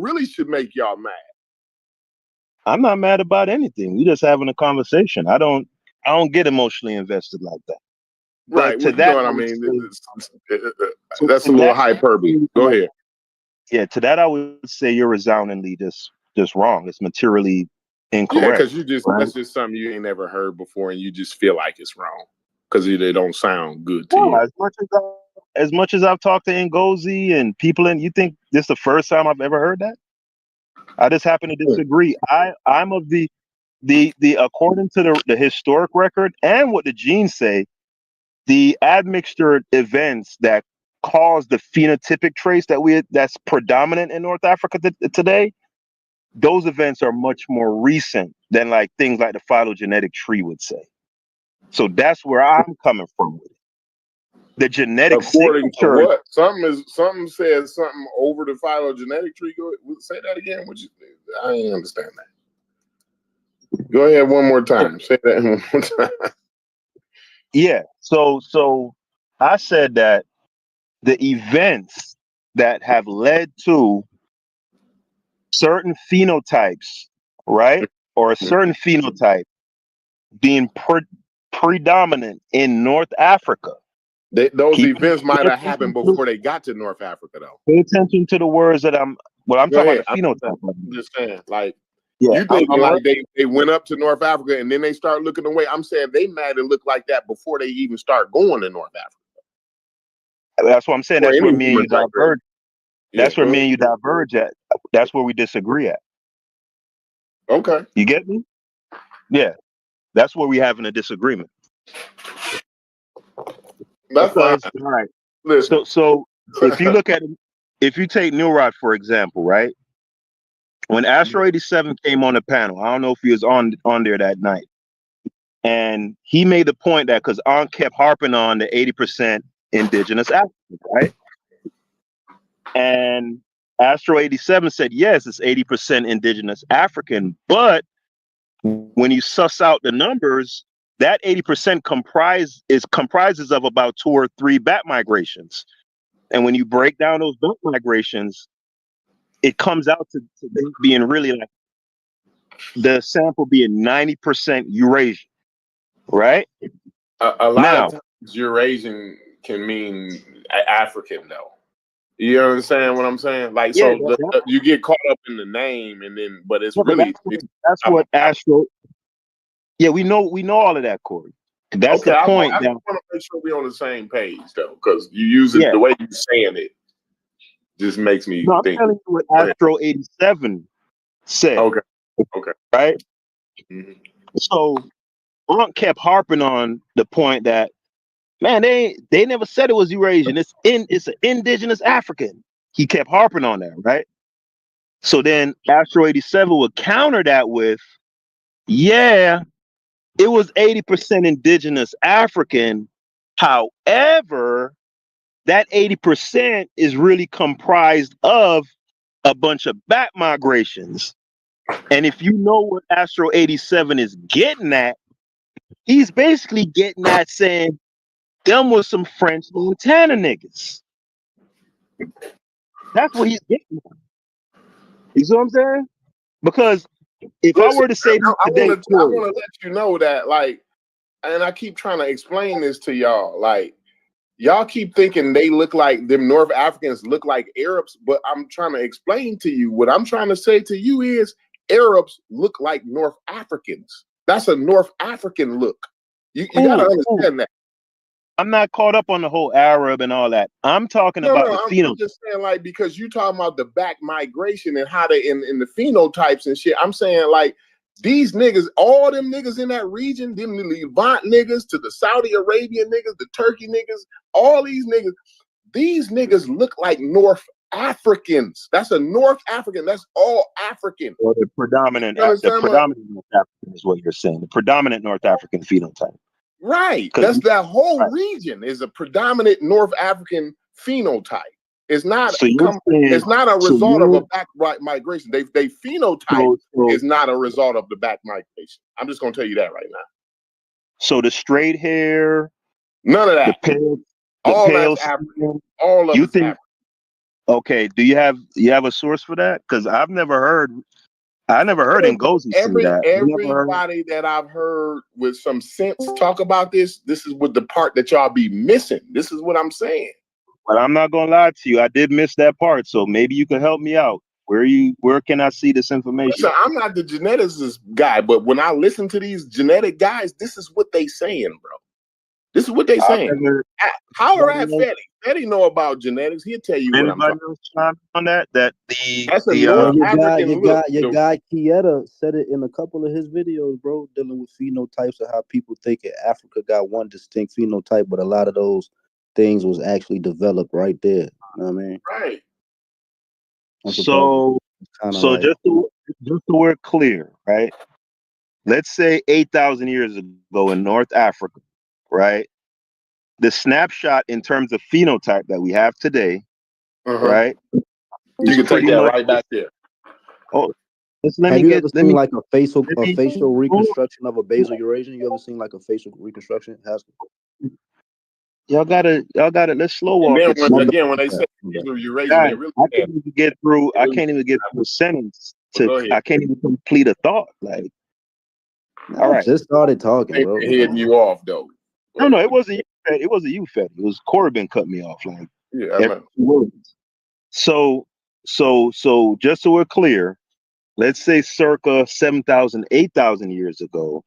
really should make y'all mad. I'm not mad about anything. We're just having a conversation. I don't get emotionally invested like that. Right. But to Well, you that, know what I mean? That's a to little that, hyperbole. Go ahead. yeah, to that I would say you're resoundingly just wrong. It's materially Yeah, incorrect. because Right? that's just something you ain't never heard before, and you just feel like it's wrong because they don't sound good to No, you. as much as I've talked to Ngozi and people, and you think this is the first time I've ever heard that? I just happen to disagree. I'm of the according to the historic record and what the genes say, the admixture events that cause the phenotypic traits that's predominant in North Africa today, those events are much more recent than like things like the phylogenetic tree would say. So that's where I'm coming from with it. The genetic According to signature. what? Something says something over the phylogenetic tree. Go say that again. I didn't understand that. Go ahead one more time. Say that one more time. Yeah. So I said that the events that have led to certain phenotypes, right? Or a certain phenotype being predominant in North Africa. Those events might have happened before they got to North Africa, though. Pay attention to the words that I'm talking about the phenotype. I'm just saying, like, yeah, you think like they went up to North Africa and then they start looking away. I'm saying they might have looked like that before they even start going to North Africa. That's what I'm saying. That's where me and you diverge. That's where me and you diverge at. That's where we disagree at. Okay. You get me? Yeah. That's where we having a disagreement. That's fine. All right. Listen. So if you look at it, if you take Nurad, for example, right? When Astro 87 came on the panel, I don't know if he was on there that night. And he made the point that because Ankh kept harping on the 80% indigenous Africans, right? And Astro 87 said, yes, it's 80% indigenous African, but when you suss out the numbers, that 80% comprises of about 2 or 3 bat migrations. And when you break down those bat migrations, it comes out to being really like the sample being 90% Eurasian, right? A lot of times Eurasian can mean African, though. You understand what I'm saying? Like, yeah, so you get caught up in the name, and then, but it's really that's what Astro. Yeah, we know all of that, Corey. That's the point. I just want to make sure we're on the same page, though, because you use it the way you're saying it. Just makes me think. I'm telling you what Astro 87 said. Okay. Right? Mm-hmm. So Aunt kept harping on the point that, man, they never said it was Eurasian. It's an indigenous African. He kept harping on that, right? So then Astro 87 would counter that with, yeah, it was 80% indigenous African. However, that 80% is really comprised of a bunch of back migrations. And if you know what Astro 87 is getting at, he's basically getting at saying, them was some French Montana niggas. That's what he's getting at. You see what I'm saying? Because if I were to say this today, I want to let you know that, like, and I keep trying to explain this to y'all, like, y'all keep thinking they look like them North Africans look like Arabs, but I'm trying to explain to you what I'm trying to say to you is Arabs look like North Africans. That's a North African look. You gotta understand that. I'm not caught up on the whole Arab and all that. I'm talking about the phenotype. I'm just saying, like, because you talking about the back migration and how they in the phenotypes and shit. I'm saying, like, these niggas, all them niggas in that region, them Levant niggas to the Saudi Arabian niggas, the Turkey niggas, all these niggas look like North Africans. That's a North African. That's all African. Or the predominant North African is what you're saying. The predominant North African phenotype. Right. That's that whole region is a predominant North African phenotype. It's not. It's not a result of a back migration. They phenotype is not a result of the back migration. I'm just gonna tell you that right now. So the straight hair, none of that. All that's African. All of it's African. Okay, do you have a source for that? Because I never heard Ngozi say that. I never heard. Everybody that I've heard with some sense talk about this is with the part that y'all be missing. This is what I'm saying. But I'm not gonna lie to you, I did miss that part. So maybe you can help me out. Where can I see this information? Listen, I'm not the geneticist guy, but when I listen to these genetic guys, this is what they saying, bro. This is what they saying. Holler at Fetty. Fetty know about genetics. He'll tell you what I'm talking about. On that that's a North African your guy Kieta said it in a couple of his videos, bro, dealing with phenotypes and how people think that Africa got one distinct phenotype, but a lot of those things was actually developed right there. You know what I mean? Right. So like, just so we're clear, right? Let's say 8,000 years ago in North Africa, right? The snapshot in terms of phenotype that we have today, right? You can take that right back there. Oh, have you ever seen like a facial reconstruction of a basal Eurasian? You ever seen like a facial reconstruction? Y'all got it. Let's slow walk it. Again, when they say Eurasian, they really I can't even get through a sentence. I can't even complete a thought. Like, all right, just started talking, bro. Hitting you off though. No, it wasn't you. It wasn't you, Fed. It was Corbin cut me off. Like, yeah. So just so we're clear, let's say circa 7,000, 8,000 years ago,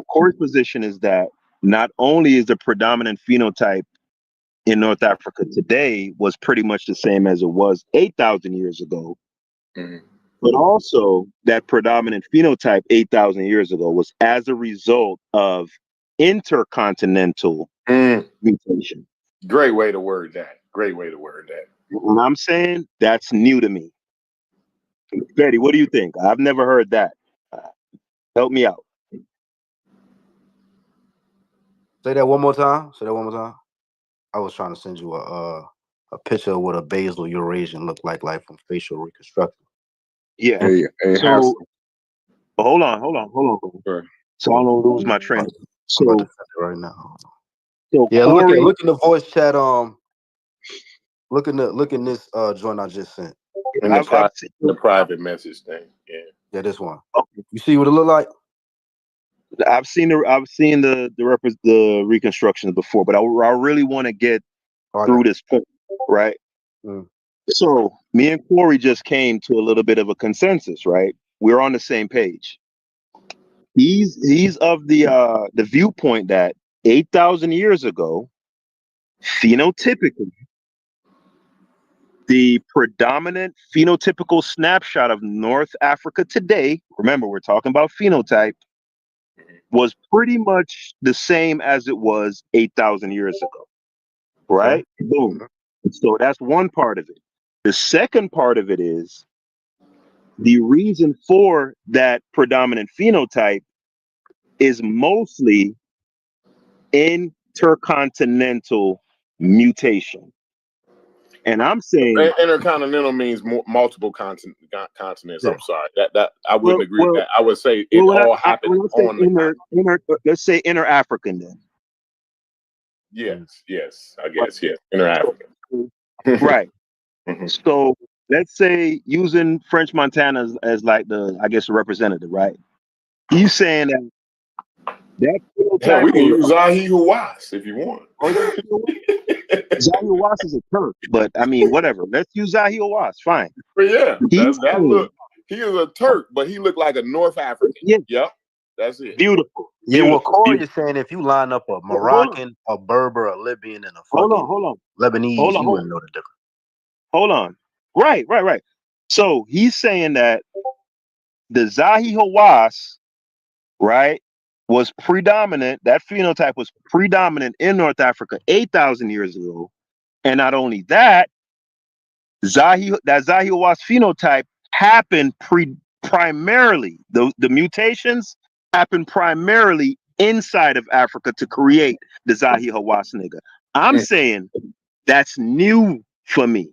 Corey's position is that not only is the predominant phenotype in North Africa today was pretty much the same as it was 8,000 years ago, but also that predominant phenotype 8,000 years ago was as a result of intercontinental mutation. Great way to word that. And I'm saying that's new to me. Betty, what do you think? I've never heard that. Help me out. Say that one more time. I was trying to send you a picture of what a basal Eurasian looked like from facial reconstruction. Yeah. So hold on. Sure. So I don't lose my train. I'm about to send it right now. So yeah, Corey, look in the voice chat. Look in this joint I just sent. In the private message thing. Yeah, this one. Okay. You see what it look like? I've seen the reconstructions before, but I really want to get through this point, right? So me and Corey just came to a little bit of a consensus, right? We're on the same page. He's of the viewpoint that 8,000 years ago, phenotypically, the predominant phenotypical snapshot of North Africa today, remember we're talking about phenotype, was pretty much the same as it was 8,000 years ago, right? Boom. So that's one part of it. The second part of it is the reason for that predominant phenotype is mostly intercontinental mutation. And I'm saying intercontinental means multiple continents. I'm sorry. That I wouldn't agree with that. I would say it all happened on let's say inter-African then. Yes, I guess, yes. Inter-African. Right. So let's say using French Montana as like the representative, right? He's saying that hell, we can use Zahi Hawass if you want. Zahi Hawass is a Turk, but I mean, whatever. Let's use Zahi Hawass. Fine. But yeah, that look. He is a Turk, but he looked like a North African. Yep, that's it. Beautiful. Yeah, what Corey is saying, if you line up a Moroccan, a Berber, a Libyan, and a fucking Lebanese, you wouldn't know the difference. Hold on. Right. So he's saying that the Zahi Hawass, right, was predominant. That phenotype was predominant in North Africa 8,000 years ago. And not only that, Zahi Hawass phenotype happened primarily, the mutations happened primarily inside of Africa to create the Zahi Hawass nigga. I'm saying that's new for me.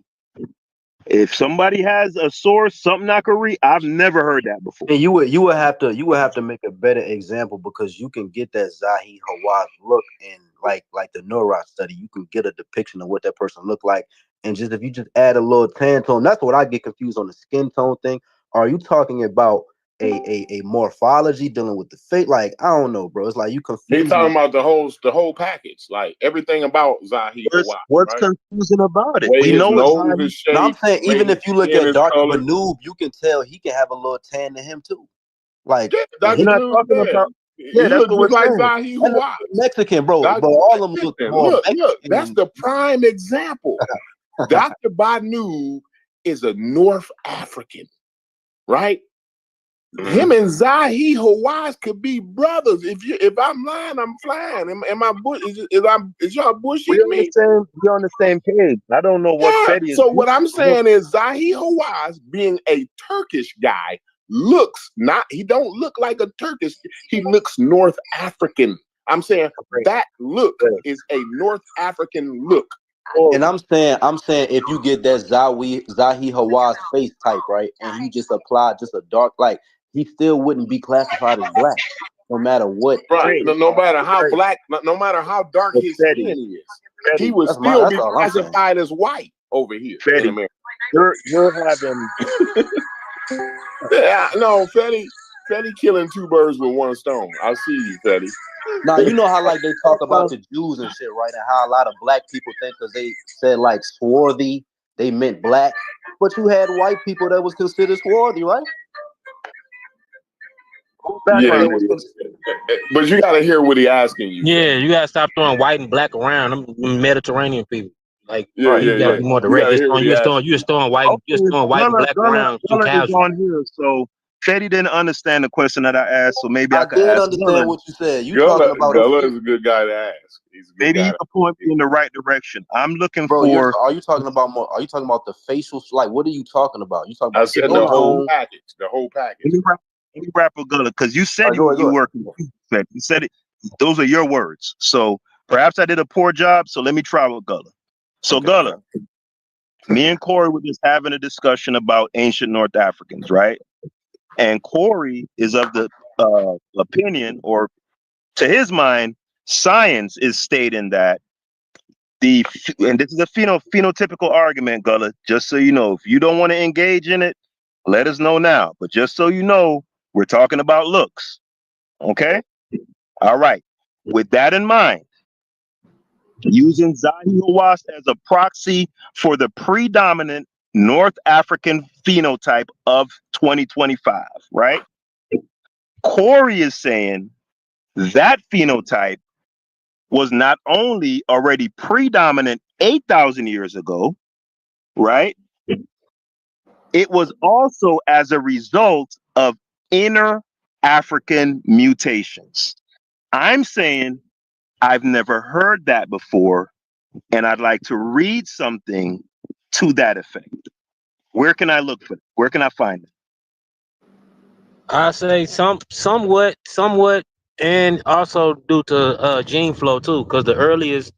If somebody has a source, something I could read, I've never heard that before. And you would have to make a better example, because you can get that Zahi Hawass look in like the Neurot study. You can get a depiction of what that person looked like and just if you just add a little tan tone, that's what I get confused on the skin tone thing. Are you talking about a morphology dealing with the face? Like, I don't know, bro. It's like you They confusing. talking about the whole package, like everything about Zahi Hawaii. What's right? confusing about it? Way We his know nose Zahi. is shaped. No, I'm saying way even his if you look skin at is Dr. colored. Banoob, you can tell he can have a little tan to him too. Like, Yeah, and Dr. We're not Blue, talking yeah. about. He Yeah, that's looks what we're just like saying. Zahi Hawaii. Mexican, bro, Doc- but all of them look listen, more look, Mexican. that's the prime example. Dr. Banoob is a North African, right? Him and Zahi Hawaii could be brothers. If I'm lying, I'm flying. Am I is y'all bullshitting me? We're on the same page. I don't know what Yeah. Fetty is. So what I'm saying is Zahi Hawaii, being a Turkish guy, he don't look like a Turkish. He looks North African. I'm saying that look is a North African look. And I'm saying if you get that Zahi Hawass face type, right, and you just apply just a dark, like, he still wouldn't be classified as black, no matter what. Right. No matter how black, no matter how dark But his Fetty, skin is, he would That's still be all I'm saying. classified as white over here in Fetty, America. you're having. Yeah, no, Fetty killing two birds with one stone. I see you, Fetty. Now, you know how, like, they talk about the Jews and shit, right, and how a lot of black people think because they said, like, swarthy, they meant black, but you had white people that was considered swarthy, right? Yeah, but you got to hear what he asking you. Yeah, you gotta stop throwing white and black around. Them Mediterranean people, like, Yeah, you gotta be more direct. You just throwing white and black around too Gullah is casual. on here, so Fetty didn't understand the question that I asked, so maybe I could did ask understand Gullah. what you said. You talking about Gullah is a good guy to ask. He's a good Maybe guy he could point me in the right direction. I'm looking bro, for. are you talking about more? Are you talking about the facial? Like, what are you talking about? You talking about? I said the whole package. The whole package. Let me wrap with Gullah, because you said you were confused. You said it. Those are your words. So perhaps I did a poor job. So let me try with Gullah. So Gullah, me and Corey were just having a discussion about ancient North Africans, right? And Corey is of the opinion, or to his mind, science is stating that and this is a phenotypical argument, Gullah, just so you know. If you don't want to engage in it, let us know now. But just so you know, we're talking about looks. Okay? All right. With that in mind, using Zahi Hawass as a proxy for the predominant North African phenotype of 2025, right? Corey is saying that phenotype was not only already predominant 8,000 years ago, right? It was also as a result of inner African mutations. I'm saying I've never heard that before, and I'd like to read something to that effect. Where can I look for it? Where can I find it? I say somewhat, and also due to gene flow too, because the earliest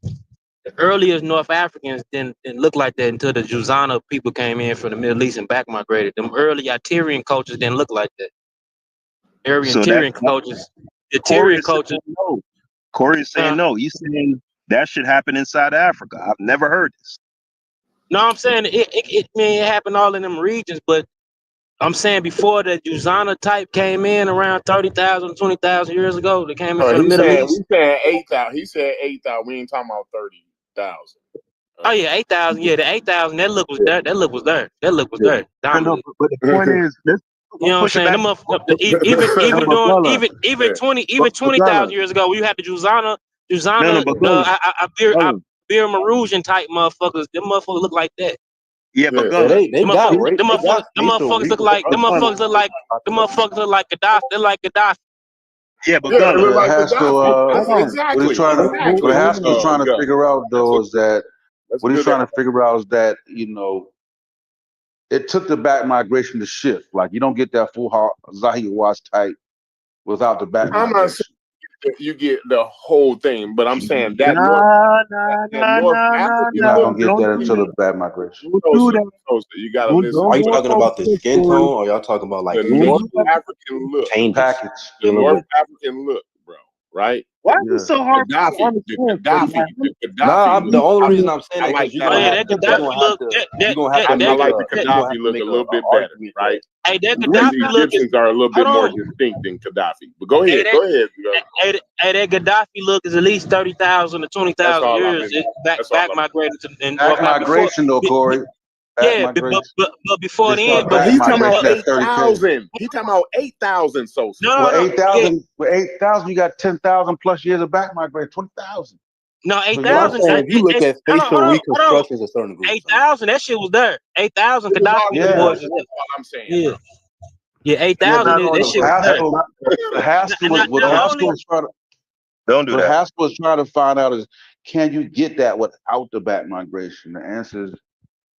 North Africans didn't look like that until the Juzana people came in from the Middle East and back migrated. Them early Tyrian cultures didn't look like that. Tyrian cultures, the Tyrian culture. No. Corey is saying no. He's saying that should happen inside Africa. I've never heard this. No, I'm saying it happened all in them regions, but I'm saying before the Juzana type came in around 30,000, 20,000 years ago, they came in from the Middle East. He's saying 8,000. He said 8,000. We ain't talking about 30,000. Oh yeah, 8,000. Yeah, the 8,000. That look was there. That look was there. Dominant. But the point is, you know what I'm saying? Even 20,000 years ago, you had the Juzana, Bir Marusian type motherfuckers. Them motherfuckers look like that. Yeah, but Gullah, they got it. Them motherfuckers look like Gaddafi. They're like Gaddafi. Yeah, but Gullah, like Haskell, exactly. what Haskell's trying to figure out though is that you know, it took the back migration to shift. Like, you don't get that full Zahi Hawass type without the back migration. I'm not saying you get the whole thing, but I'm saying that You're not gonna get that until the back migration. You gotta listen. Are you talking about the skin tone, or y'all talking about like the North African look package? The North African look, bro. right? Why is it Yeah. so hard for Gaddafi, me the to understand? Nah, Gaddafi the look. only I, reason I'm saying I it like because you're that. Oh gonna yeah, have that to you're Gaddafi gonna have look. to you're gonna have I, to I make like a the you're gonna have Gaddafi to look make a little a bit better, argument that right? Hey, that Because the Gaddafi look is. Egyptians are a little bit Hold more on. distinct than Gaddafi. But go Hey, ahead, that go ahead. that Gaddafi look is at least 30,000 to That's 20,000 all I've years been. That's all back I'm. migrated to in Back North Africa before. migration though, Corey. Back Yeah, migration. but before This then, start but back He's talking migration about at 30K. 8,000. He talking about 8,000, Sosa. no, Well, no, no, yeah, 8,000. With 8,000, you got 10,000 plus years of back migration. 20,000. no, So but I'm 8,000. saying if you look at facial Hold on. reconstructions of certain groups, 8,000. That shit was there. 8,000. It was Gaddafi and them already yeah, there. boys That's was there. all I'm saying, Yeah, bro. yeah, yeah, 8,000. but That shit was there. Haskell, what Not Haskell only. was trying to, Don't do what that. Haskell was trying to find out is, can you get that without the back migration? The answer is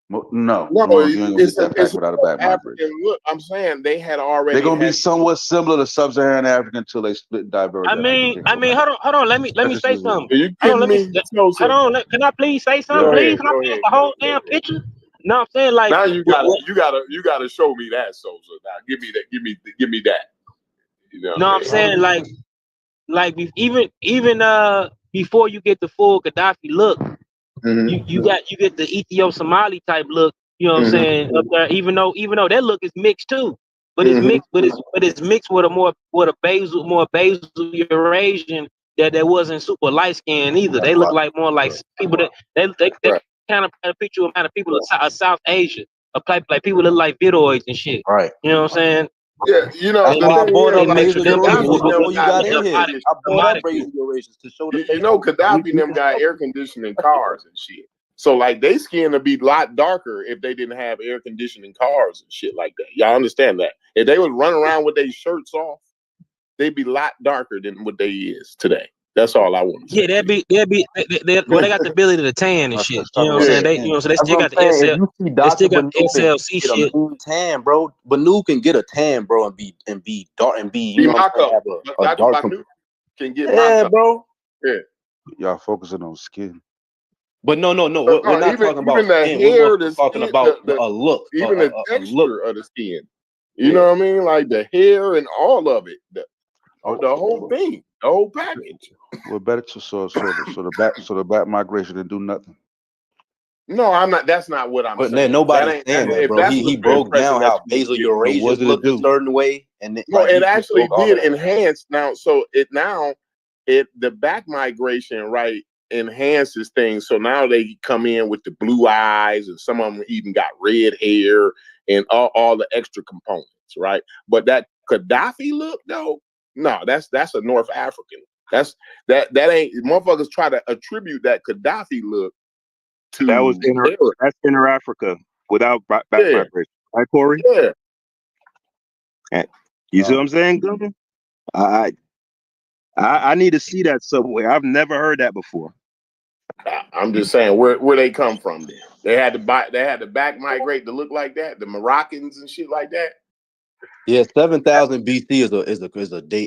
no. No, You ain't gonna get that back it's without a back migration. African look. I'm saying they had They're already gonna be had. somewhat similar to sub-Saharan Africa until they split and diverge. I After mean, they take over. hold on. Let me That just say is what it something. is. Are you Hold on, kidding me, Sosa? hold on. Can I please say something, Go please? ahead. Can I Go finish ahead. the whole damn picture? No, I'm saying like Now you gotta show me that, Sosa. Now give me that. Give me that. You know no, what I'm I mean? saying like even before you get the full Gaddafi look, you get the Ethio Somali type look. You know what I'm saying up there. Even though that look is mixed too, but it's mixed, but it's mixed with a basal Eurasian that wasn't super light skinned either. They look like more like people that they Right. kind of paint a picture of kind of people of South Asia, like people that look like vidoids and shit. right? You know what I'm saying? Yeah, you know That's the why I thing brought is, up They like mix basal with them people Eurasians Gaddafi them before you got got air in here. conditioning. I brought up group. basal Eurasians to show the You face. know Gaddafi them got air conditioning cars and shit. So like they skin would be a lot darker if they didn't have air conditioning cars and shit like that. Y'all understand that? If they would run around with their shirts off, they'd be a lot darker than what they is today. That's all I want to say. Yeah, well, they got the ability to tan and Let's shit. talk You know what I'm about saying? the They tan. so they That's still what I'm got the saying. If SL, you see they Dr. still got Banu the can SLC get a shit. mean tan, bro. Banu can get a tan, bro, and be dark and be, you Be know what I'm saying, Mako. have a Dr. dark Banu can get yeah, Mako. bro. Yeah. Y'all focusing on skin. But no, we're not talking about Even the skin. hair, We're the talking skin, about a look, even the a look. texture of the skin. You Yeah. know what I mean? Like the hair and all of it. The Oh, whole thing, the whole package. we're better to so the back migration didn't do nothing. No, I'm not. That's not what I'm But saying. nobody's That saying ain't. that, If bro. that's He what you're broke impressing, down that's how what basal you're getting. But what Eurasians did it looked a do? certain way, and then, No, like it he actually broke all did of that. enhance. Now, so the back migration, right, enhances things. So now they come in with the blue eyes, and some of them even got red hair and all the extra components, right? But that Gaddafi look, though, no, that's a North African. That ain't motherfuckers try to attribute that Gaddafi look to That was Arab. that's inner Africa without back Yeah, migration. Right, Corey? yeah. And you see what I'm saying, Governor? I need to see that somewhere. I've never heard that before. I'm just saying where they come from. Then they had to back migrate to look like that. The Moroccans and shit like that. Yeah, 7,000 BC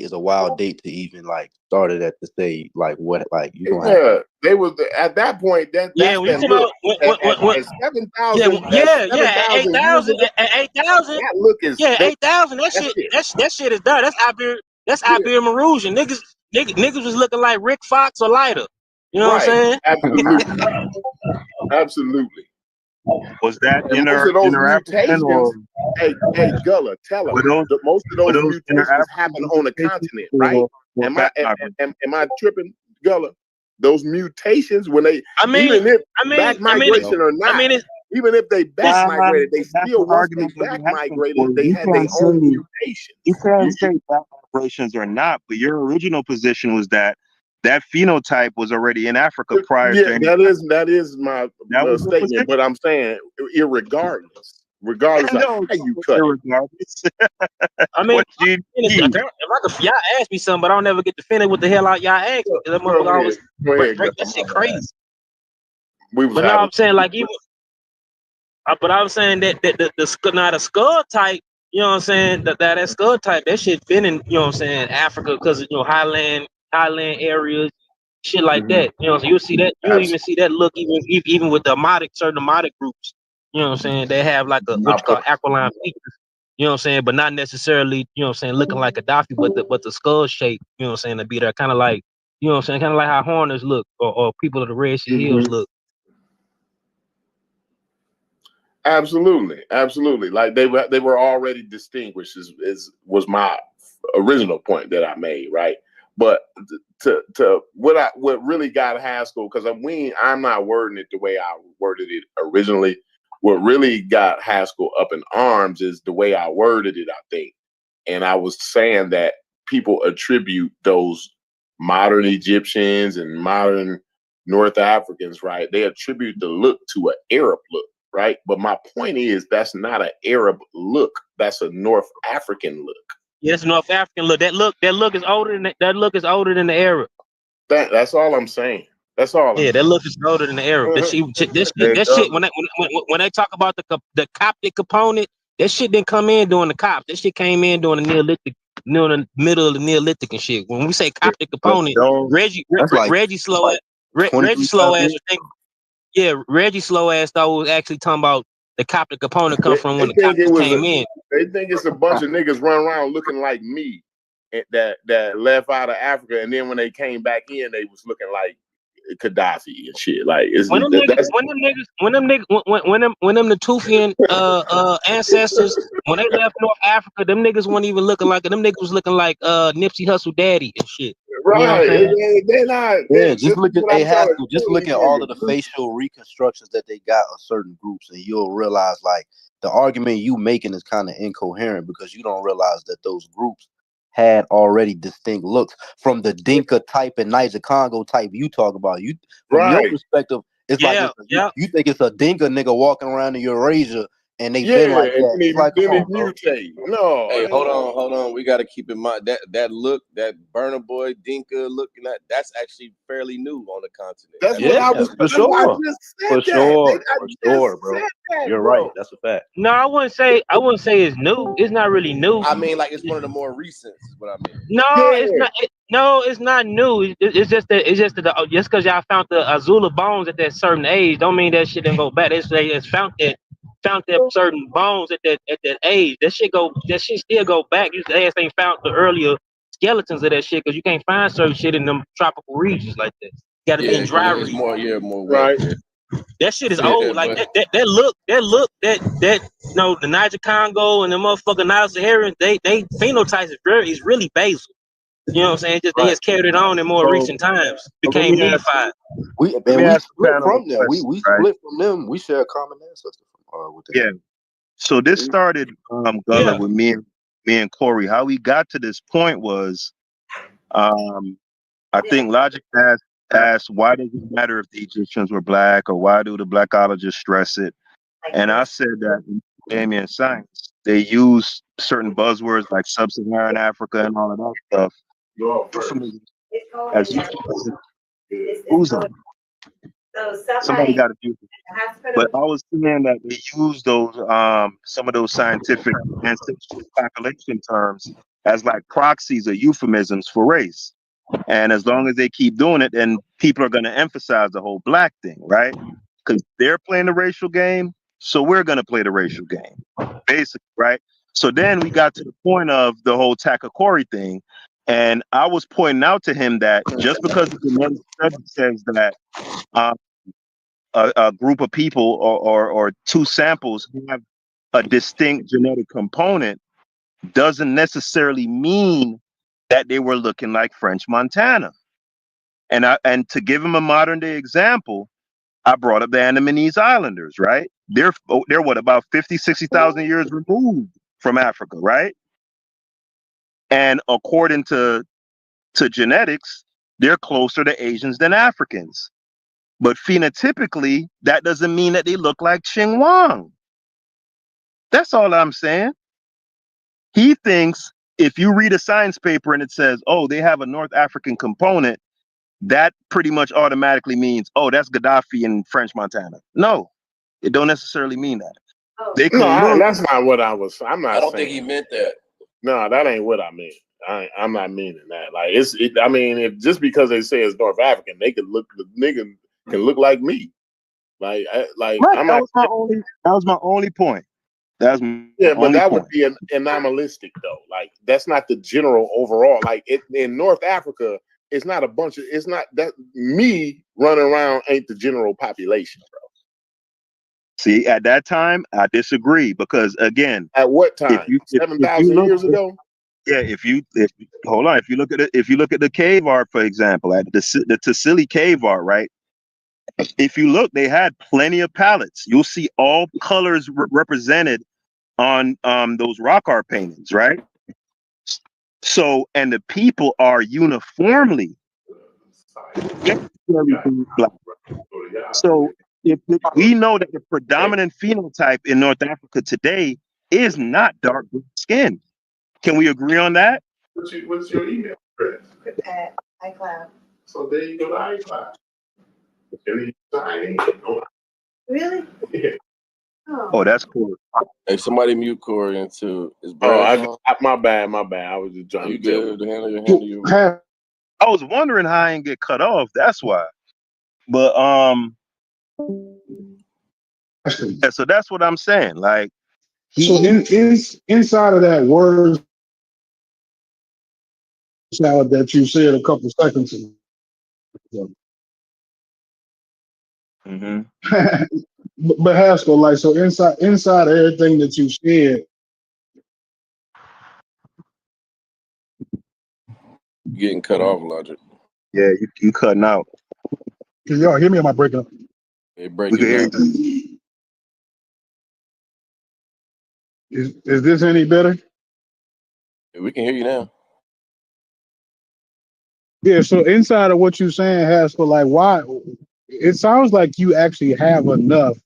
is a wild date to even like started at to say like what like you gonna have. Yeah, they was at that point. That's Yeah, when you that talking look. about what, At 7,000. at 8,000, at 8,000, That look is yeah, 8,000. That that's shit, it. that shit is done. That's Yeah, Iber Marusian. Niggas was looking like Rick Fox or lighter. You know what I'm right. saying? Absolutely, absolutely. Was that And most of those inner African mutations, or hey Gullah, tell them were those most of those inner mutations happen African on a mutations continent, right? or Am back migration? I tripping, Gullah? Those mutations, when they I mean, even if I mean, back I mean, migration or I not, mean, it's, even if they back migrated, they That's still the once they argument that back we're having migrated, for you. they You had their can't say own mutations. you can't say back migrations or not, but your original position was that phenotype was already in Africa prior to Yeah, any. that is my That was your statement. position. But I'm saying, regardless of No, how you cut it. irregardless. I mean, What do you if mean? y'all ask me something, but I don't never get to finish what the hell y'all ask me. That Go motherfucker ahead, always go ahead, break Gullah, that my shit bad. crazy. We was But now having. I'm saying like even, but I'm saying that the skull type. You know what I'm saying? That skull type, that shit been in, you know what I'm saying, Africa, because highland areas, shit like that. You know, so you'll see that, you'll even see that look even with the certain Amadic groups. You know what I'm saying? They have like what you call aquiline features. You know what I'm saying? But not necessarily, you know what I'm saying, looking like Gaddafi, but the skull shape, you know what I'm saying, to be there. Kind of like, you know what I'm saying, kind of like how Horners look or people of the Red Sea Hills look. Absolutely, absolutely. Like they were already distinguished. Was my original point that I made, right? But to what really got Haskell, because I'm not wording it the way I worded it originally. What really got Haskell up in arms is the way I worded it, I think. And I was saying that people attribute those modern Egyptians and modern North Africans, right? They attribute the look to an Arab look, right? But my point is that's not an Arab look. That's a North African look. Yes, North African look. That look is older than that look is older than the Arab. That's all I'm saying. That's all. Yeah, that look is older than the Arab. This shit. When they talk about the Coptic component, that shit didn't come in during the Copts. That shit came in during the Neolithic, the middle of the Neolithic and shit. When we say Coptic component, Reggie slow ass was thinking. Yeah, Reggie slow ass though was actually talking about the Coptic component come from when the Copts came in. They think it's a bunch of niggas running around looking like me that left out of Africa, and then when they came back in, they was looking like Gaddafi and shit. Like when them Natufian ancestors, when they left North Africa, them niggas weren't even looking like them niggas was looking like Nipsey Hussle daddy and shit. Right. You know what I'm saying? They're not. Yeah, just look at all of the facial reconstructions that they got of certain groups, and you'll realize like the argument you making is kind of incoherent because you don't realize that those groups had already distinct looks from the Dinka type and Niger Congo type you talk about. You from your perspective, it's you think it's a Dinka nigga walking around in Eurasia and they been like that. It's like, mutate. No. Hey, hold on. We got to keep in mind that look, that Burna Boy Dinka looking at, that's actually fairly new on the continent. That's what I was for sure. For sure, bro. You're right. That's a fact. No, I wouldn't say it's new. It's not really new. I mean, like it's one of the more recent. Is what I mean. It's not. It's not new. It's just that just because y'all found the Azula bones at that certain age, don't mean that shit didn't go back. It's found that certain bones at that age. That shit still go back. You ass ain't found the earlier skeletons of that shit because you can't find certain shit in them tropical regions like that. You gotta be in dry regions. More right. That shit is old. Like that look, the Niger Congo and the motherfucking Nile Saharians, they phenotypes is really basal. You know what I'm saying? They just carried it on in more recent times. Became unified. We split from them. We split from them. We share a common ancestor with them. Yeah. So this started Gunner with me and Corey. How we got to this point was I think Logic asked why does it matter if the Egyptians were black or why do the blackologists stress it? And I said that in academia and science, they use certain buzzwords like sub-Saharan Africa and all of that stuff. As who's on? Somebody got to do it. But I was saying that they use those some of those scientific and population terms as like proxies or euphemisms for race. And as long as they keep doing it, then people are going to emphasize the whole black thing, right? Because they're playing the racial game, so we're going to play the racial game, basically, right? So then we got to the point of the whole Takakori thing, and I was pointing out to him that just because the genetic study says that a group of people or two samples have a distinct genetic component doesn't necessarily mean that they were looking like French Montana. And to give him a modern day example, I brought up the Andamanese Islanders, right? They're what, about 50, 60,000 years removed from Africa, right? And according to genetics, they're closer to Asians than Africans. But phenotypically, that doesn't mean that they look like Xing Wang. That's all I'm saying. He thinks if you read a science paper and it says, oh, they have a North African component, that pretty much automatically means, oh, that's Gaddafi in French Montana. No, it don't necessarily mean that. That's not what I was. I don't think he meant that. No, that ain't what I meant. I'm not meaning that. Like I mean, if just because they say it's North African, they could look. The nigga can look like me. Like right, that was my only point. That's my Yeah, but only that would point. be an anomalistic though. Like that's not the general overall. Like in North Africa, it's not a bunch of. It's not that me running around ain't the general population, bro. See, at that time, I disagree because again, At what if time? you Seven if you thousand look, years ago. yeah, if hold on, if you look at the cave art, for example, at the Tassili cave art, right? If you look, they had plenty of palettes. You'll see all colors represented on those rock art paintings, right? So, and the people are uniformly black. So, if we know that the predominant phenotype in North Africa today is not dark skin, can we agree on that? What's your email address? At iCloud. So there you go to iCloud. And you sign in. Really? Yeah. Oh, that's cool. Hey, somebody mute Corey into his Oh, bird song. my bad. I was just trying You to tell good? Handle your. I was wondering how I didn't get cut off. That's why. But yeah, so that's what I'm saying. Like So inside of that word salad that you said a couple seconds ago. Mm-hmm. But Haskell, like so inside of everything that you said, Getting cut off, Logic. Yeah, you cutting out. can y'all hear me? Am I breaking up? They We breaking can hear up. you. Is this any better? We can hear you now. Yeah. So inside of what you're saying, Haskell, like why? It sounds like you actually have enough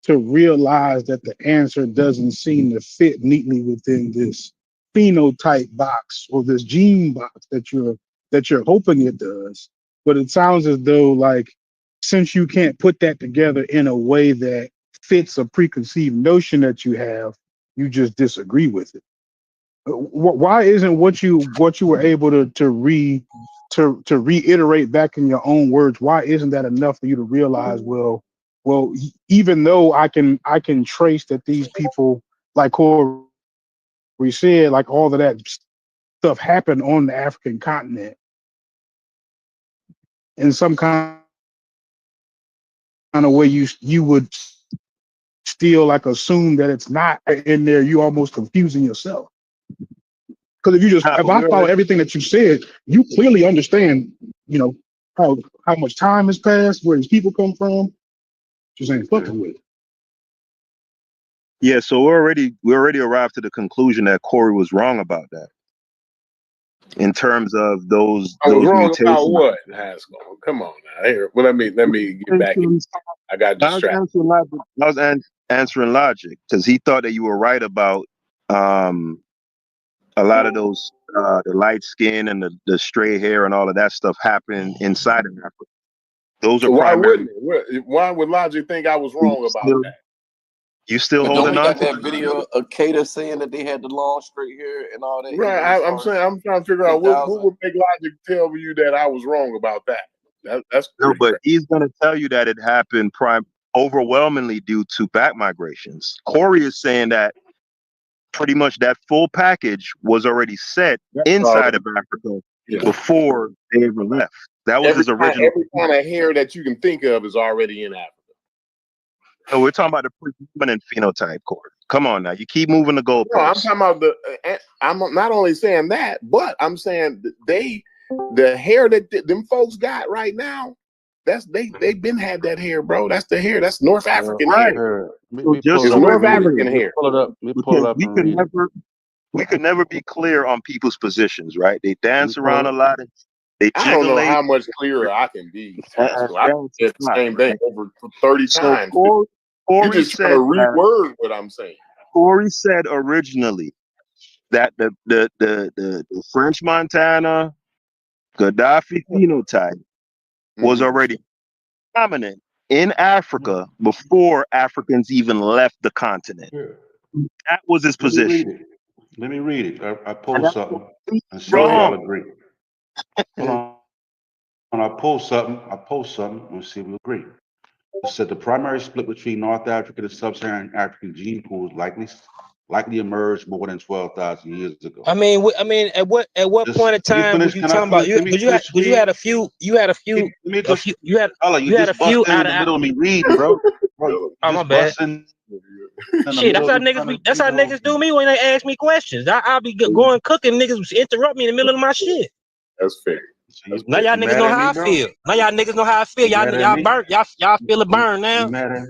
to realize that the answer doesn't seem to fit neatly within this phenotype box or this gene box that you're hoping it does. But it sounds as though like since you can't put that together in a way that fits a preconceived notion that you have, you just disagree with it. Why isn't what you were able to reiterate back in your own words? Why isn't that enough for you to realize? Well, even though I can trace that these people, like Corey said, like all of that stuff happened on the African continent in some kind of way, you would still like assume that it's not in there. You almost confusing yourself. Because if I follow everything that you said, you clearly understand, you know, how much time has passed, where these people come from. Just ain't fucking with it. Yeah, so we already arrived to the conclusion that Corey was wrong about that in terms of those I was wrong mutations. about what, Haskell? Come on now. Here, well, let me get back in. I got distracted. I was answering logic because he thought that you were right about a lot of those the light skin and the stray hair and all of that stuff happening inside of Africa. Those are Why primarily. wouldn't it? Why would Logic think I was wrong about that? You still But don't holding we on got to that video of Kata saying that they had the long straight hair and all that? Right. I'm saying I'm trying to figure out what would make Logic tell you that I was wrong about that. That's No, pretty but crazy. he's going to tell you that it happened overwhelmingly due to back migrations. Corey is saying that pretty much that full package was already set inside of Africa before they ever left. That was his original. Every kind of hair that you can think of is already in Africa. No, we're talking about the predominant phenotype, Corey. Come on now, you keep moving the goalposts. No, I'm talking about I'm not only saying that, but I'm saying the hair that them folks got right now. They've been had that hair, bro. That's the hair. That's North African hair. Just It's so we're North clear, African hair. Pull it up. Let me pull it up and read it. we could never be clear on people's positions, right? They dance around a lot. They I don't know jiggle. how much clearer I can be, Haskell. I said the same thing over 30 times. Corey You're just trying to reword what I'm saying. Corey said originally that the French Montana Gaddafi phenotype was already prominent in Africa before Africans even left the continent. That was his position. Let me read it. I post something and see if Wrong. y'all agree. Hold on. When I post something and see if we agree. It said the primary split between North African and Sub-Saharan African gene pools likely emerged more than 12,000 years ago. I mean, at what Just point in let me time were finish. you Can I talking about? finish? Let me finish Because you had a few, Let me just, Ella, you you had a just few busting in out the of. middle of me reading, bro. Bro, you Oh, my just bad. busting in the Shit, middle that's of how me niggas trying be. to, That's how niggas do me when they ask me questions. I'll be going cooking. Niggas interrupt me in the middle of my shit. That's fair. So That's Now fair. y'all you niggas mad know at how me, I bro? feel. Now y'all niggas know how I feel. You mad at Y'all me? burnt. Y'all feel a burn You now. mad at me?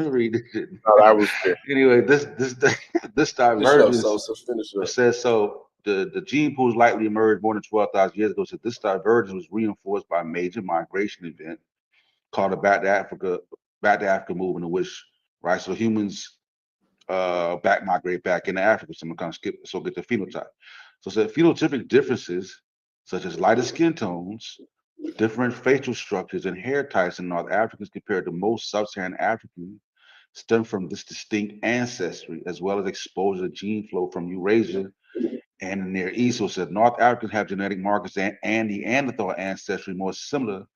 Read this shit. No, that was fair. Anyway, this Finish up, divergence. Sosa. Finish It up. says so. The gene pools likely emerged more than 12,000 years ago. So this divergence was reinforced by a major migration event called the Back to Africa movement, in which so humans back migrate back into Africa. So I'm gonna skip so get the phenotype. So it said phenotypic differences such as lighter skin tones, different facial structures, and hair types in North Africans compared to most sub-Saharan Africans stem from this distinct ancestry, as well as exposure to gene flow from Eurasia and the Near East. So it said North Africans have genetic markers and Neanderthal ancestry more similar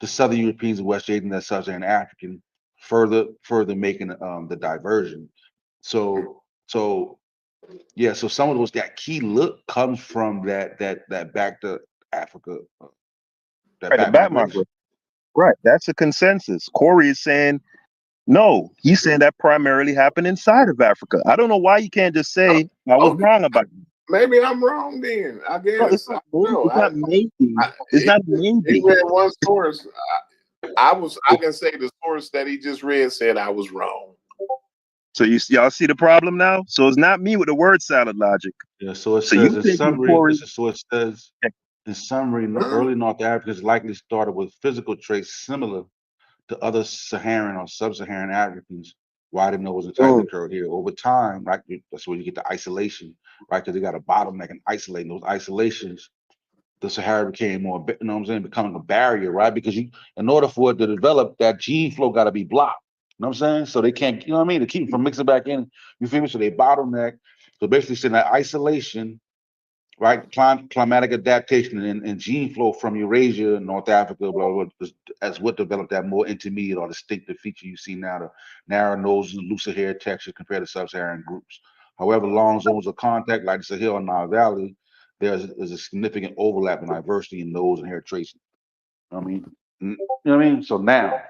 to Southern Europeans and West Asian than Sub-Saharan African, further making the diversion. So yeah, so some of those that key look comes from that back to Africa, that Right, the back back migration. migrate. Right, that's a consensus. Corey is saying no. He's saying that primarily happened inside of Africa. I don't know why you can't just say I was Okay. wrong about it. Maybe I'm wrong then. I No, it's guess. not. I don't know. It's not maybe. I, It's not he maybe. read one source. I can say the source that he just read said I was wrong. So y'all see the problem now. So it's not me with the word salad logic. Yeah, so it So says you in thinking summary, Corey? this is so it says in summary, early North Africans likely started with physical traits similar to other Saharan or sub-Saharan Africans. Why the nose and tightly curled here. Over time, right? That's where you get the isolation, right? Because they got a bottleneck in isolating those isolations. The Sahara became more, you know what I'm saying, becoming a barrier, right? Because in order for it to develop, that gene flow got to be blocked. You know what I'm saying? So they can't, you know what I mean? To keep it from mixing back in. You feel me? So they bottleneck. So basically, saying that isolation, right? Climatic adaptation and gene flow from Eurasia, North Africa, blah, blah, blah, as what developed that more intermediate or distinctive feature you see now, the narrow noses and looser hair texture compared to sub-Saharan groups. However, long zones of contact, like the Sahel and Nile Valley, there's a significant overlap in diversity in nose and hair tracing. You know what I mean? You know what I mean? So now,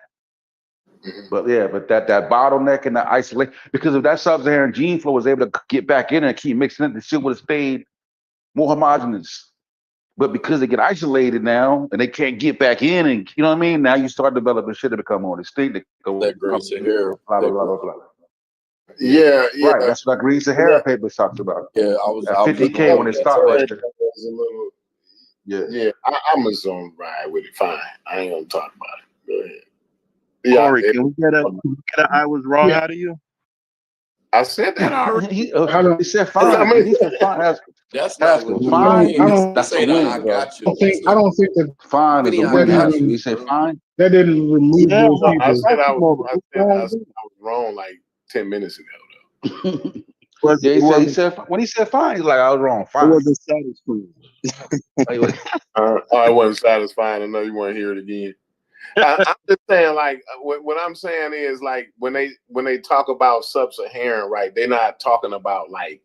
but yeah, but that bottleneck and the isolation, because if that sub-Saharan gene flow was able to get back in and keep mixing it, the shit would have stayed more homogenous. But because they get isolated now and they can't get back in, and you know what I mean, now you start developing shit to become more distinct. That Green Sahara Blah blah blah paper. blah blah. Yeah. Right, that's what that Green Sahara paper talks about. Yeah, I was At looking 50K over when it that stopped right today. there. Yeah, I'm gonna zone ride with it. Fine, I ain't gonna talk about it. Go ahead. Yeah, Corey, can we get a I was wrong Yeah. out of you? I said that already. He said fine. He said fine. That's not Haskell, what you fine. mean. That's a saying I win, bro. got you. I don't think that Fine is a I win, got Haskell. you, He said bro. fine. that didn't remove Yeah, those No, I people. said I was was wrong like 10 minutes ago. Yeah, he it said when he said fine, he's like, I was wrong. Fine. wasn't satisfying. I wasn't satisfying. I know you want to hear it again. I'm just saying, like, what I'm saying is, like, when they talk about sub-Saharan, right? They're not talking about like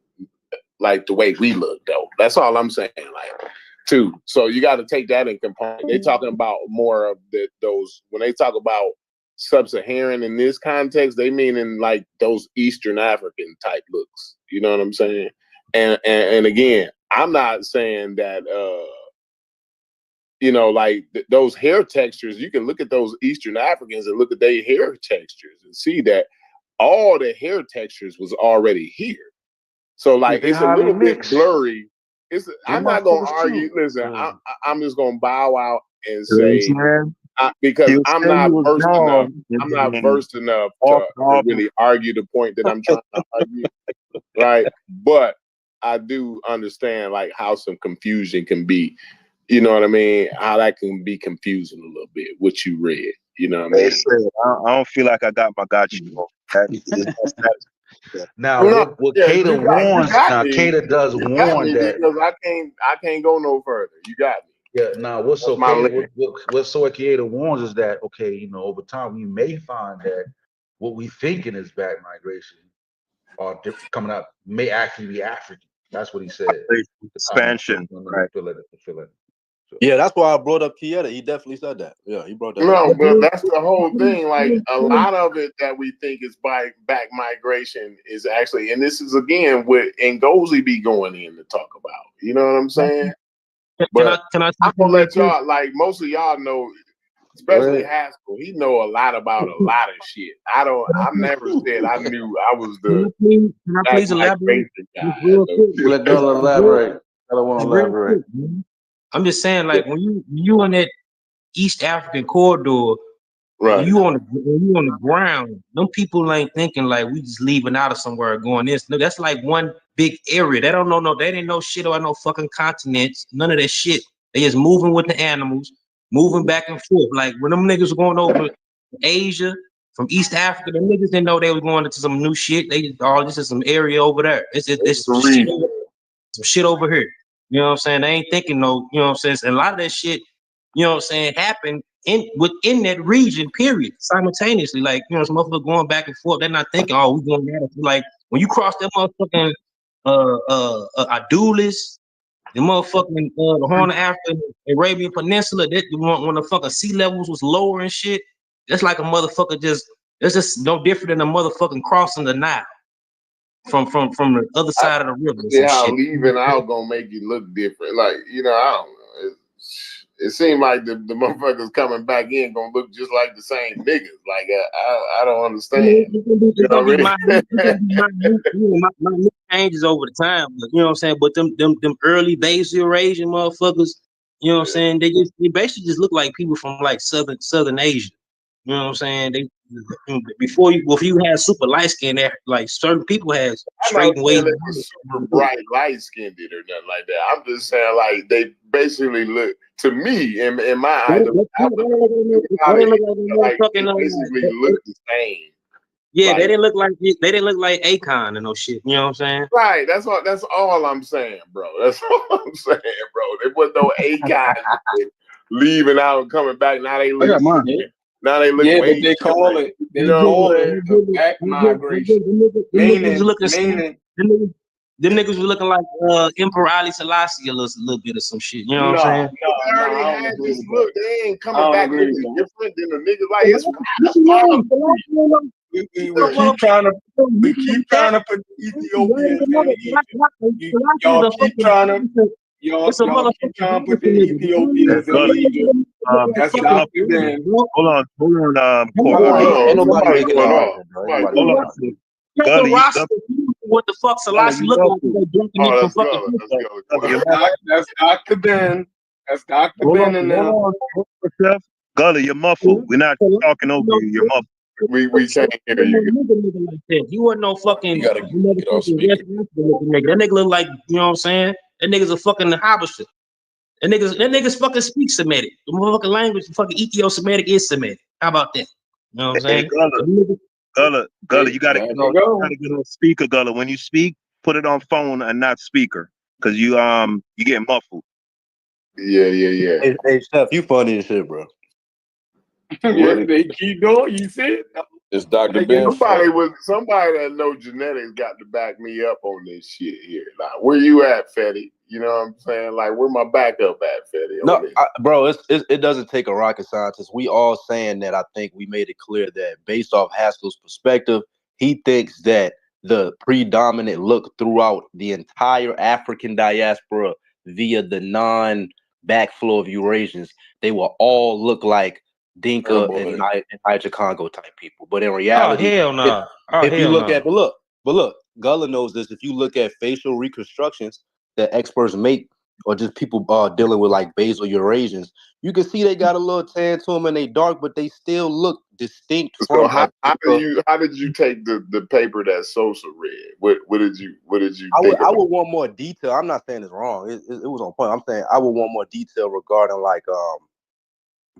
the way we look, though. That's all I'm saying, like, too. So you got to take that in component. They're talking about more of those when they talk about sub-Saharan in this context, they mean in like those Eastern African type looks. You know what I'm saying? And again, I'm not saying that like those hair textures. You can look at those Eastern Africans and look at their hair textures and see that all the hair textures was already here. So like it's a little bit blurry. I'm not gonna argue. Listen, I'm just gonna bow out and say because I'm not versed enough. I'm not versed enough to really argue the point that I'm trying to argue, right? But I do understand like how some confusion can be. You know what I mean? How that can be confusing a little bit. What you read, you know what I mean? I don't feel like I got my you. Now, what Kata warns, now Kata does warn that because I can't go no further. You got me. Yeah. Now, what's That's my okay? limit. What Soy Creator warns is that okay, over time we may find that what we thinking is back migration or coming up may actually be African. That's what he said. Expansion, right? Feel it. So, Yeah, that's why I brought up Kieta. He definitely said that. Yeah, he brought that up. No, but that's the whole thing. Like a lot of it that we think is by back migration is actually, and this is again what Ngozi be going in to talk about. You know what I'm saying? But Can I I'm gonna real let quick? y'all, like most of y'all know, especially Haskell. He know a lot about a lot of shit. I never said I knew I was the Can I back please elaborate? migration Just guy. real quick. let Just Gunner elaborate. I don't want to real elaborate. quick, man. I'm just saying, like when you in that East African corridor, Right. when you on the ground, them people ain't thinking like we just leaving out of somewhere going this. No, that's like one big area. They don't know they didn't know shit about no fucking continents, none of that shit. They just moving with the animals, moving back and forth. Like when them niggas were going over to Asia from East Africa, them niggas didn't know they was going into some new shit. They just, this is some area over there. It's The reason. some shit over here. You know what I'm saying? They ain't thinking no, you know what I'm saying? And a lot of that shit, you know what I'm saying, happened within that region, period, simultaneously. Like, you know, some motherfuckers going back and forth. They're not thinking, oh, we going there. Like when you cross that motherfucking Adulis, the motherfucking the Horn of Africa, Arabian Peninsula, that when the fucking sea levels was lower and shit, that's like a motherfucker it's just no different than a motherfucking crossing the Nile from the other side of the river. See how Shit. leaving out gonna make you look different. Like, I don't know. It seemed like the motherfuckers coming back in gonna look just like the same niggas. Like I don't understand. It's gonna be my I new changes over the time, but you know what I'm saying. But them early base Eurasian motherfuckers, you know what I'm saying. They basically just look like people from like southern Asia. You know what I'm saying. They before you had super light skin, there like certain people had I'm not straight and saying wavy. they was super bright, light skinned or nothing like that. I'm just saying like they basically look to me in my eyes. Like they basically look the same. Yeah, Like, they didn't look like Akon and no shit. You know what I'm saying? right. That's all I'm saying, bro. That's all I'm saying, bro. There was no Akon leaving out and coming back. Now they I look. got mine. Now they look. Yeah, way but they call different. it they You know call what I'm it a back migration. Meaning Them niggas was looking like Emperor Ali Selassie a little bit or some shit. You know what I'm no, saying? They no, already I don't had agree this with that. look. They ain't I coming don't back agree looking with that. different than the niggas. Like it's all of We keep trying to put Ethiopians in Egypt. Y'all keep trying to y'all keep trying to put the Ethiopians in Gully, Egypt. That's your Dr. muffle. Ben. Hold on, what's Corey. going Ain't on. nobody Somebody making going no off. argument, bro. Ain't Somebody nobody going Hold making off. no on, Gully. What the fuck Selassie You look like? muffle. They drinking Oh, it from that's fucking good. That's good. Gully, your muffle. That's Dr. Ben. That's Dr. Hold Ben and on, them. hold on, Chef. Gully, you're muffled. We're not talking over you. You're muffled. We can't hear you. Like that. You wasn't no fucking You gotta get off West speaker. African looking nigga. That nigga look like, you know what I'm saying? That nigga's a fucking Habesha. That niggas fucking speak Semitic. The motherfucking language, fucking Ethio-Semitic is Semitic. How about that? You know what I'm Hey, saying? Gully, you gotta There get you on. go. You gotta get on speaker, Gully. When you speak, put it on phone and not speaker, cause you get muffled. Yeah. Hey, Steph, you funny as shit, bro. Yeah, they keep going. You see it? It's Dr. They Ben. get Somebody that know genetics got to back me up on this shit here. Like, where you at, Fetty? You know what I'm saying? Like, where my backup at, Fetty? No, bro, it doesn't take a rocket scientist. We all saying that. I think we made it clear that based off Haskell's perspective, he thinks that the predominant look throughout the entire African diaspora via the non-backflow of Eurasians, they will all look like Dinka and Niger Congo type people. But in Oh reality, hell no. if you look at but look, Gullah knows this. If you look at facial reconstructions that experts make, or just people dealing with like basal Eurasians, you can see they got a little tan to them and they dark, but they still look distinct So from like. how did you take the paper that Sosa read? What did you think I about? would want more detail. I'm not saying it's wrong. It was on point. I'm saying I would want more detail regarding like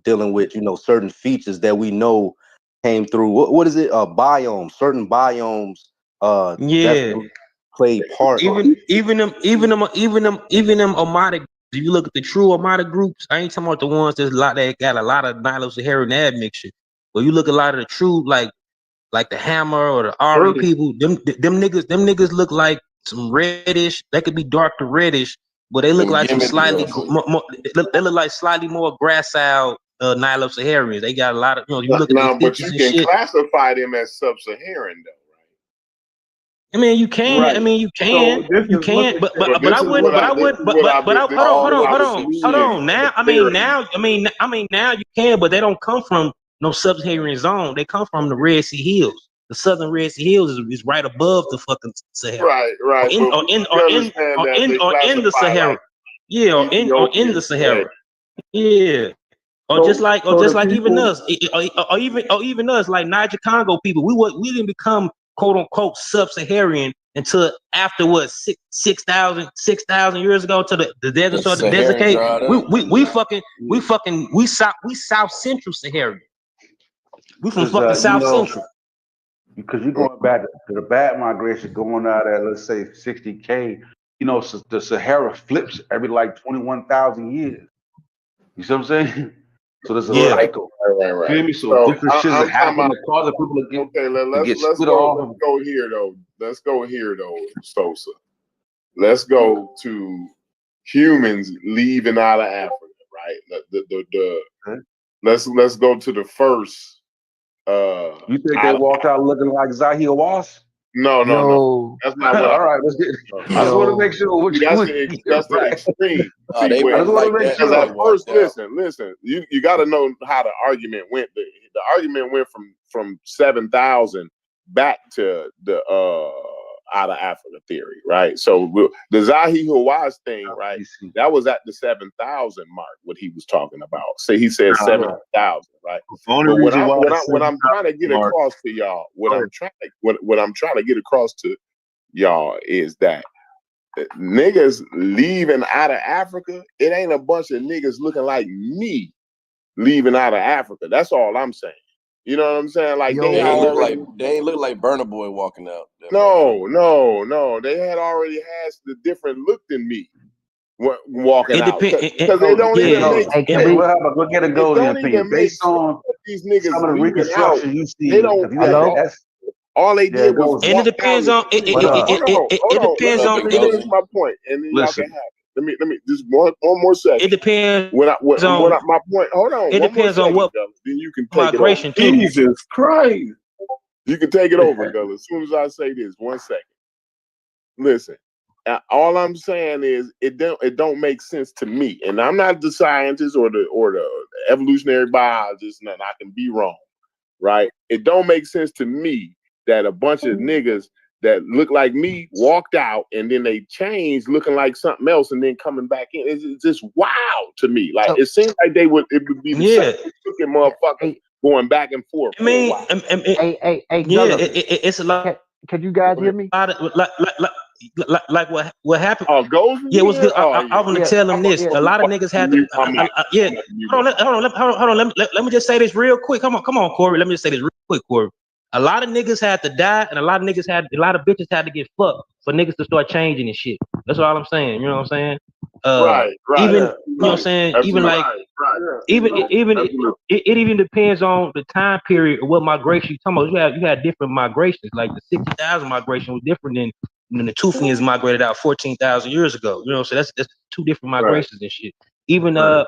dealing with certain features that we know came through. What is it? Biomes. Certain biomes Yeah. definitely play part. Even them Omatic if you look at the true Armada groups, I ain't talking about the ones that got a lot of Nilo-Saharan admixture. But you look at a lot of the true, like the Hammer or the Ari people, them niggas look like some reddish. They could be dark to reddish, but they look Them like some gimmicks, slightly bro. they look like slightly more gracile Nilo-Saharans. They got a lot of, you know, you look at Now, their but features you and can shit. classify them as sub-Saharan though. I mean, you can. Right. I mean, you can. So this You is what can. the But But I this is wouldn't. what But I I this wouldn't. is what I've But been I this is hold what on. I've Hold been on. Hold seeing on. on Now, the I mean, theory. now you can. But they don't come from no sub-Saharan zone. They come from the Red Sea Hills. The southern Red Sea Hills is right above the fucking Sahara, Right, right. But you understand that they in the classify Sahara. like Yeah, or in the Ethiopians. Sahara. Yeah. Or just like the even people, us, or even us, like Niger Congo people, we didn't become quote unquote sub-Saharan until after what 6,000 years ago, to the desert The started to Saharan desiccate. dried up. We South Central Saharan. We from Because fucking you South know, Central. because you're going back to the bad migration going out at, let's say, 60K. You know, the Sahara flips every like 21,000 years. You see what I'm saying? So there's a Yeah. cycle. Right. Feel me? So So different shits I'm that talking happen about. to cause the people Okay, to get split let's off. go here though. Let's go here though, Sosa. Let's go to humans leaving out of Africa, right? Okay. Let's go to the first. You think they walked out looking like Zahir Was? No. Yo, That's not what All right, let's get. I just want to make sure what See, that's the right. extreme. Oh, they See, really wanna like make that. because sure. at first, listen, you got to know how the argument went. The argument went from 7,000 back to the out of Africa theory, right? So the Zahi Hawass thing, right? That was at the 7,000 mark. What he was talking about. So he said 7,000, right? But what I'm trying to get across to y'all, what I'm trying to get across to y'all is that niggas leaving out of Africa, it ain't a bunch of niggas looking like me leaving out of Africa. That's all I'm saying. You know what I'm saying? Like They ain't look like Burna Boy walking out. No. They had already had the different look than me walking out because they don't even make. We'll get a Goldie opinion based on these niggas some of the leaving reconstruction out. you see. They don't. All they did was And it depends on it. It depends on. Let me finish my point, and then y'all can have it. Let me just one more second. It depends my point. Hold on. It depends on what then you can take migration it over. too. Jesus Christ! You can take it over, Gullah. As soon as I say this, 1 second. Listen, all I'm saying is it don't make sense to me, and I'm not the scientist or the evolutionary biologist, and I can be wrong, right? It don't make sense to me that a bunch of niggas that look like me walked out and then they changed looking like something else and then coming back in. It's just wild to me. Like it seems like it would be the same looking motherfucker going back and forth. Hey, it's a lot. Can you guys hear me? Like what happened? Oh, goes. Yeah, what's good? I want to tell them this. A lot of niggas had to. Hold on. Let me just say this real quick. Come on, Corey. Let me just say this real quick, Corey. A lot of niggas had to die, and a lot of bitches had to get fucked for niggas to start changing and shit. That's all I'm saying. You know what I'm saying? Right. Even you know what I'm saying. Even like it even depends on the time period of what migration you talking about. You had different migrations. Like the 60,000 migration was different than the Tufians migrated out 14,000 years ago. You know what I'm saying? That's two different migrations and shit. Even like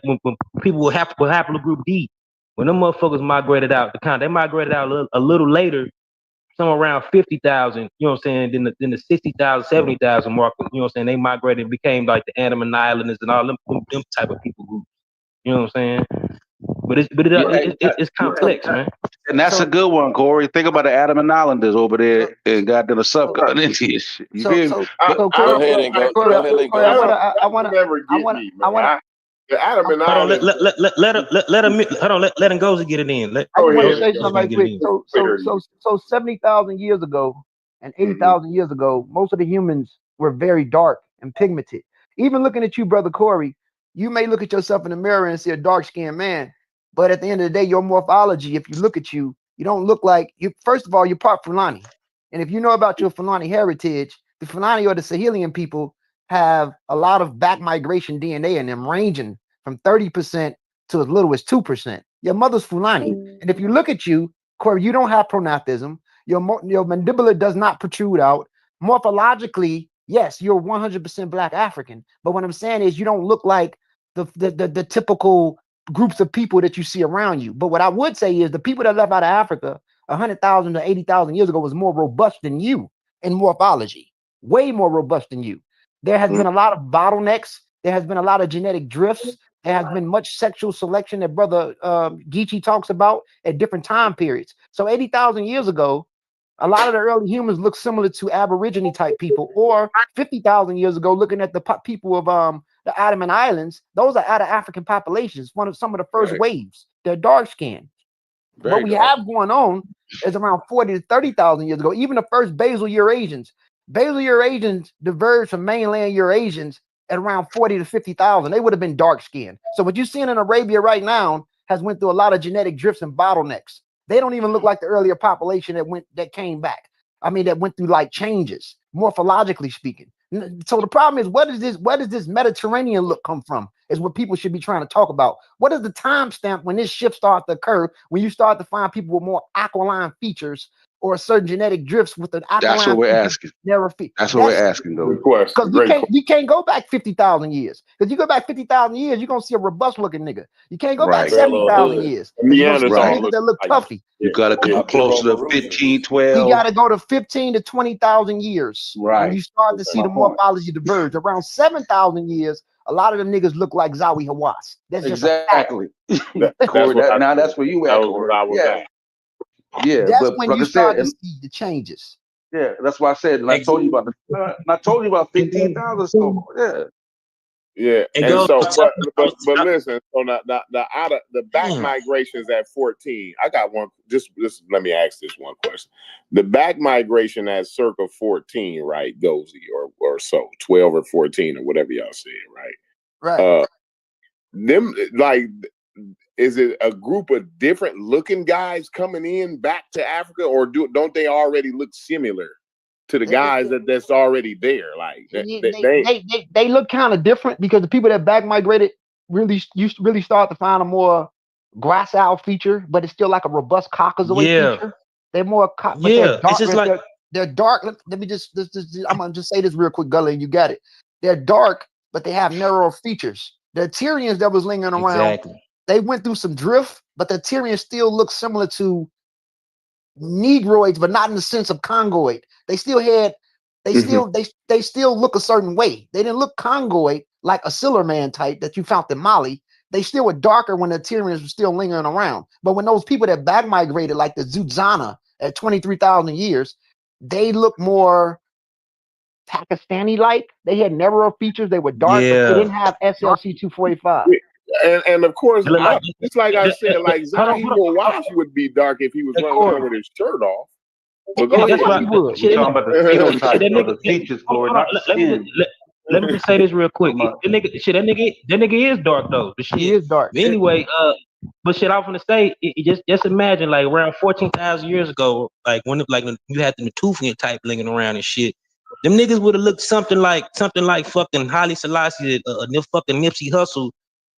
when people will haplogroup D. When them motherfuckers migrated out, they migrated out a little later, somewhere around 50,000, you know what I'm saying, then the 60,000, 70,000 mark, you know what I'm saying, they migrated and became like the Andaman Islanders and all them type of people groups, you know what I'm saying? But it's complex, man. And that's a good one, Corey. Think about the Andaman Islanders over there and goddamn the subcontinent shit. You feel me? Go ahead and go. I want to. The Adam and Hold on, let him go get it in. I want to say something right quick. So 70,000 years ago and 80,000 years ago, most of the humans were very dark and pigmented. Even looking at you, brother Corey, you may look at yourself in the mirror and see a dark-skinned man, but at the end of the day, your morphology, if you look at you, you don't look like you. First of all, you're part Fulani, and if you know about your Fulani heritage, the Fulani or the Sahelian people, have a lot of back migration DNA in them, ranging from 30% to as little as 2%. Your mother's Fulani. And if you look at you, Corey, you don't have prognathism. Your mandibular does not protrude out. Morphologically, yes, you're 100% Black African. But what I'm saying is you don't look like the typical groups of people that you see around you. But what I would say is the people that left out of Africa 100,000 to 80,000 years ago was more robust than you in morphology, way more robust than you. There has been a lot of bottlenecks. There has been a lot of genetic drifts. There has been much sexual selection that Brother Geechee talks about at different time periods. So 80,000 years ago, a lot of the early humans look similar to Aborigine type people, or 50,000 years ago, looking at the people of the Andaman Islands, those are out of African populations. Some of the first waves. They're dark skinned. What we have going on is around 40 to 30,000 years ago. Even the first basal Eurasians diverged from mainland Eurasians at around 40 to 50,000. They would have been dark skinned. So what you're seeing in Arabia right now has went through a lot of genetic drifts and bottlenecks. They don't even look like the earlier population that came back. I mean, that went through like changes, morphologically speaking. So the problem is, where does this Mediterranean look come from? Is what people should be trying to talk about. What is the timestamp when this shift starts to occur? When you start to find people with more aquiline features or certain genetic drifts with an aquiline. That's what we're asking. That's what we're asking, though. Because you can't go back 50,000 years. Because you go back 50,000 years, you're gonna see a robust looking nigga. You can't go back 70,000 years. You're gonna see niggas that look toughy. You gotta come closer to 15, 12. We gotta go to 15 to 20,000 years. Right. When you start to see the morphology diverge. Around 7,000 years, a lot of them niggas look like Zawi Hawass. That's just exactly. Corey, that's where you at, Corey. Yeah, that's when you start to see the changes. Yeah, that's why I said, and I told you about 15,000. So yeah, and so, but listen, so the back migrations at 14. I got one. Just let me ask this one question: the back migration at circa 14, right, Gozy, or so 12 or 14 or whatever y'all said, right? Right. Them like. Is it a group of different looking guys coming in back to Africa, or don't they already look similar to the guys that's already there? Like they look kind of different because the people that back migrated really start to find a more gracile feature, but it's still like a robust Caucasoid feature. They're more but they're dark. It's just like they're dark. Let me just I'm gonna just say this real quick, Gully, and you got it. They're dark, but they have narrow features. The Tyrians that was lingering around. They went through some drift, but the Tyrians still look similar to Negroids, but not in the sense of Congoid. They still had, they still look a certain way. They didn't look Congoid like a Sillerman type that you found in Mali. They still were darker when the Tyrians were still lingering around. But when those people that back migrated, like the Zuzana at 23,000 years, they look more Pakistani-like. They had narrower features. They were dark, but they didn't have SLC 245. And of course, just like I said, like Zahi Hawass would be dark if he was running around with his shirt off. But go ahead. You're talking about the phenotype of the features, Corey, not the skin. Let me just say this real quick. That nigga is dark though. He is dark. Anyway, but shit, I was gonna say, just imagine like around 14,000 years ago, like when you had the Natufian type lingering around and shit. Them niggas would have looked something like fucking Haile Selassie, fucking Nipsey Hussle.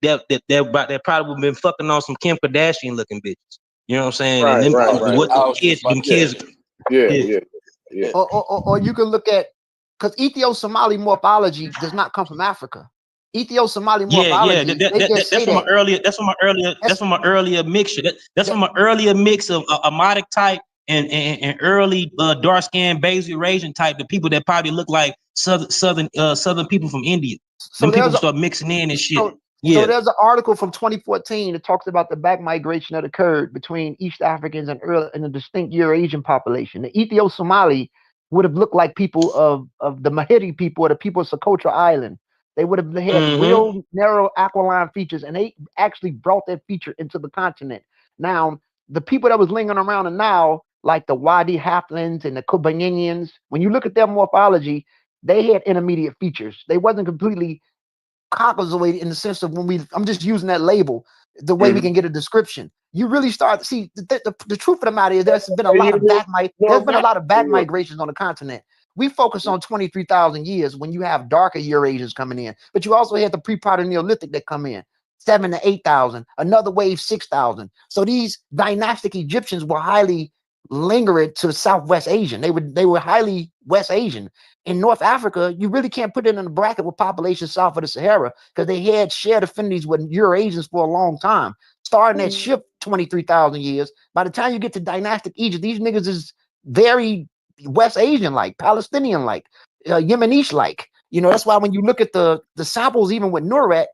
That probably would have been fucking on some Kim Kardashian looking bitches. You know what I'm saying? Right, and right. What them kids. Yeah. Or you can look at, because Ethio-Somali morphology does not come from Africa. Ethio-Somali morphology. That's from my earlier mixture. That's from an earlier mix of Amadic type and early dark skinned basal Eurasian type, the people that probably look like southern people from India. Some people start mixing in and shit. So there's an article from 2014 that talks about the back migration that occurred between East Africans and a distinct Eurasian population. The Ethio-Somali would have looked like people of the Mahiri people or the people of Socotra Island. They would have had real narrow aquiline features, and they actually brought that feature into the continent. Now, the people that was lingering around and now, like the Wadi Haflins and the Kubanians, when you look at their morphology, they had intermediate features. They wasn't completely Caucasoid in the sense of I'm just using that label, the way we can get a description. You really start to see the truth of the matter is there's been a lot of back migrations on the continent. We focus on 23,000 years when you have darker Eurasians coming in, but you also had the pre-Proto Neolithic that come in 7 to 8,000, another wave 6,000. So these dynastic Egyptians were highly lingered to Southwest Asian. They were highly West Asian. In North Africa, you really can't put it in a bracket with populations south of the Sahara because they had shared affinities with Eurasians for a long time. Starting at shift 23,000 years, by the time you get to dynastic Egypt, these niggas is very West Asian like, Palestinian like, Yemenish like. You know, that's why when you look at the samples, even with Nuret,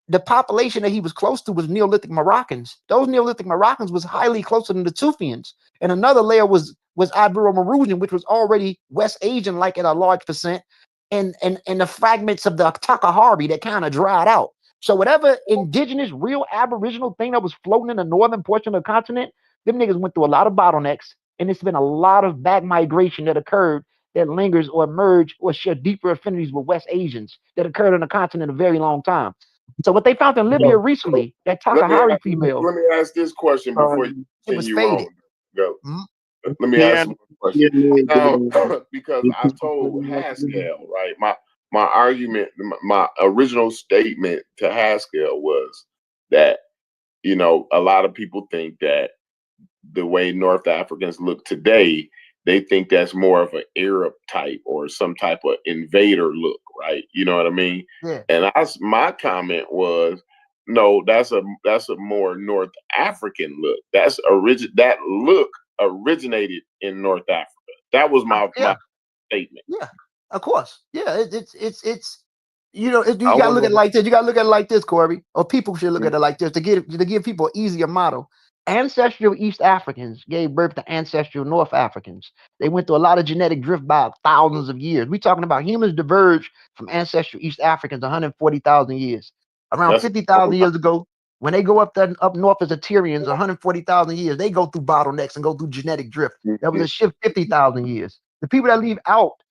the population that he was close to was Neolithic Moroccans. Those Neolithic Moroccans was highly closer than the Tufians. And another layer was Ibero-Mauritian, which was already West Asian like at a large percent, and the fragments of the Takahari that kind of dried out. So whatever indigenous, real aboriginal thing that was floating in the northern portion of the continent, them niggas went through a lot of bottlenecks, and it's been a lot of back migration that occurred that lingers or emerged or share deeper affinities with West Asians that occurred on the continent a very long time. So what they found in Libya recently, that Takahari female. Let me ask this question before you continue on. Go. Mm-hmm. Let me ask one question. Because I told Haskell, right? My argument, my original statement to Haskell was that, you know, a lot of people think that the way North Africans look today, they think that's more of an Arab type or some type of invader look, right? You know what I mean? Yeah. And my comment was, no, that's a more North African look. That look originated in North Africa. That was my statement. Yeah, of course. Yeah, it's you know, you gotta look at it like this. You gotta look at it like this, Corby. Or people should look at it like this to give people an easier model. Ancestral East Africans gave birth to ancestral North Africans. They went through a lot of genetic drift by thousands of years. We're talking about humans diverged from ancestral East Africans 140,000 years. Around 50,000 years ago, when they go up north as Assyrians, 140,000 years, they go through bottlenecks and go through genetic drift. That was a shift 50,000 years. The people that leave out,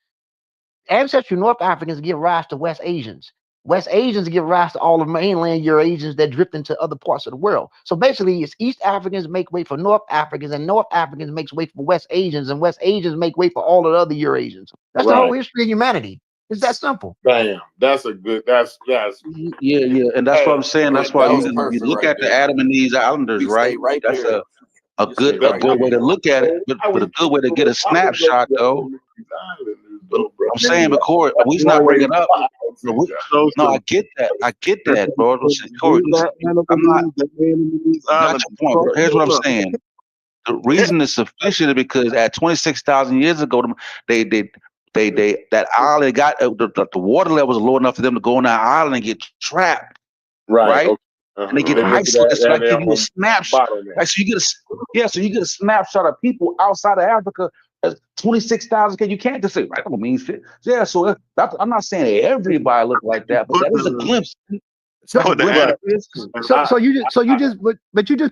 ancestral North Africans give rise to West Asians. West Asians give rise to all of mainland Eurasians that drift into other parts of the world. So basically, it's East Africans make way for North Africans, and North Africans makes way for West Asians, and West Asians make way for all of the other Eurasians. That's the whole history of humanity. It's that simple. Bam. That's a good. That's. Yeah, and that's what I'm saying. That's why you look at the Adam and Eve Islanders, right? That's a good way to look at it, but a good way to get a snapshot, though. I'm saying, but Corey, we's not bringing up. No, I get that, bro. Corey, I'm not. Got your point, bro. Here's what I'm saying. The reason it's sufficient is because at 26,000 years ago, that island got the water level was low enough for them to go on that island and get trapped, right? Okay. And they get isolated. So I give you a snapshot. Right? So you get a snapshot of people outside of Africa. 26,000. You can't just say, right? I don't mean shit. Yeah, so I'm not saying everybody look like that, but that is a glimpse. So you just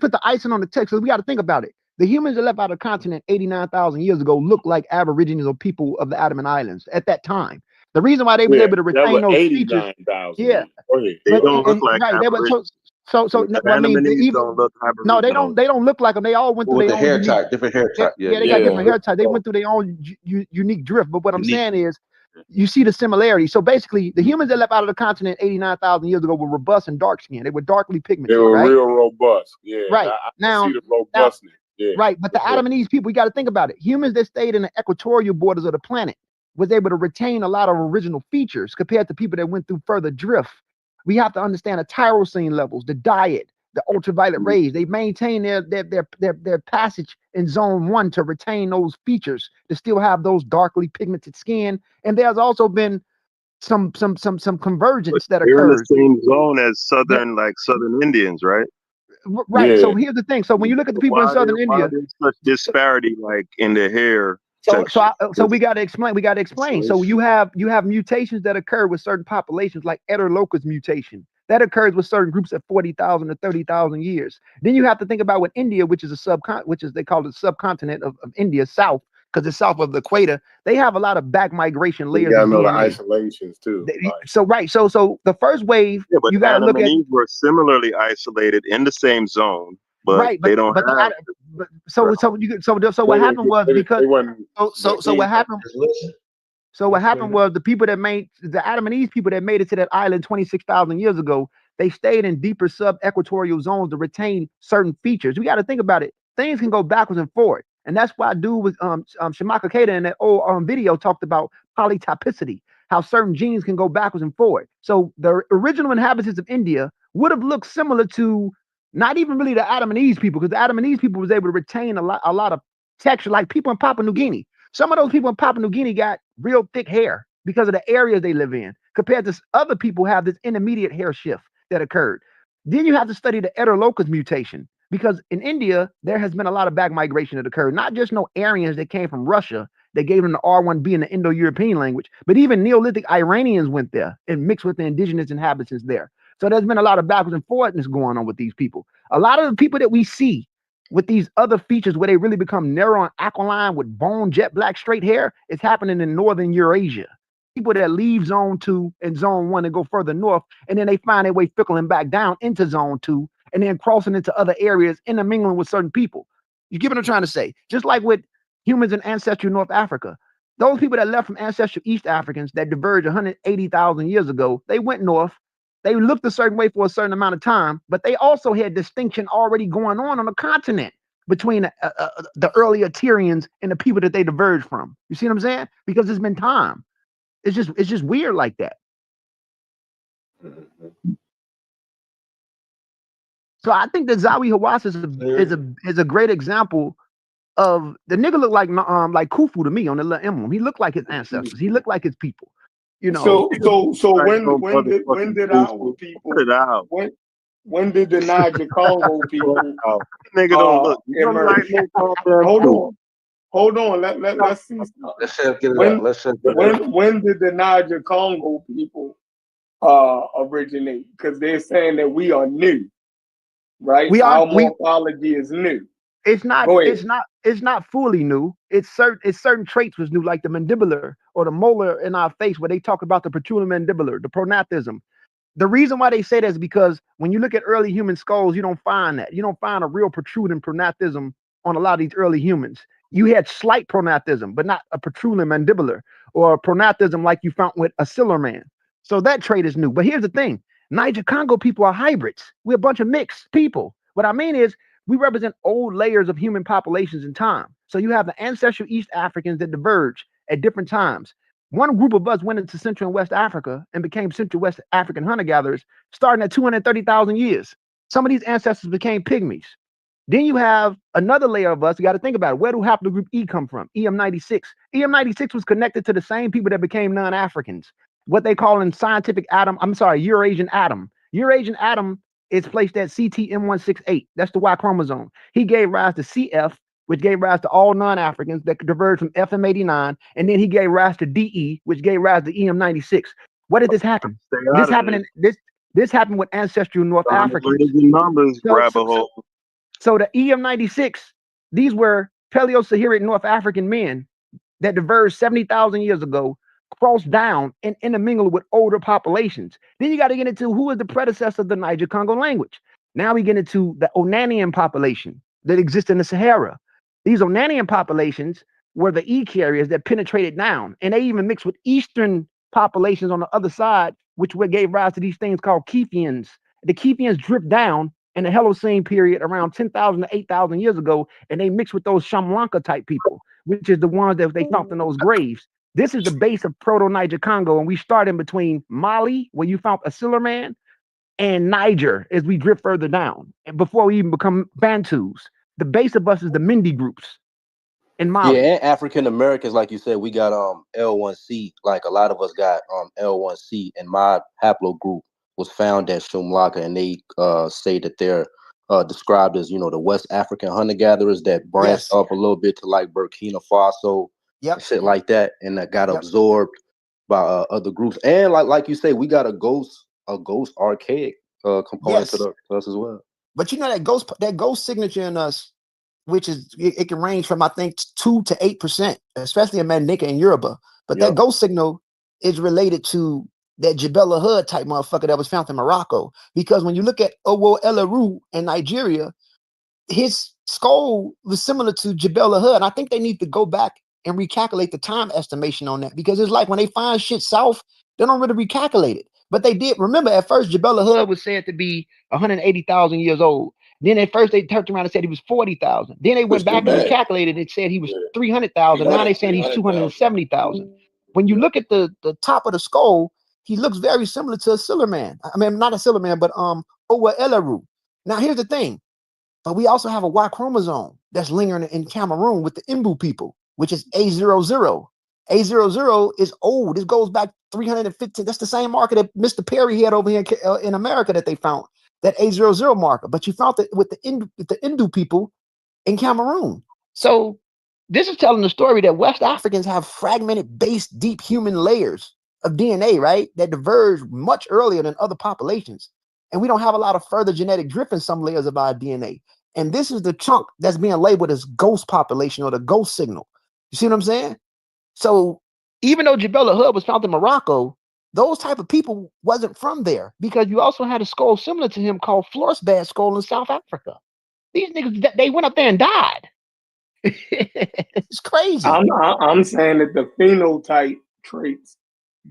put the icing on the text. So we got to think about it. The humans that left out of the continent 89,000 years ago looked like Aborigines or people of the Andaman Islands at that time. The reason why they were able to retain those features, they don't look like Aborigines. So I mean, they don't look like them. They all went through their own hair type, different hair type. They got different hair type. They went through their own unique drift. But what I'm saying is, you see the similarity. So basically, the humans that left out of the continent 89,000 years ago were robust and dark skinned. They were darkly pigmented. They were real robust. Yeah. Right. I see the robustness. Yeah. Right. But the Adam and Eve people, we got to think about it. Humans that stayed in the equatorial borders of the planet was able to retain a lot of original features compared to people that went through further drift. We have to understand the tyrosine levels, the diet, the ultraviolet rays. They maintain their passage in zone 1 to retain those features, to still have those darkly pigmented skin. And there's also been some convergence that occurs. You're in the same zone as Southern Indians, right? Right. Yeah. So here's the thing. So when you look at the people in Southern India, why there's such disparity like in the hair. So we got to explain. So you have mutations that occur with certain populations, like Eterlocus mutation that occurs with certain groups at 40,000 to 30,000 years. Then you have to think about with India, which is they call it subcontinent of India, south, because it's south of the equator. They have a lot of back migration layers. You got to know the isolations too. So the first wave, you got to look at. Eve were similarly isolated in the same zone. But they don't have. So what happened was because so what happened. So what happened was the people that made the Adam and Eve people that made it to that island 26,000 years ago, they stayed in deeper sub-equatorial zones to retain certain features. We got to think about it. Things can go backwards and forward. And that's why dude was Shamaka Keita in that old video talked about polytopicity, how certain genes can go backwards and forward. So the original inhabitants of India would have looked similar to not even really the Adam and Eve people, because the Adam and Eve people was able to retain a lot of texture, like people in Papua New Guinea. Some of those people in Papua New Guinea got real thick hair because of the areas they live in, compared to other people who have this intermediate hair shift that occurred. Then you have to study the Eterlocus mutation, because in India, there has been a lot of back migration that occurred, not just no Aryans that came from Russia that gave them the R1B and the Indo-European language, but even Neolithic Iranians went there and mixed with the indigenous inhabitants there. So there's been a lot of backwards and forwardness going on with these people. A lot of the people that we see with these other features where they really become narrow and aquiline with bone, jet black, straight hair, it's happening in northern Eurasia. People that leave zone 2 and zone 1 and go further north, and then they find their way trickling back down into zone 2 and then crossing into other areas, intermingling with certain people. You get what I'm trying to say? Just like with humans in ancestral North Africa, those people that left from ancestral East Africans that diverged 180,000 years ago, they went north. They looked a certain way for a certain amount of time, but they also had distinction already going on the continent between the earlier Tyrians and the people that they diverged from. You see what I'm saying? Because it's been time. It's just weird like that. So I think that Zawi Hawass is a great example of the nigga look like Khufu to me on the little emblem. He looked like his ancestors. He looked like his people. You know. So when did our people when did the Niger Congo people nigga don't look emerge? Hold on. Let's see. Let's get it up. When did the Niger Congo people originate? Because they're saying that we are new, right? Our morphology is new. It's not fully new. It's certain traits was new, like the mandibular or the molar in our face, where they talk about the protruding mandibular, the prognathism. The reason why they say that is because when you look at early human skulls, you don't find that. You don't find a real protruding prognathism on a lot of these early humans. You had slight prognathism, but not a protruding mandibular or a prognathism like you found with a Sillerman. So that trait is new. But here's the thing: Niger Congo people are hybrids. We're a bunch of mixed people. What I mean is, we represent old layers of human populations in time. So you have the ancestral East Africans that diverge at different times. One group of us went into Central and West Africa and became Central West African hunter-gatherers starting at 230,000 years. Some of these ancestors became pygmies. Then you have another layer of us. You got to think about it. Where do haplogroup E come from? EM96. EM96 was connected to the same people that became non-Africans. What they call in scientific Eurasian atom. Eurasian atom is placed at CTM168. That's the Y chromosome. He gave rise to CF, which gave rise to all non-Africans that diverged from FM89, and then he gave rise to DE, which gave rise to EM96. What did this happen? This happened with ancestral North Africans. So the EM96, these were Paleo-Saharan North African men that diverged 70,000 years ago, crossed down and intermingled with older populations. Then you got to get into who is the predecessor of the Niger Congo language. Now we get into the Onanian population that exists in the Sahara. These Onanian populations were the E carriers that penetrated down, and they even mixed with Eastern populations on the other side, which gave rise to these things called Kefians. The Kefians drift down in the Holocene period around 10,000 to 8,000 years ago, and they mixed with those Shamlanka type people, which is the ones that they found in those graves. This is the base of Proto-Niger Congo, and we start in between Mali, where you found a Sillerman, and Niger as we drift further down, and before we even become Bantus. The base of us is the Mindi groups in Mali. Yeah, and African Americans, like you said, we got L1C. Like a lot of us got L1C, and my haplogroup was found at Shumlaka, and they say that they're described as, the West African hunter-gatherers that branched up a little bit to like Burkina Faso. Yep. Shit like that, and that got absorbed by other groups. And like you say, we got a ghost archaic component to us as well. But that ghost signature in us, which is it can range from I think 2 to 8%, especially in Mandinka and Yoruba. But that ghost signal is related to that Jebel Ahud type motherfucker that was found in Morocco. Because when you look at Owo Elaru in Nigeria, his skull was similar to Jebel Ahud. I think they need to go back and recalculate the time estimation on that, because it's like when they find shit south, they don't really recalculate it. But they did. Remember, at first, Jabal Hood was said to be 180,000 years old. Then at first they turned around and said he was 40,000. Then they went back and recalculated and said he was 300,000. Now they saying he's 270,000. When you look at the top of the skull, he looks very similar to a Sillerman. I mean, not a Sillerman, but Owa Elaru. Now here's the thing. But we also have a Y chromosome that's lingering in Cameroon with the Imbu people, which is A00. A00 is old. This goes back 315. That's the same marker that Mr. Perry had over here in America that they found, that A00 marker. But you found it with the Indu people in Cameroon. So this is telling the story that West Africans have fragmented, base, deep human layers of DNA, right, that diverge much earlier than other populations. And we don't have a lot of further genetic drift in some layers of our DNA. And this is the chunk that's being labeled as ghost population or the ghost signal. You see what I'm saying? So even though Jebel Hood was found in Morocco, those type of people wasn't from there, because you also had a skull similar to him called Floresbad skull in South Africa. These niggas, they went up there and died. It's crazy. I'm saying that the phenotype traits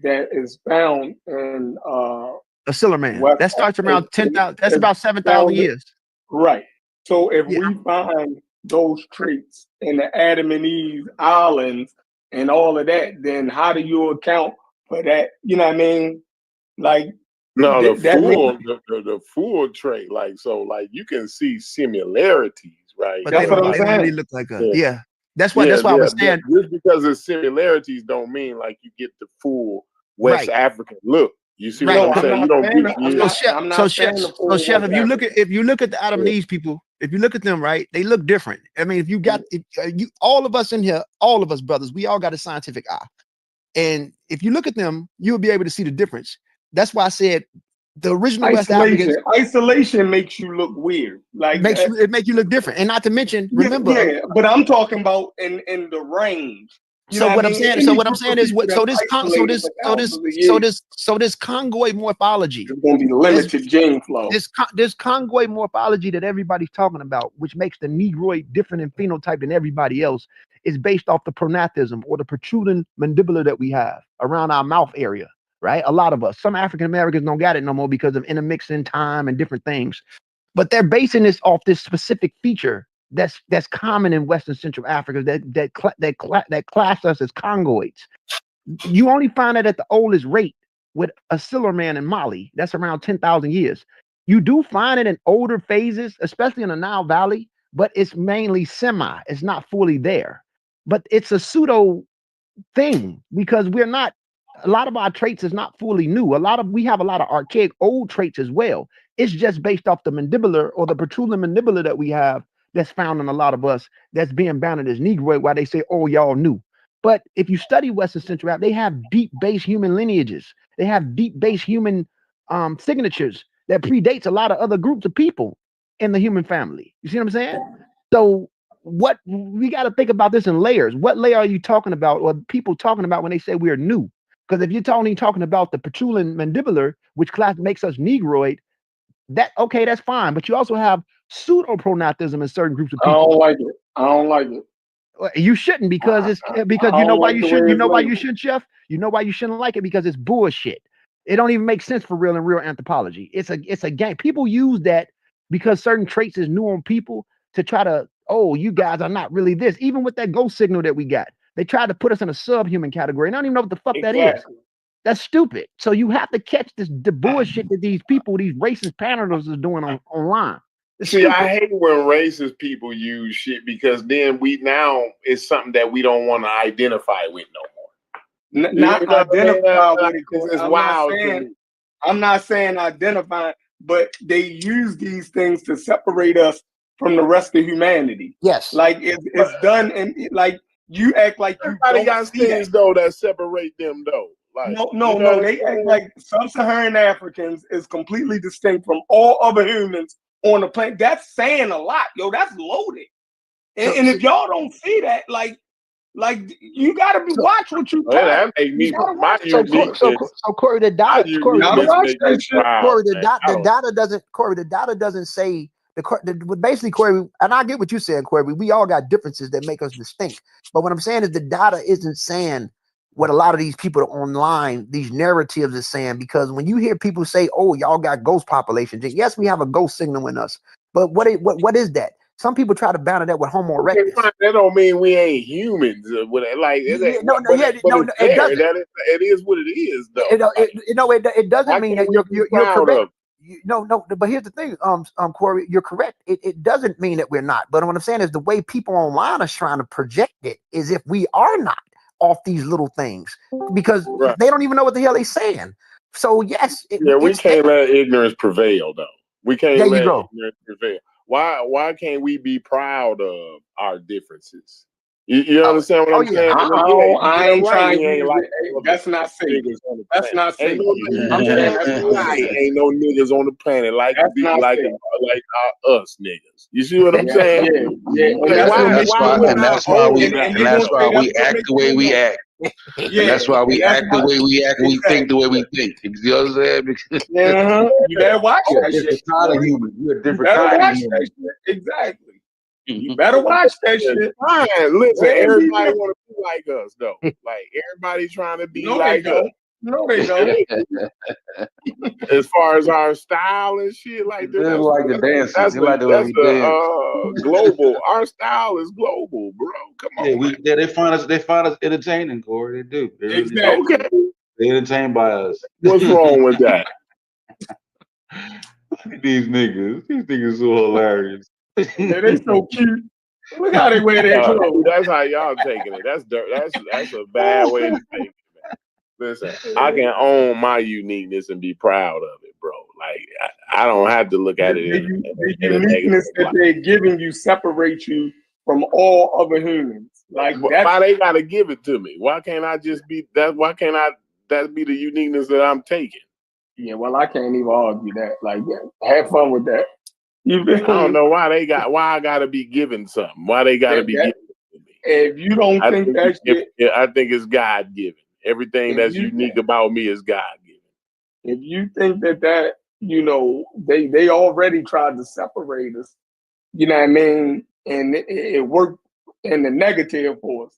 that is found in a Sillerman that starts around 10,000. That's about 7,000 years. Right. So if we find those traits in the Adam and Eve Islands and all of that, then how do you account for that? You know what I mean? Like, no, the full trait, like, so like you can see similarities, right? But that's what I'm saying. They really look like a That's why I was saying. Just because of similarities don't mean like you get the full West African look. You see what I'm saying? You don't So Chef, if you look at the Adam and Eve people, if you look at them, right, they look different. I mean, if you got all of us in here, all of us brothers, we all got a scientific eye. And if you look at them, you'll be able to see the difference. That's why I said the original West Africans. Isolation makes you look weird. Like it makes you look different. And not to mention, remember. But I'm talking about in the range. So what I'm saying is this congoid morphology. It's going to be limited gene flow. This congoid morphology that everybody's talking about, which makes the Negroid different in phenotype than everybody else, is based off the prognathism or the protruding mandibular that we have around our mouth area, right? A lot of us, some African Americans don't got it no more because of intermixing time and different things, but they're basing this off this specific feature that's common in Western Central Africa that class us as congoids. You only find it at the oldest rate with a Sillerman in Mali. That's around 10,000 years. You do find it in older phases, especially in the Nile Valley, but it's mainly semi. It's not fully there. But it's a pseudo thing because a lot of our traits is not fully new. We have a lot of archaic old traits as well. It's just based off the mandibular or the protruding mandibular that we have that's found in a lot of us that's being bounded as Negroid, why they say, oh, y'all new. But if you study Western Central Africa, they have deep base human lineages. They have deep base human signatures that predates a lot of other groups of people in the human family. You see what I'm saying? So what we got to think about this in layers. What layer are you talking about, or people talking about when they say we're new? Because if you're talking about the protruding mandibular, which class makes us Negroid, that's fine. But you also have pseudoprognathism in certain groups of people. I don't like it. You shouldn't, because you know why you shouldn't. You know why you shouldn't, Chef? You know why you shouldn't like it? Because it's bullshit. It don't even make sense for real anthropology. It's a game. People use that because certain traits is new on people to try to, you guys are not really this. Even with that ghost signal that we got, they tried to put us in a subhuman category. And I don't even know what the fuck that is. That's stupid. So you have to catch the bullshit that these people, these racist panelists, is doing online. See, I hate when racist people use shit because then it's something that we don't want to identify with no more. Not identify with it. It's wild. I'm not saying identify, but they use these things to separate us from the rest of humanity. Yes. Like it's done, and like you act like everybody got things though that separate them though. Like, no, they act like sub-Saharan Africans is completely distinct from all other humans on the planet. That's saying a lot, yo. That's loaded. And if y'all don't see that, like you gotta watch what you. That make me my so Corey, the data doesn't say basically, Corey, and I get what you said, Corey. We all got differences that make us distinct. But what I'm saying is the data isn't saying what a lot of these people online, these narratives is saying, because when you hear people say, "Oh, y'all got ghost populations," and yes, we have a ghost signal in us, but what is that? Some people try to banner that with Homo erectus. That don't mean we ain't humans. Like it Yeah, ain't, no, but it there. doesn't. It is what it is, though. It doesn't Why mean can't that we be you're proud correct. of? No, but here's the thing, Corey, you're correct. It doesn't mean that we're not. But what I'm saying is the way people online are trying to project it is if we are not off these little things, because Right. they don't even know what the hell they're saying. So yes, we can't let ignorance prevail, though. We can't There you let go. ignorance prevail. Why can't we be proud of our differences? You understand what I'm saying? I ain't trying to We ain't use like it. That's not safe. niggas on the That's planet. not safe. I'm saying ain't no niggas on the planet like That's not safe. us niggas. You see what I'm saying? Yeah. Like, That's why we act the way we act. Yeah, and that's why we act the way we act. We think the way we think. You know what I'm saying? You better watch that shit. Different kind of human. You're a You different better kind of watch human. that shit. Exactly. You better watch that shit. Fine. Listen, Well, everybody want to be like us, though. Like everybody trying to be No, like they us. don't. No, they don't. As far as our style and shit, like They like the dances. They like the way we dance. Global. Our style is global, bro. Come on, man. They find us entertaining, Corey. They do. They really do. Okay. They entertained by us. What's wrong with that? These niggas so hilarious. Yeah, they so cute. Look how they wear their clothes. That's how y'all taking it. That's dirt. That's a bad way to take it, man. Listen, I can own my uniqueness and be proud of it, bro. Like I don't have to look at it The in a negative uniqueness that light. they're giving you separates you from all other humans. Like Why they gotta give it to me? Why can't I just be that? Why can't that be the uniqueness that I'm taking? Yeah, well, I can't even argue that. Like, yeah, have fun with that. You feel I don't me? know why I gotta be given something. Why they gotta be given to me? If you don't think that shit, I think it's God given. Everything that's unique about me is God given. if you think that they already tried to separate us, you know what I mean, and it worked in the negative for us.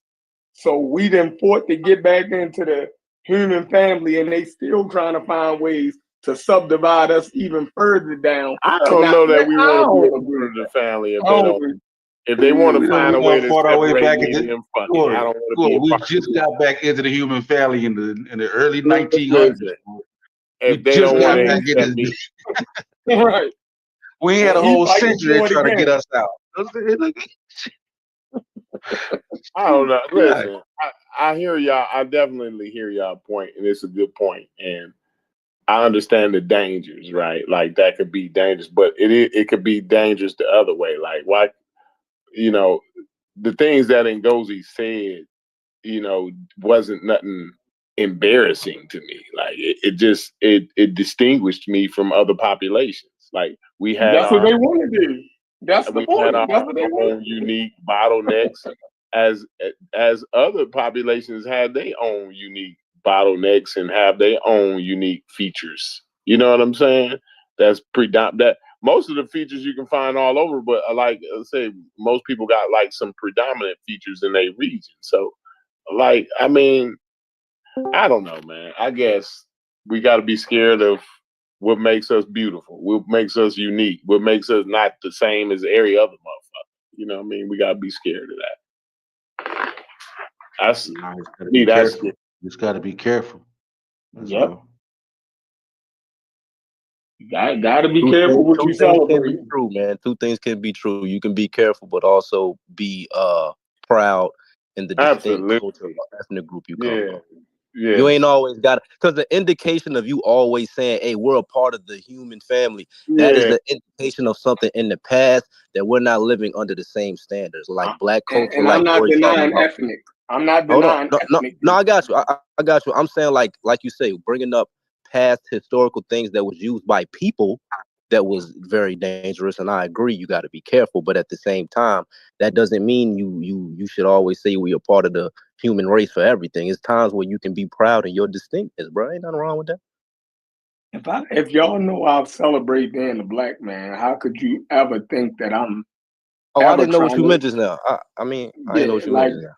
So we then fought to get back into the human family, and they still trying to find ways to subdivide us even further down. I don't know that we want to be a part of the family if they don't. If they want to find a way to separate me, then fuck it. I don't want to be a We part just of it. got back into the human family in the early 1900s. If they don't want to accept me, right? We had a whole century trying to get us out. I don't know. Listen, I hear y'all. I definitely hear y'all point, and it's a good point. And I understand the dangers, right? Like that could be dangerous, but it could be dangerous the other way. Like why, the things that Ngozi said, wasn't nothing embarrassing to me. Like it distinguished me from other populations. Like we had That's what they want to do. That's the point. That's what they want. own unique bottlenecks, as other populations had their own unique bottlenecks and have their own unique features. You know what I'm saying? That's predominant. That most of the features you can find all over, but like say, most people got like some predominant features in their region. So, like, I mean, I don't know, man. I guess we got to be scared of what makes us beautiful, what makes us unique, what makes us not the same as every other motherfucker. You know what I mean? We got to be scared of that. That's me. That's it. Just got to be careful. Yep. Gotta be careful what you celebrate. True, man. Two things can be true. You can be careful, but also be proud in the distinct cultural ethnic group you come from. Yeah. You ain't always got it, because the indication of you always saying, "Hey, we're a part of the human family." That is the indication of something in the past that we're not living under the same standards, like black culture. And like I'm not denying ethnic. I'm not denying ethnic. No, I got you. I got you. I'm saying like you say, bringing up past historical things that was used by people that was very dangerous. And I agree, you got to be careful. But at the same time, that doesn't mean you should always say we are part of the human race for everything. It's times where you can be proud in your distinctness, bro. Ain't nothing wrong with that. If y'all know I celebrate being a black man, how could you ever think that I'm Oh, I ever didn't know what trying you to? meant just now. I mean, I didn't know Yeah, what you meant like, just now.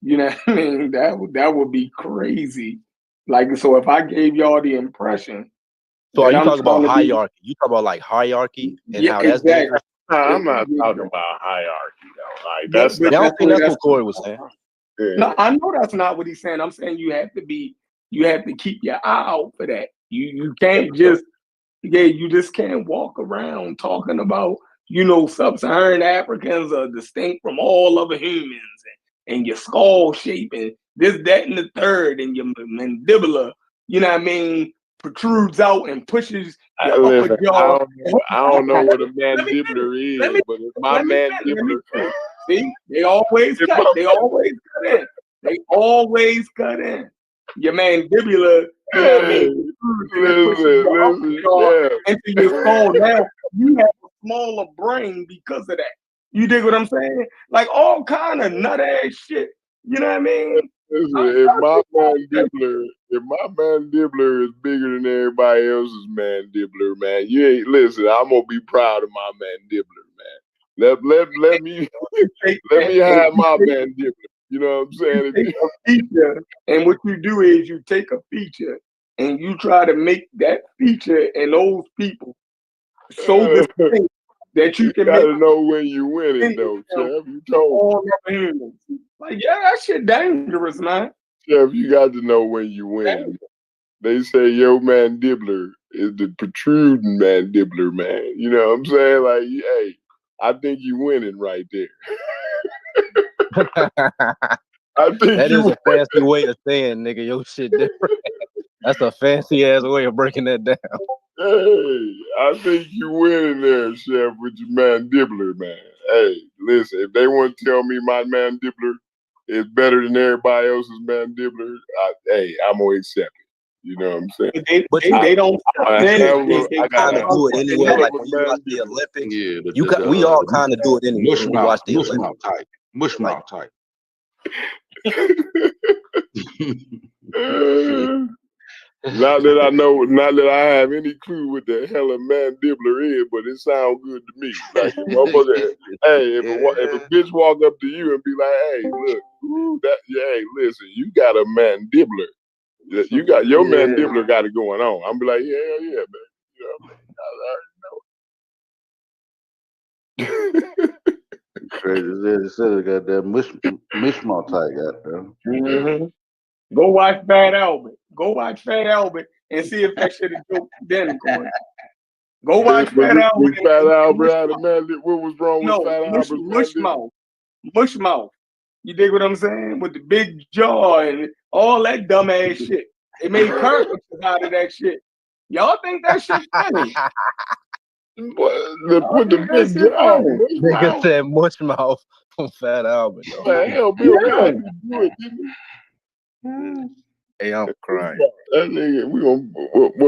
you know what I mean? That would be crazy. Like, so if I gave y'all the impression So are that you I'm talking about trying to be, hierarchy? You talk about like hierarchy and yeah, how that's exactly. dangerous? I'm not Yeah. talking about hierarchy though. Like But, that's but not. I don't think that's that's what Corey was saying. no, I know that's not what he's saying. I'm saying you have to keep your eye out for that. You can't just you just can't walk around talking about, sub-Saharan Africans are distinct from all other humans, and your skull shape and this, that, and the third, and your mandibular, you know what I mean, protrudes out and pushes your upper Listen, jaw. I don't know what a Let me mandibular let is, me but if my let me mandibular, finish. See, they always if cut. my, They always cut in. They always cut in. Your mandibular, you know what I mean, and pushes your upper listen, jaw yeah. into your skull. Now you have a smaller brain because of that. You dig what I'm saying? Like all kind of nut ass shit. You know what I mean? Listen, if my mandibular is bigger than everybody else's mandibular, man, you ain't listen. I'm gonna be proud of my mandibular, man. Let me let me have my mandibular. You know what I'm saying? Take a feature, and what you do is you take a feature and you try to make that feature and those people so distinct that you can make gotta know when you win it, though, Chef. You told me. all other humans. Like, yeah, that shit dangerous, man. Chef, you got to know when you win. They say your mandibular is the protruding mandibular, man. You know what I'm saying? Like, hey, I think you winning right there. I think That is a fancy way of saying, nigga, your shit different. That's a fancy ass way of breaking that down. Hey, I think you winning there, Chef, with your mandibular, man. Hey, listen, if they want to tell me my mandibular is better than everybody else's mandibular, I'm gonna accept it. You know what I'm saying? But they don't. I kind of do it anyway. Like when you watch the Olympics, we all kind of do it anyway. When we watch the Olympics. Mush mouth type. Not that I have any clue what the hell a mandibular is, but it sounds good to me. Like, if a bitch walk up to you and be like, "Hey, look, hey, listen, you got a mandibular. You got your mandibular got it going on." I'm be like, "Yeah, man." You know what I mean? Crazy. They got that mishmaw type, goddamn. Mm-hmm. Go watch Fat Albert. Go watch Fat Albert and see if that shit is dope. Then go watch Fat Albert. Fat Albert had a mandibula. What was wrong with Fat Albert's mush mouth. Mush mouth. You dig what I'm saying? With the big jaw and all that dumb ass shit. They made caricatures out of that shit. Y'all think that shit funny? With the big jaw. Nigga said mush mouth from Fat Albert. Hell, Bill Cosby do it, didn't he? Hey, I'm crying. That nigga,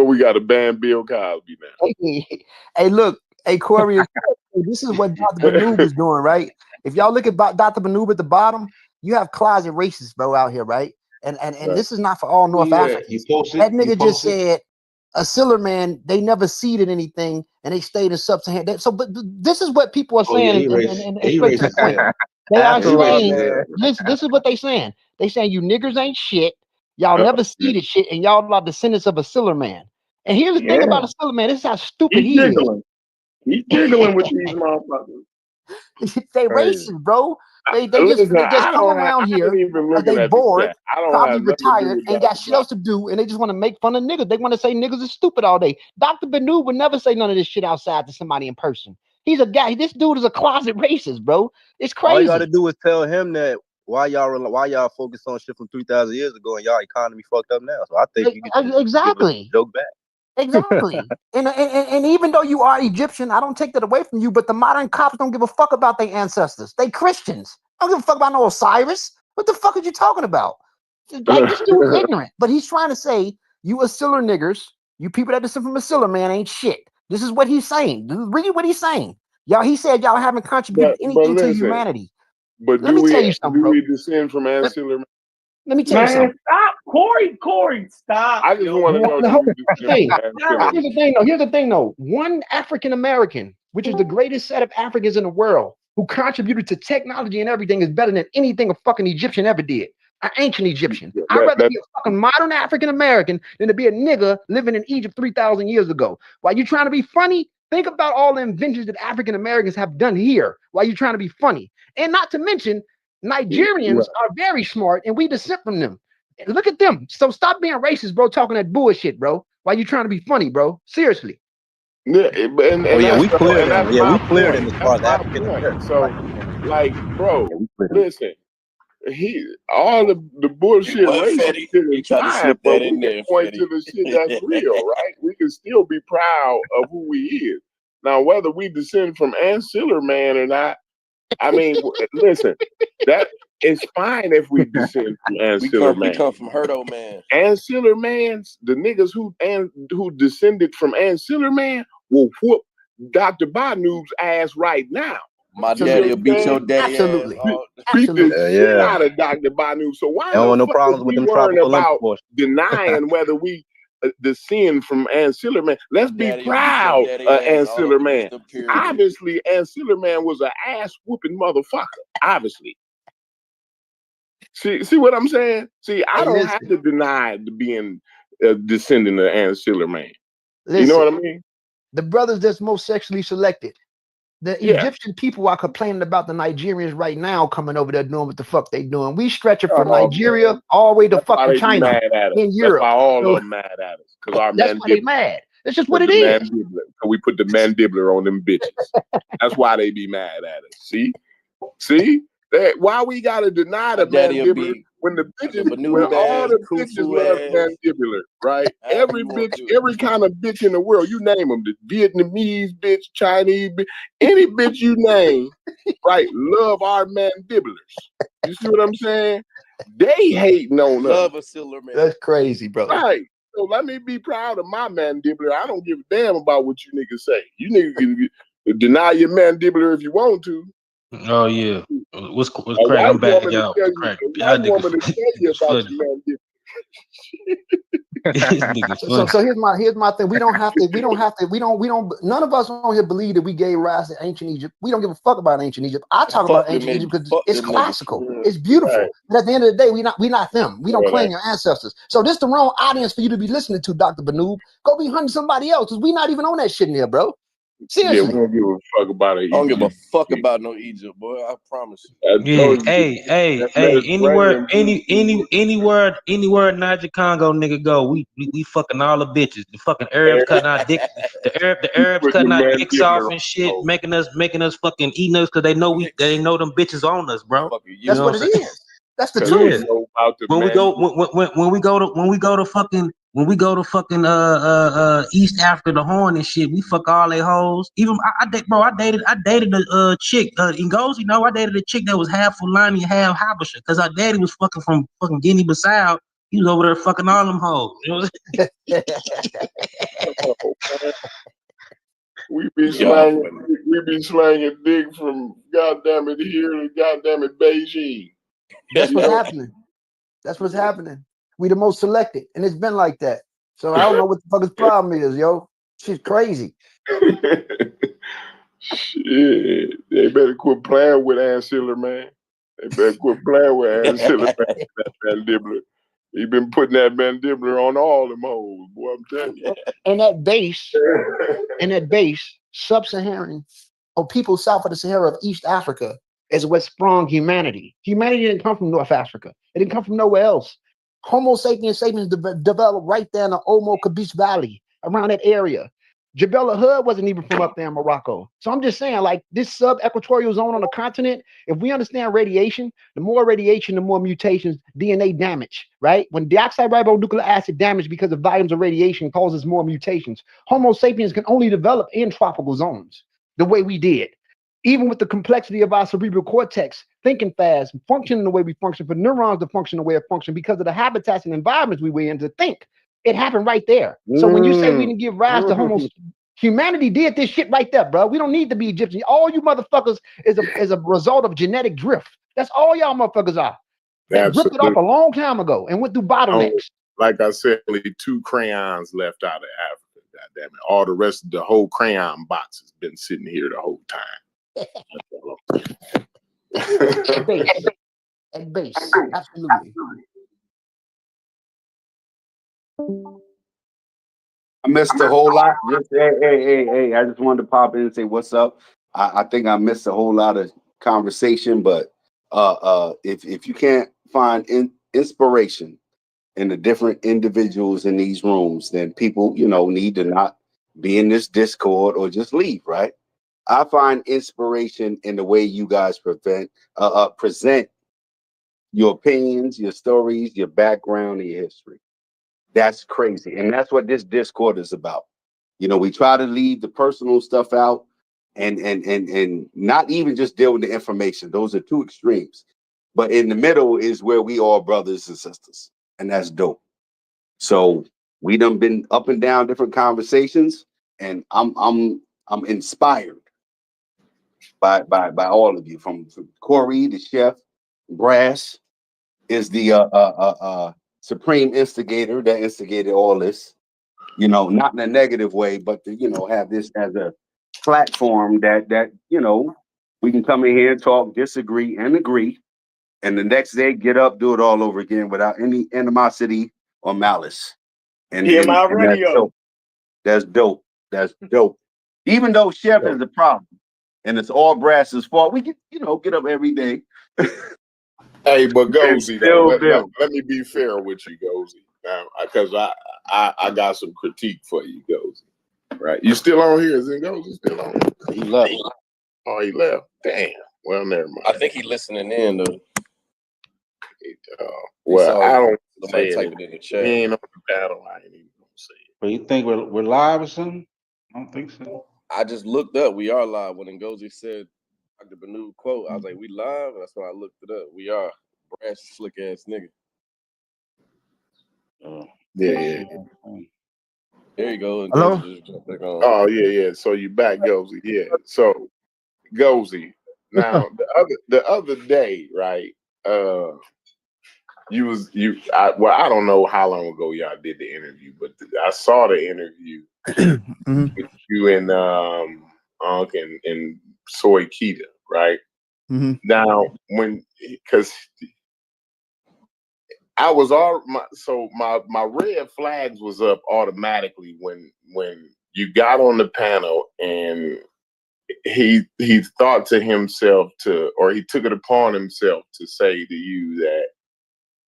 we got to ban Bill Cosby now. Hey, look, hey Corey, this is what Dr. Banoob is doing, right? If y'all look at Dr. Banoob at the bottom, you have closet racists, bro, out here, right? And Right. This is not for all North Africans. That nigga just said a Siller man, they never seeded anything and they stayed in sub-Saharan. But this is what people are saying and straight to the point. They are saying this is what they saying. They saying you niggers ain't shit. Y'all never seeded shit, and y'all are descendants of a Siller man. And here's the thing about a Siller man. This is how stupid he is. He's giggling with these motherfuckers. They racist, bro. They just come around here because they bored, probably retired, ain't got shit else to do, and they just want to make fun of niggas. They want to say niggas is stupid all day. Dr. Banoob would never say none of this shit outside to somebody in person. He's a guy. This dude is a closet racist, bro. It's crazy. All you got to do is tell him that why y'all focus on shit from 3,000 years ago and y'all economy fucked up now. So I think you can exactly joke back. Exactly. and even though you are Egyptian, I don't take that away from you, but the modern cops don't give a fuck about their ancestors. They Christians. I don't give a fuck about no Osiris. What the fuck are you talking about? Like, this dude is ignorant, but he's trying to say you Asiller niggers, you people that descend from Asiller, man, ain't shit. This is what he's saying. Read what he's saying. Y'all, he said y'all haven't contributed anything to humanity. But let me tell you something, bro. Do we descend from ancillary? Let me tell you something. Corey, stop. I just want to know. Now, here's Do the thing, though. Here's the thing, though. One African American, which is the greatest set of Africans in the world, who contributed to technology and everything, is better than anything a fucking Egyptian ever did. An ancient Egyptian. I'd rather be a fucking modern African American than to be a nigga living in Egypt 3,000 years ago. While you trying to be funny, think about all the inventions that African Americans have done here while you're trying to be funny. And not to mention, Nigerians are very smart and we descend from them. Look at them. So stop being racist, bro, talking that bullshit, bro. Why you trying to be funny, bro? Seriously. Yeah, we cleared them. Yeah, we cleared them as far as That's African my point. American. So, like, bro, Yeah, we cleared them. listen, all the bullshit What, racist Fetty? shit You is try to fine, slip but that we in can there, point to Fetty. the shit that's real, right? We can still be proud of who we is. Now, whether we descend from ancillary man or not, I mean, listen, that it's fine if we descend from ancillary man. We come from Herdo man. Ancillary mans, the niggas who descended from ancillary man will whoop Dr. Banu's ass right now. My daddy will beat your daddy Absolutely. ass. Beat the shit out of Dr. Banu. So why Don't want the no fuck problems is with we them worrying tropical about imports. denying whether we descend from ancillary man? Let's be Daddy will beat your proud daddy of ass all ancillary up man. against the pyramid. Obviously, ancillary man was an ass whooping motherfucker. Obviously. See what I'm saying? See, I don't have to deny being a descendant of ancillary man. You know what I mean? The brothers that's most sexually selected. The Egyptian people are complaining about the Nigerians right now coming over there doing what the fuck they doing. We stretch it from Nigeria all the way to fucking China in Europe. That's why all of them mad at us. Because our that's why they mad. That's just what it is. is. We put the mandibular on them bitches. That's why they be mad at us. See? Why we gotta deny the mandibular when the bitches, when all the bitches love mandibular, right? Every bitch, every kind of bitch in the world, you name them, the Vietnamese bitch, Chinese bitch, any bitch you name, right? Love our mandibulars. You see what I'm saying? They hating on us. Love a silver man. That's crazy, bro. Right. So let me be proud of my mandibular. I don't give a damn about what you niggas say. You niggas can deny your mandibular if you want to. Oh yeah, what's crack? I'm back, y'all. Crack. Y'all woman to tell you about your mandibular. So here's my thing. We don't none of us on here believe that we gave rise to ancient Egypt. We don't give a fuck about ancient Egypt. I talk about ancient Egypt because it's classical. It's beautiful. Right. But at the end of the day, we not them. We don't claim your ancestors. So this the wrong audience for you to be listening to, Dr. Banoob. Go be hunting somebody else, because we not even on that shit in here, bro. Seriously. Yeah, we don't give a fuck about it. I don't give a fuck about no Egypt, boy. I promise you. Yeah, hey, anywhere Niger Congo nigga go, we fucking all the bitches. The fucking Arabs cutting our dick, the Arabs cutting our dicks off and shit, making us fucking eating us because they know them bitches on us, bro. That's what it is. That's the truth. When we go to fucking East Africa, the Horn and shit, we fuck all they hoes. Even I dated a chick in Ngozi, you know, I dated a chick that was half Fulani, half Habesha, because our daddy was fucking from fucking Guinea Bissau. He was over there fucking all them hoes. You know we be slanging dick from goddamn it here to goddamn it Beijing. That's what's happening. That's what's happening. We the most selected, and it's been like that. So I don't know what the fuck his problem is, yo. Shit's crazy. Shit, they better quit playing with ancillary man. They better quit playing with ancillary man. That mandibular. He been putting that mandibular on all them hoes, boy. I'm telling you. And that base, sub-Saharan, or people south of the Sahara of East Africa, is what sprung humanity. Humanity didn't come from North Africa. It didn't come from nowhere else. Homo sapiens developed right there in the Omo Kabish Valley, around that area. Jebel Hood wasn't even from up there in Morocco. So I'm just saying, like, this sub-equatorial zone on the continent, if we understand radiation, the more mutations, DNA damage, right? When deoxyribonucleic acid damage because of volumes of radiation causes more mutations, Homo sapiens can only develop in tropical zones the way we did. Even with the complexity of our cerebral cortex, thinking fast, functioning the way we function, for neurons to function the way it functions because of the habitats and environments we were in to think. It happened right there. So when you say we didn't give rise to humanity did this shit right there, bro. We don't need to be Egyptian. All you motherfuckers is a result of genetic drift. That's all y'all motherfuckers are. They ripped it off a long time ago and went through bottlenecks. Like I said, only 2 crayons left out of Africa. God damn it! All the rest of the whole crayon box has been sitting here the whole time. At base, absolutely. I missed a whole lot. Just hey. I just wanted to pop in and say what's up. I think I missed a whole lot of conversation, but if you can't find inspiration in the different individuals in these rooms, then people, need to not be in this Discord or just leave, right? I find inspiration in the way you guys present your opinions, your stories, your background, and your history. That's crazy. And that's what this Discord is about. We try to leave the personal stuff out and not even just deal with the information. Those are 2 extremes. But in the middle is where we all brothers and sisters. And that's dope. So we done been up and down different conversations, and I'm inspired by all of you, from Corey, the chef. Brass is the supreme instigator that instigated all this. Not in a negative way, but to have this as a platform that we can come in here and talk, disagree, and agree, and the next day get up, do it all over again without any animosity or malice. And radio. That's dope. That's dope. Even though Chef is the problem, and it's all Brass's fault, we get up every day. Hey, but Gozy, let me be fair with you, Gozy, now, because I got some critique for you, Gozy. Right? You still on here? Is it Gozy still on? He left. Oh, he left. Damn. Well, never mind. I think he listening in though. Well, I don't say type it in the chat. He ain't on the battle. I ain't even gonna say it. But you think we're live or something? I don't think so. I just looked up. We are live. When Ngozi said Dr. Banu quote, I was like, "We live." That's when I looked it up. We are. Brass slick ass nigga. Yeah. There you go. Hello? Just jump back on. Oh yeah. So you back, Gozy? Yeah. So Gozy. Now the other day, right? I don't know how long ago y'all did the interview, but I saw the interview with you and Unc and Soy Kita, right? Now because I was my red flags was up automatically when you got on the panel and he thought to himself he took it upon himself to say to you that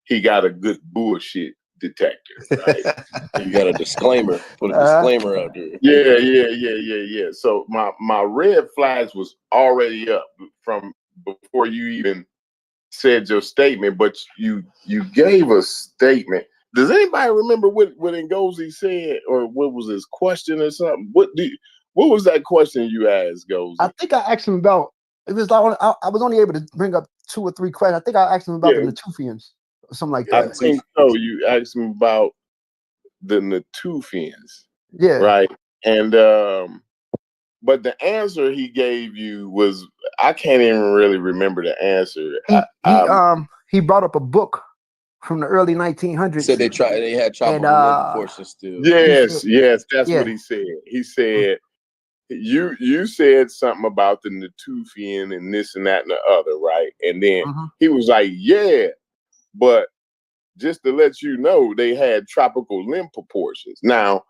he got a good bullshit detector, right? You got a disclaimer. Put a disclaimer out there. Yeah. So my red flags was already up from before you even said your statement, but you gave a statement. Does anybody remember what Ngozi said, or what was his question or something? What was that question you asked, Ngozi? I think I asked him about. It was like I was only able to bring up 2 or 3 questions. I think I asked him about the Natufians or something like that. I think so. You asked him about the Natufians, yeah, right? And but the answer he gave you was, I can't even really remember the answer. He brought up a book from the early 1900s. Said they had tropical limb proportions still. Yes, that's what he said. He said you said something about the Natufian and this and that and the other, right? And then he was like, yeah, but just to let you know, they had tropical limb proportions. Now,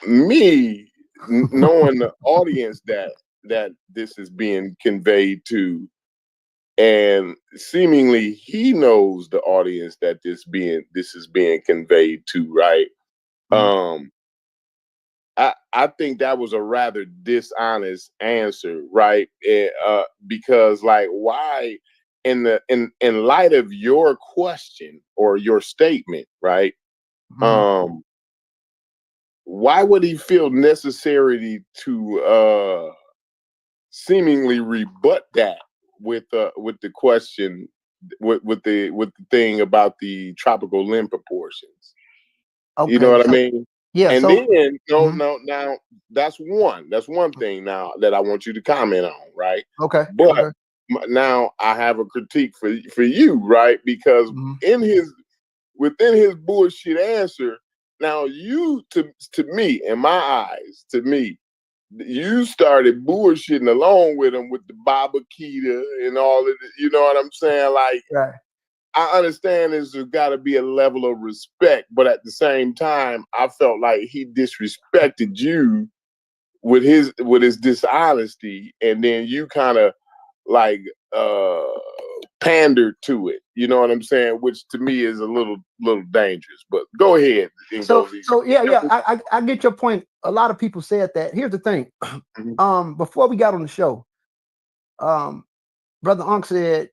me knowing the audience that this is being conveyed to, and seemingly he knows the audience that this is being conveyed to, right? I think that was a rather dishonest answer, right? Because like, why in light of your question or your statement, right? Why would he feel necessary to seemingly rebut that with the question, with the thing about the tropical limb proportions? Okay, you know what I mean? Yeah. And then now that's one thing now that I want you to comment on, right? Okay. But now I have a critique for you, right? Because within his bullshit answer, now you to me, in my eyes, you started bullshitting along with him with the Baba Keita and all of it. You know what I'm saying? Like, right. I understand there's got to be a level of respect, but at the same time, I felt like he disrespected you with his dishonesty, and then you kind of like pandered to it. You know what I'm saying? Which to me is a little dangerous. But go ahead. So yeah, I get your point. A lot of people said that. Here's the thing. Before we got on the show, Brother Unc said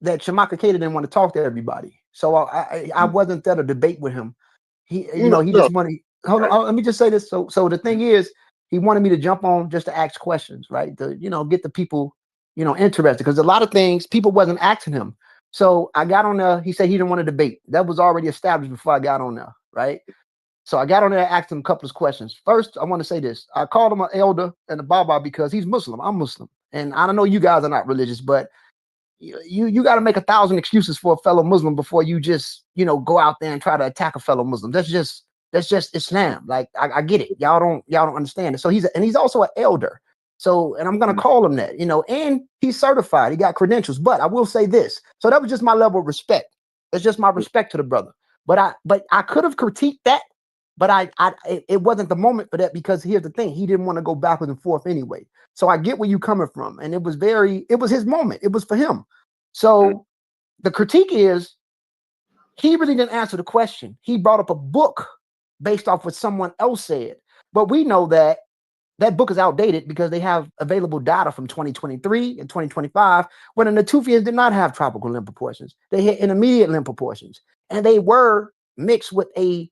that Shamaka Keita didn't want to talk to everybody. So I wasn't there to debate with him. He just wanted. Hold on, let me just say this. So the thing is, he wanted me to jump on just to ask questions, right? To get the people interested, because a lot of things people wasn't asking him. So I got on there. He said he didn't want to debate. That was already established before I got on there, right? So I got on there and asked him a couple of questions. First, I want to say this. I called him an elder and a Baba because he's Muslim. I'm Muslim. And I don't know you guys are not religious, but you got to make 1,000 excuses for a fellow Muslim before you just, go out there and try to attack a fellow Muslim. That's just Islam. Like, I get it. Y'all don't understand it. So he's also an elder. So, and I'm going to call him that, and he's certified. He got credentials. But I will say this. So that was just my level of respect. It's just my respect to the brother. But I could have critiqued that. But it wasn't the moment for that, because here's the thing. He didn't want to go backwards and forth anyway. So I get where you coming from. And it was his moment. It was for him. So the critique is he really didn't answer the question. He brought up a book based off what someone else said. But we know that book is outdated because they have available data from 2023 and 2025 when the Natufians did not have tropical limb proportions. They had intermediate limb proportions. And they were mixed with a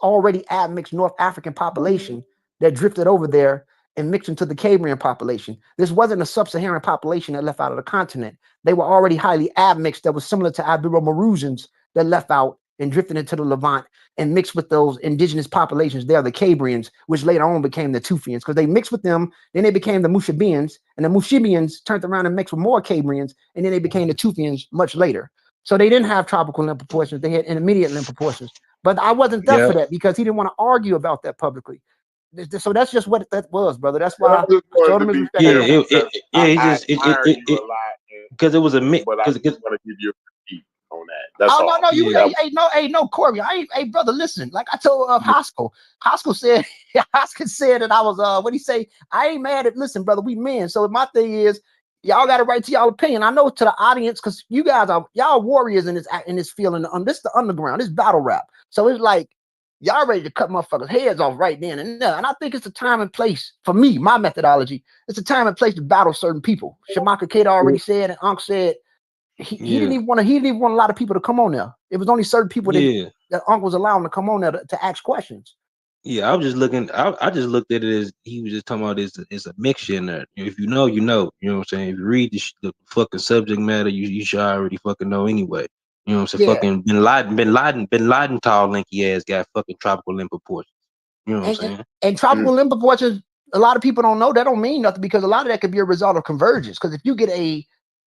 already admixed North African population that drifted over there and mixed into the Cambrian population. This wasn't a sub-Saharan population that left out of the continent. They were already highly admixed that was similar to Ibero-Maurutians that left out and drifted into the Levant and mixed with those indigenous populations there, the Cambrians, which later on became the Tufians, because they mixed with them, then they became the Mushabians, and the Mushabians turned around and mixed with more Cambrians, and then they became the Tufians much later. So they didn't have tropical limb proportions, they had intermediate limb proportions. But I wasn't there for that because he didn't want to argue about that publicly. So that's just what that was, brother. That's why I showed him his respect. Because it was a mix. But I just want to give you a critique on that. That's all. No, Corey. Hey, brother, listen. Like I told Hoskell said that I was what he say? I ain't mad at. Listen, brother, we men. So my thing is, y'all got to right to y'all opinion. I know to the audience, because you guys are warriors in this field, and this the underground, this battle rap. So it's like y'all ready to cut motherfuckers' heads off right then and there. And I think it's a time and place for me, my methodology. It's a time and place to battle certain people. Shamaka Keita already said, and Unc said he didn't even want a lot of people to come on there. It was only certain people that Unc was allowing to come on there to ask questions. Yeah, I was just looking. I just looked at it as he was just talking about it's a mixture in there. If you know, you know. You know what I'm saying? If you read the fucking subject matter, you should already fucking know anyway. You know what I'm saying? Fucking Bin Laden tall lanky ass got fucking tropical limb proportions. You know what I'm saying? And tropical limb proportions, a lot of people don't know. That don't mean nothing, because a lot of that could be a result of convergence. Because if you get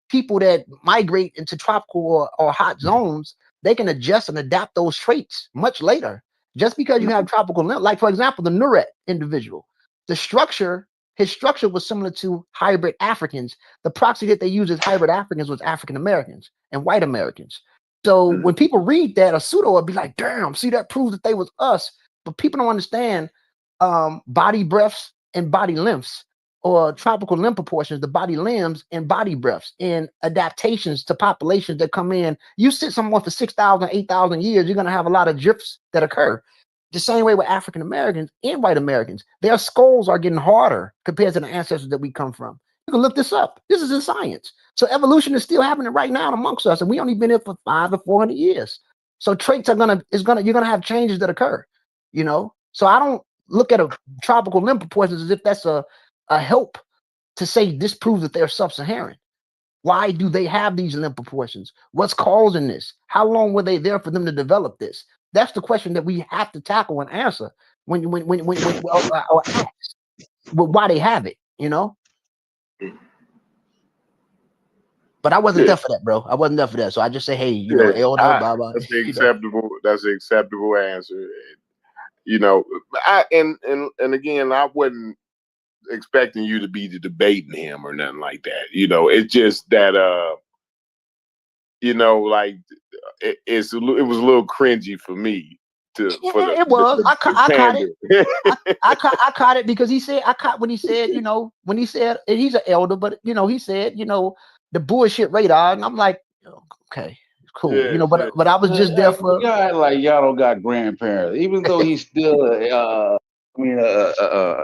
people that migrate into tropical or hot zones, they can adjust and adapt those traits much later. Just because you have tropical limb, like for example, the Nuret individual, his structure was similar to hybrid Africans. The proxy that they used as hybrid Africans was African Americans and white Americans. So when people read that, a pseudo would be like, damn, see, that proves that they was us. But people don't understand body breaths and body lengths, or tropical limb proportions, the body limbs and body breaths, and adaptations to populations that come in. You sit somewhere for 6,000, 8,000 years, you're going to have a lot of drifts that occur. The same way with African Americans and white Americans. Their skulls are getting harder compared to the ancestors that we come from. You can look this up. This is in science. So evolution is still happening right now amongst us, and we only been here for 500 to 400 years. So traits you're gonna have changes that occur. So I don't look at a tropical limb proportions as if that's a help to say this proves that they're sub-Saharan. Why do they have these limb proportions? What's causing this? How long were they there for them to develop this? That's the question that we have to tackle and answer when ask why they have it. But I wasn't there for that, bro. I wasn't there for that. So I just say, hey, you know, elder, blah blah. That's the You know. acceptable. That's the acceptable answer. You know, and again, I wasn't expecting you to be debating him or nothing like that. You know, it's just that you know, like it was a little cringy for me It was. I caught it. I caught it because he said I caught when he said, you know, when he said and he's an elder, but you know, he said, you know, the bullshit radar, and I'm like, okay, cool, you know, but I was just there for. Y'all act like y'all don't got grandparents, even though he's still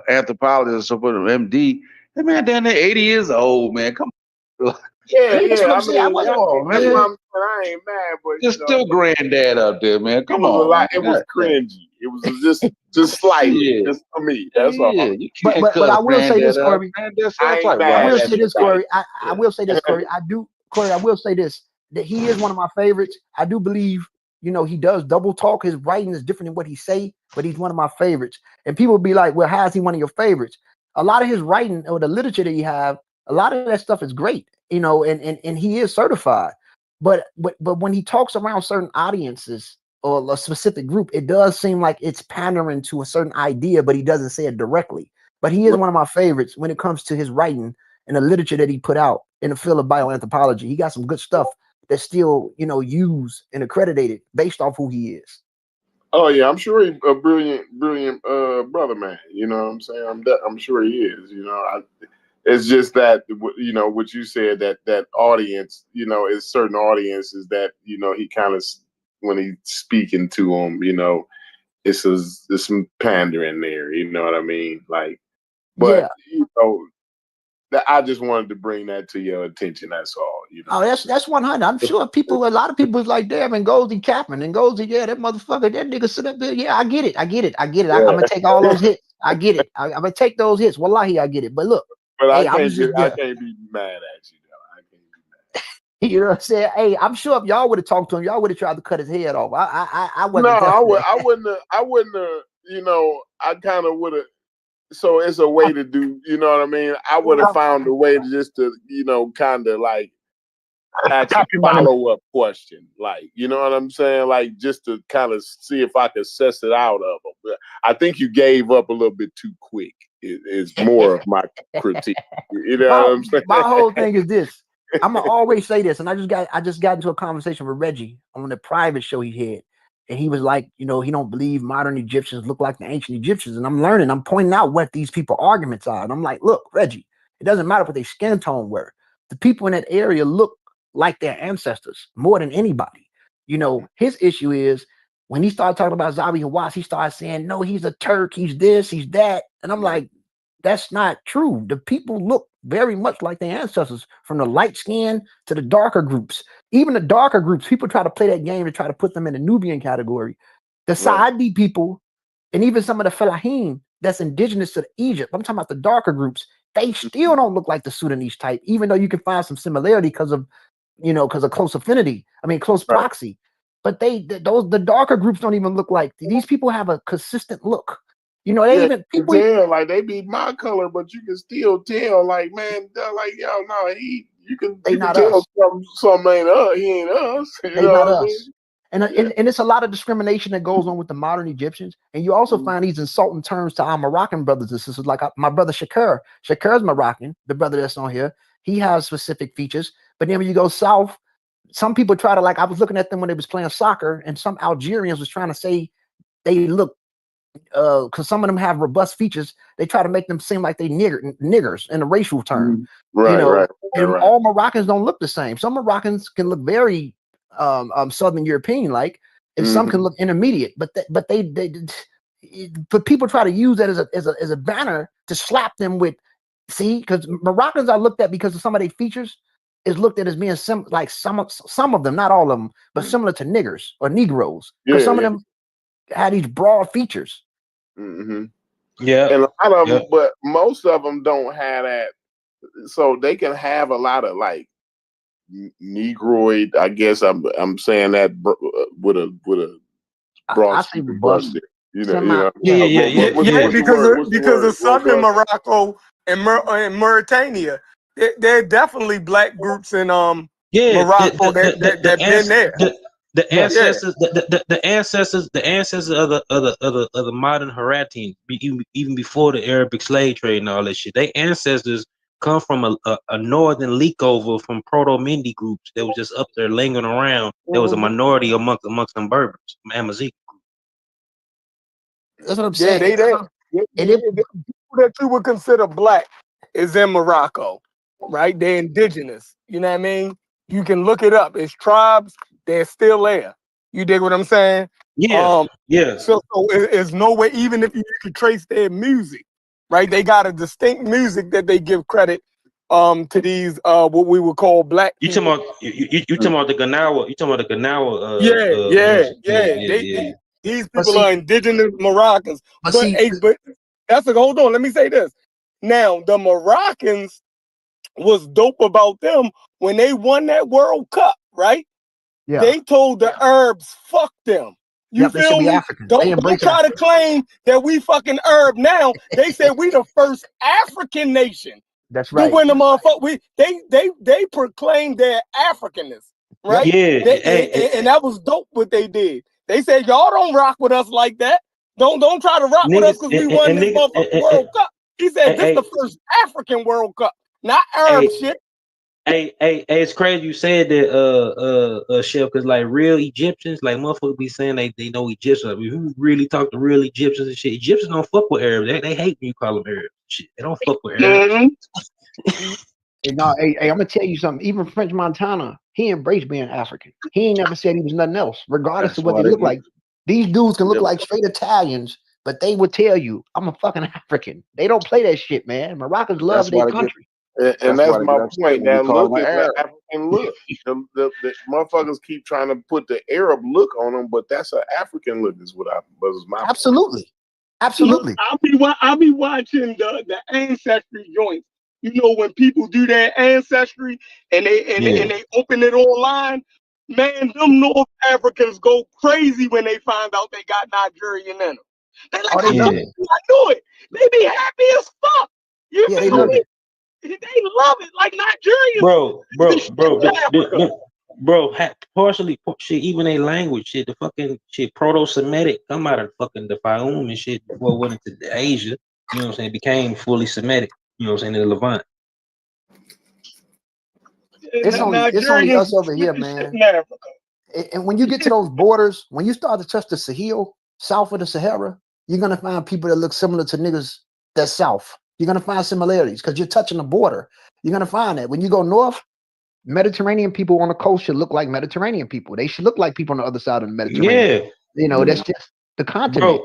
anthropologist or MD. That man down there 80 years old, man. Come on. That's what I'm saying. Come on, man. I ain't mad, but There's still granddad out there, man. Come on. It was a lot. It was cringy. It was just slightly, just for me. That's all. You can't but I will say this, Corey. I will say this, Corey. I will say this, Corey. Corey, I will say this, that he is one of my favorites. I do believe, you know, he does double talk. His writing is different than what he say, but he's one of my favorites. And people be like, well, how is he one of your favorites? A lot of his writing or the literature that he have, a lot of that stuff is great, you know, and he is certified. But when he talks around certain audiences or a specific group, it does seem like it's pandering to a certain idea, but he doesn't say it directly. But he is one of my favorites when it comes to his writing and the literature that he put out in the field of bioanthropology. He got some good stuff that's still, you know, used and accredited based off who he is. Oh yeah, I'm sure he's a brilliant brother, man. You know what I'm saying? I'm sure he is. You know, it's just that, you know, what you said, that audience, you know, is certain audiences that, you know, he kind of, when he's speaking to them, you know, it's some pandering there. You know what I mean? Like, but you know, I just wanted to bring that to your attention. That's all. You know. Oh, that's 100. I'm sure a lot of people is like, damn, and Goldie capping and Goldie, yeah, that motherfucker, that nigga sit up there. Yeah, I get it. Yeah. I'm gonna take all those hits. I get it. I'm gonna take those hits. Wallahi, I get it. But look, but hey, I can't be mad at you though. I can't be mad. You know what I'm saying? Hey, I'm sure if y'all would have talked to him, y'all would have tried to cut his head off. I wasn't. No, I wouldn't have. You know, I kind of would have. So it's a way to do, you know what I mean? I would have found a way to, you know, kind of like ask a follow-up question. Like, you know what I'm saying? Like, just to kind of see if I could suss it out of them. I think you gave up a little bit too quick. Is more of my critique. You know what I'm saying? My whole thing is this. I'm gonna always say this, and I just got into a conversation with Reggie on the private show he had. And he was like, you know, he don't believe modern Egyptians look like the ancient Egyptians. And I'm pointing out what these people arguments are. And I'm like, look, Reggie, it doesn't matter what their skin tone were. The people in that area look like their ancestors more than anybody. You know, his issue is when he started talking about Zabi Hawass, he started saying, no, he's a Turk, he's this, he's that. And I'm like, that's not true. The people look very much like their ancestors, from the light skin to the darker groups. Even the darker groups, people try to play that game and try to put them in the Nubian category. The Saadi people, and even some of the Fellahin that's indigenous to Egypt, I'm talking about the darker groups, they still don't look like the Sudanese type, even though you can find some similarity because of close affinity. I mean, close proxy. But the darker groups don't even look like these people. Have a consistent look. You know, people tell, like they be my color, but you can still tell, like, man, like, yo, no, you can tell something ain't us. He ain't us. You know not what I us. Mean? And it's a lot of discrimination that goes on with the modern Egyptians. And you also find these insulting terms to our Moroccan brothers and sisters, like my brother Shakir. Shakir's Moroccan, the brother that's on here. He has specific features. But then when you go south, some people try to, like, I was looking at them when they was playing soccer, and some Algerians was trying to say they look, because some of them have robust features, they try to make them seem like they niggers in a racial term. Right. All Moroccans don't look the same. Some Moroccans can look very Southern European like, and some can look intermediate. But people try to use that as a banner to slap them with. See, because Moroccans are looked at because of some of their features is looked at as being like some of them, not all of them, but similar to niggers or Negroes. Because some of them had these broad features. Mm-hmm. Yeah, and a lot of them, but most of them don't have that. So they can have a lot of like Negroid. I guess I'm saying that with a broad brush. Yeah. Because of southern Morocco and Mauritania, there are definitely black groups in Yeah, Morocco that been there. the Yeah. ancestors, the ancestors of the modern Haratians, even before the Arabic slave trade and all that shit. They ancestors come from a northern leakover from proto-Mindi groups that was just up there lingering around. There was a minority amongst them Berbers, Amazigh. That's what I'm Yeah, saying. they there. The people that you would consider black is in Morocco, right? They're indigenous. You know what I mean? You can look it up. It's tribes. They're still there. You dig what I'm saying? Yeah, yeah. So it's no way, even if you could trace their music, right? They got a distinct music that they give credit to these what we would call black You people. talking about you talking about the Ganawa? You talking about the Ganawa? Yeah. These people are indigenous Moroccans. But hold on. Let me say this. Now, the Moroccans was dope about them when they won that World Cup, right? Yeah. They told the Arabs, fuck them. You Yep, they should feel be me? African. They Don't embrace try to claim that we fucking Arab now. They said we the first African nation. That's right. When the motherfucker, they proclaimed their Africanness, right? Yeah. And that was dope what they did. They said y'all don't rock with us like that. Don't try to rock with us because we won this motherfucking World Cup. He said this the first African World Cup, not Arab shit. Hey, it's crazy you said that, Chef, because like real Egyptians, like motherfuckers be saying they know Egyptians. I mean, who really talk to real Egyptians and shit? Egyptians don't fuck with Arabs. They hate when you call them Arabs. Shit, they don't fuck with Arabs. No, hey, I'm gonna tell you something. Even French Montana, he embraced being African. He ain't never said he was nothing else, regardless of what they look like. These dudes can look like straight Italians, but they would tell you, I'm a fucking African. They don't play that shit, man. Moroccans love their country. And that's my point. That look is an African look. The motherfuckers keep trying to put the Arab look on them, but that's an African look. Is my absolutely. I'll be watching the ancestry joints. You know, when people do their ancestry and they open it online, man, them North Africans go crazy when they find out they got Nigerian in them. They like, I knew it. They be happy as fuck. You feel me? They love it like Nigerians. Partially shit, even a language shit, the fucking shit, proto-Semitic come out of fucking the Fayum and shit before it went into Asia. You know what I'm saying? Became fully Semitic. You know what I'm saying? In the Levant. It's only us over here, man. And when you get to those borders, when you start to touch the Sahel, south of the Sahara, you're gonna find people that look similar to niggas that's south. You're gonna find similarities because you're touching the border. You're gonna find that. When you go north, Mediterranean people on the coast should look like Mediterranean people. They should look like people on the other side of the Mediterranean. Yeah. You know, that's just the continent.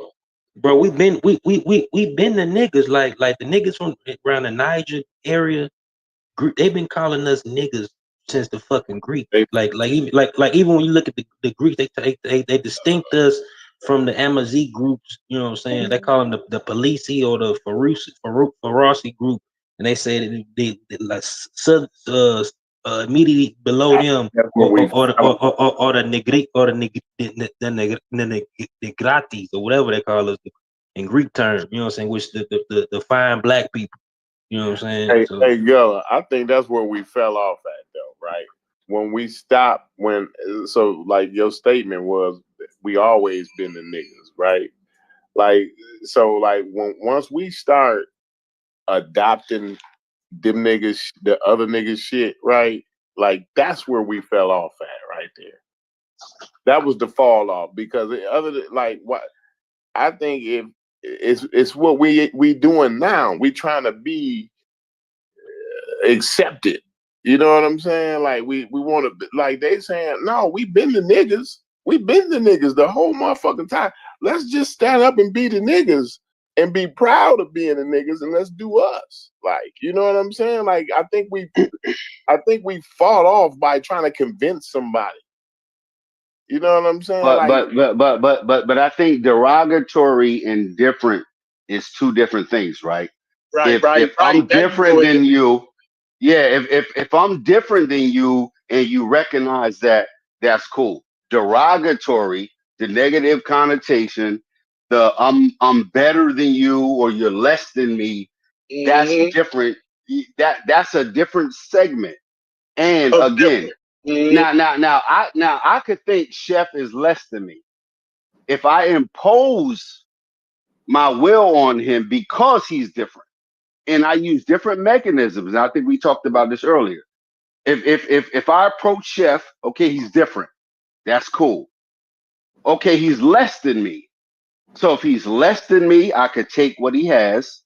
Bro, we've been the niggas like the niggas from around the Niger area. They've been calling us niggas since the fucking Greek. Like even when you look at the Greeks, they distinct us from the Amazigh groups. You know what I'm saying? They call them the Palisi or the Farasi group, and they say that they like immediately below them or the Negri or the Negratis or whatever they call us in Greek term. You know what I'm saying? Which the fine black people. You know what I'm saying? Hey, yo, I think that's where we fell off at, though, right? When we stopped, so like your statement was, we always been the niggas, right? Like, so like once we start adopting them niggas, the other niggas shit, right? Like that's where we fell off at, right there. That was the fall off because other than like what I think it's what we doing now. We trying to be accepted. You know what I'm saying? Like we want to, like they saying, no, we been the niggas. We been the niggas the whole motherfucking time. Let's just stand up and be the niggas and be proud of being the niggas and let's do us. Like, you know what I'm saying? Like I think we fought off by trying to convince somebody. You know what I'm saying? But I think derogatory and different is two different things, right? If I'm different than you, if I'm different than you and you recognize that, that's cool. Derogatory, the negative connotation, the I'm better than you or you're less than me, that's different. That's a different segment. And again, Now, I could think Chef is less than me if I impose my will on him because he's different, and I use different mechanisms. And I think we talked about this earlier. If I approach Chef, okay, he's different. That's cool. Okay, he's less than me. So if he's less than me, I could take what he has.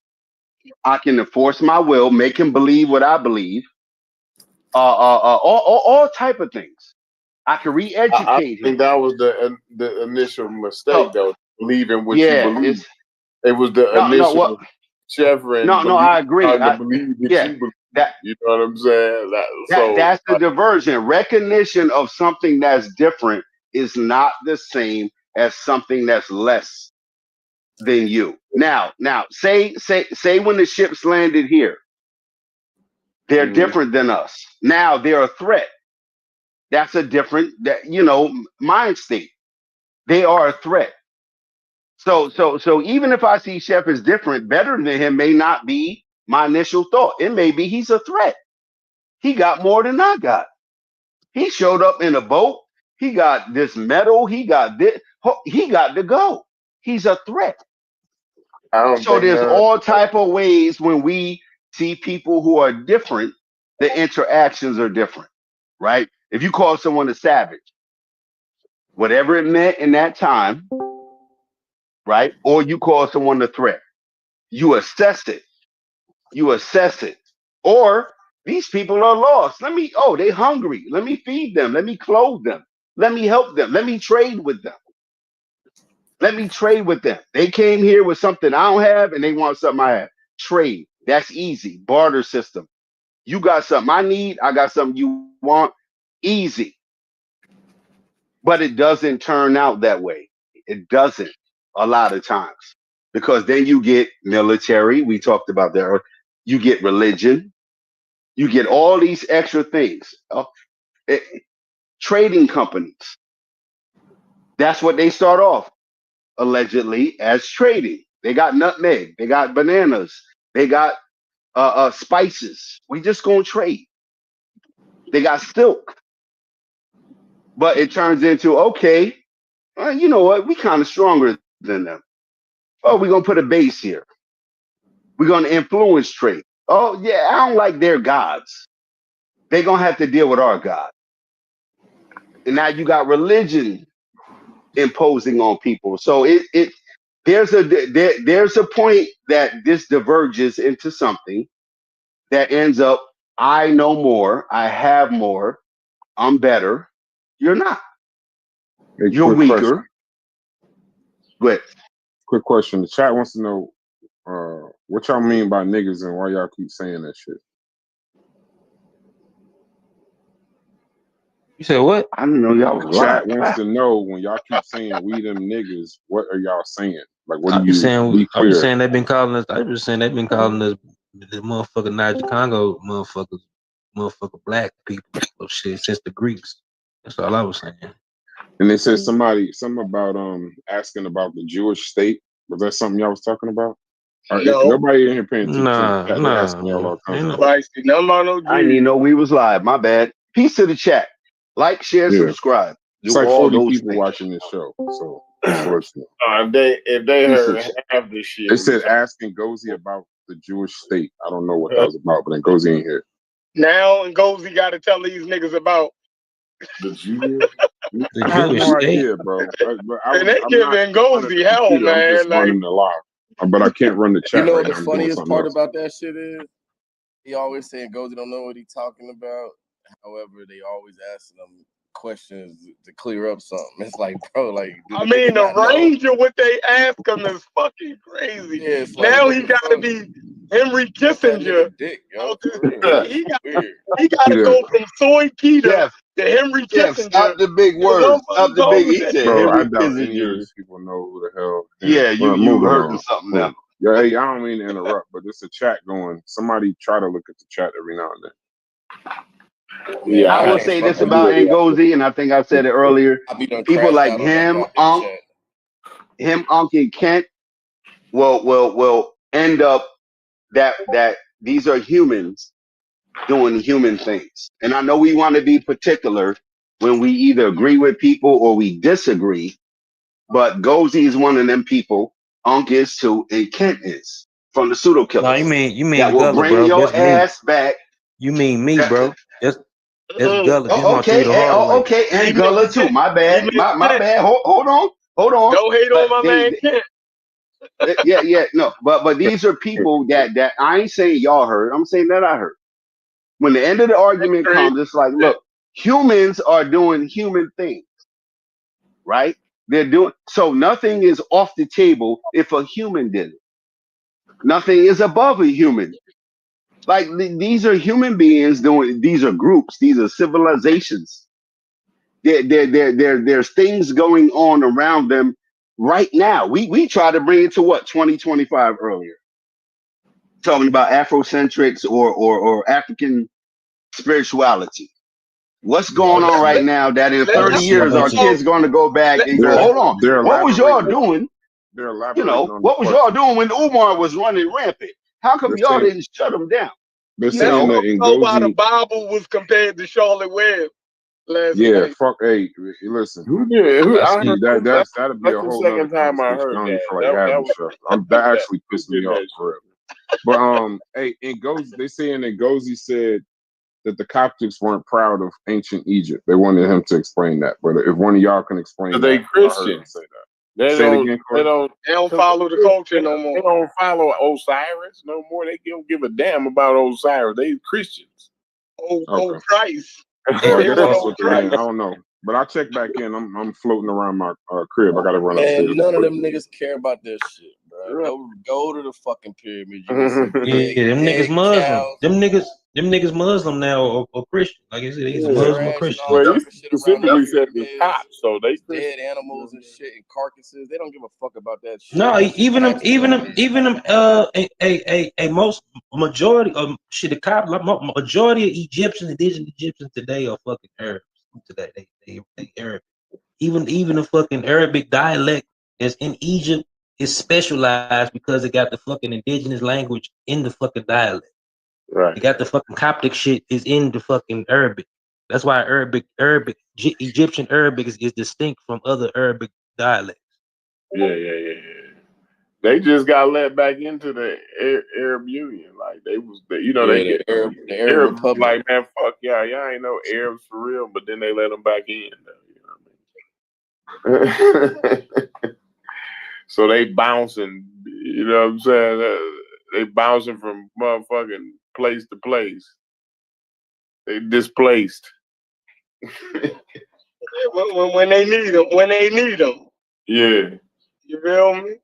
I can enforce my will, make him believe what I believe. All type of things. I can I re-educate think him. that was the initial mistake, though. Believing what you Yeah, believe. It was the initial Chevron. No, I agree. To believe that you believe. You know what I'm saying? That's the diversion. Recognition of something that's different is not the same as something that's less than you. Now, say when the ships landed here, they're different than us. Now they're a threat. That's a different mind state. They are a threat. So even if I see Chef as different, better than him may not be my initial thought. It may be he's a threat. He got more than I got. He showed up in a boat. He got this medal. He got this. He got to go. He's a threat. So there's all type of ways when we see people who are different, the interactions are different, right? If you call someone a savage, whatever it meant in that time, right? Or you call someone a threat, you assess it. Or these people are lost. They hungry. Let me feed them. Let me clothe them. Let me help them. Let me trade with them. They came here with something I don't have and they want something I have. Trade. That's easy. Barter system. You got something I need. I got something you want. Easy. But it doesn't turn out that way. It doesn't a lot of times. Because then you get military. We talked about that. You get religion. You get all these extra things. Trading companies. That's what they start off, allegedly, as trading. They got nutmeg. They got bananas. They got spices. We just gonna trade. They got silk. But it turns into, okay, you know what? We kind of stronger than them. Oh, we're gonna put a base here. We're gonna influence trade. Oh, yeah, I don't like their gods. They're gonna have to deal with our God. And now you got religion imposing on people. So there's a point that this diverges into something that ends up, I know more, I have more, I'm better. You're not. You're weaker. But quick question. The chat wants to know what y'all mean by niggas and why y'all keep saying that shit. You said what? I don't know. Y'all the chat wants to know when y'all keep saying we them niggas, what are y'all saying? Like, what I do be you saying, be I be clear? saying they've been calling us. I was saying they've been calling us the motherfucking Niger Congo motherfucker black people. Oh shit, since the Greeks. That's all I was saying. And they said something about asking about the Jewish state. Was that something y'all was talking about? No. Nobody in here paying attention. Nah. Asking y'all all kinds of I didn't even know we was live. My bad. Peace to the chat. Like, share, subscribe. It's Do like all 40 those people things. watching this show. So if they heard half this shit, they said asking Gozy about the Jewish state. I don't know what that was about, but then Gozy in here. Now Ngozi got to tell these niggas about the Jewish. I have no idea, bro. And they giving Ngozi hell, man. I'm just running the live, but I can't run the chat. You know right what the now. I'm doing funniest something part else. about that shit is? He always saying Gozy don't know what he's talking about. However, they always asking him questions to clear up something. It's like, bro, like I mean, the range of what they ask him is fucking crazy. Yeah, now he got to be Henry Kissinger. Dick, He got to go from Soy Peter to Henry Jeff, Kissinger. stop the big words. Stop the big. He said Bro, Henry I doubt any of Kissinger. these people know who the hell. Yeah, you moving hurting on. something now. Yeah, hey, I don't mean to interrupt, but there's a chat going. Somebody try to look at the chat every now and then. Yeah, I will say this about Ngozi, and I think I said it earlier. People like him, Unc, and Kent will end up that these are humans doing human things. And I know we want to be particular when we either agree with people or we disagree, but Gozy is one of them people, Unk is too, and Kent is from the pseudo No, killers you mean that will Gullah, bring bro. your That's me. ass back. You mean me, bro. That's Gullah. This Oh, my okay, the hard way. okay, and Gullah too. My bad, my bad. Hold on. Don't hate But on my man Kent. yeah, no, but these are people that I ain't saying y'all heard. I'm saying that I heard. When the end of the argument comes, it's like, look, humans are doing human things, right? They're doing so. Nothing is off the table if a human did it. Nothing is above a human. Like these are human beings doing. These are groups. These are civilizations. There's things going on around them right now. We try to bring it to what 2025 earlier, talking about Afrocentrics or African spirituality. What's going on right now that in 30 years our kids going to go back and go, hold on, They're what was y'all elaborating. doing? They're You elaborating know, on the what was y'all question. doing when Umar was running rampant? How come They're y'all saying didn't shut him down? they're You saying know, that in Know why the Gozi. Bible was compared to Charlotte Webb last Yeah, night. fuck. Hey, listen. I heard That'd be that's a the whole nother second time I conversation. I heard don't that. even feel like That having was stuff. That that actually pissed me did off that for real. But hey, in Gozi, they saying that Gozi said that the Coptics weren't proud of ancient Egypt. They wanted him to explain that. But if one of y'all can explain they that, I heard him Christians. say that. They Say it don't. again, They Corey. don't. They don't 'Cause follow the culture no they more. don't follow Osiris no more. They don't give a damn about Osiris. They Christians. Oh Okay. Christ. Well, I They guess want that's old what the name. I Christ. don't know. But I'll check back in. I'm floating around my crib. I gotta run upstairs. Man, none of them niggas care about that shit, bro. Go to the fucking pyramid. You can see Yeah, them niggas dead Muslim. cows, Them niggas Muslim now or Christian. Like I said, they either Muslim or trash, and Christian. all Well, type you of shit around the specifically said the pyramids. cops, so they Dead Christians. animals and shit and carcasses. They don't give a fuck about that shit. No, That shit even them a most majority of shit the cop like majority of Egyptians, indigenous Egyptians today are fucking Arabs. Today they Arab. Even the fucking Arabic dialect that's in Egypt is specialized because it got the fucking indigenous language in the fucking dialect. Right. It got the fucking Coptic shit is in the fucking Arabic. That's why Egyptian Arabic is distinct from other Arabic dialects. Yeah. They just got let back into the Arab Union. Like they was, they get the Arab Arabs Republic. like, man, fuck y'all ain't no Arabs for real. But then they let them back in. You know what I mean? So they bouncing. You know what I'm saying? They bouncing from motherfucking place to place. They displaced. When they need them. When they need them. Yeah. You feel me?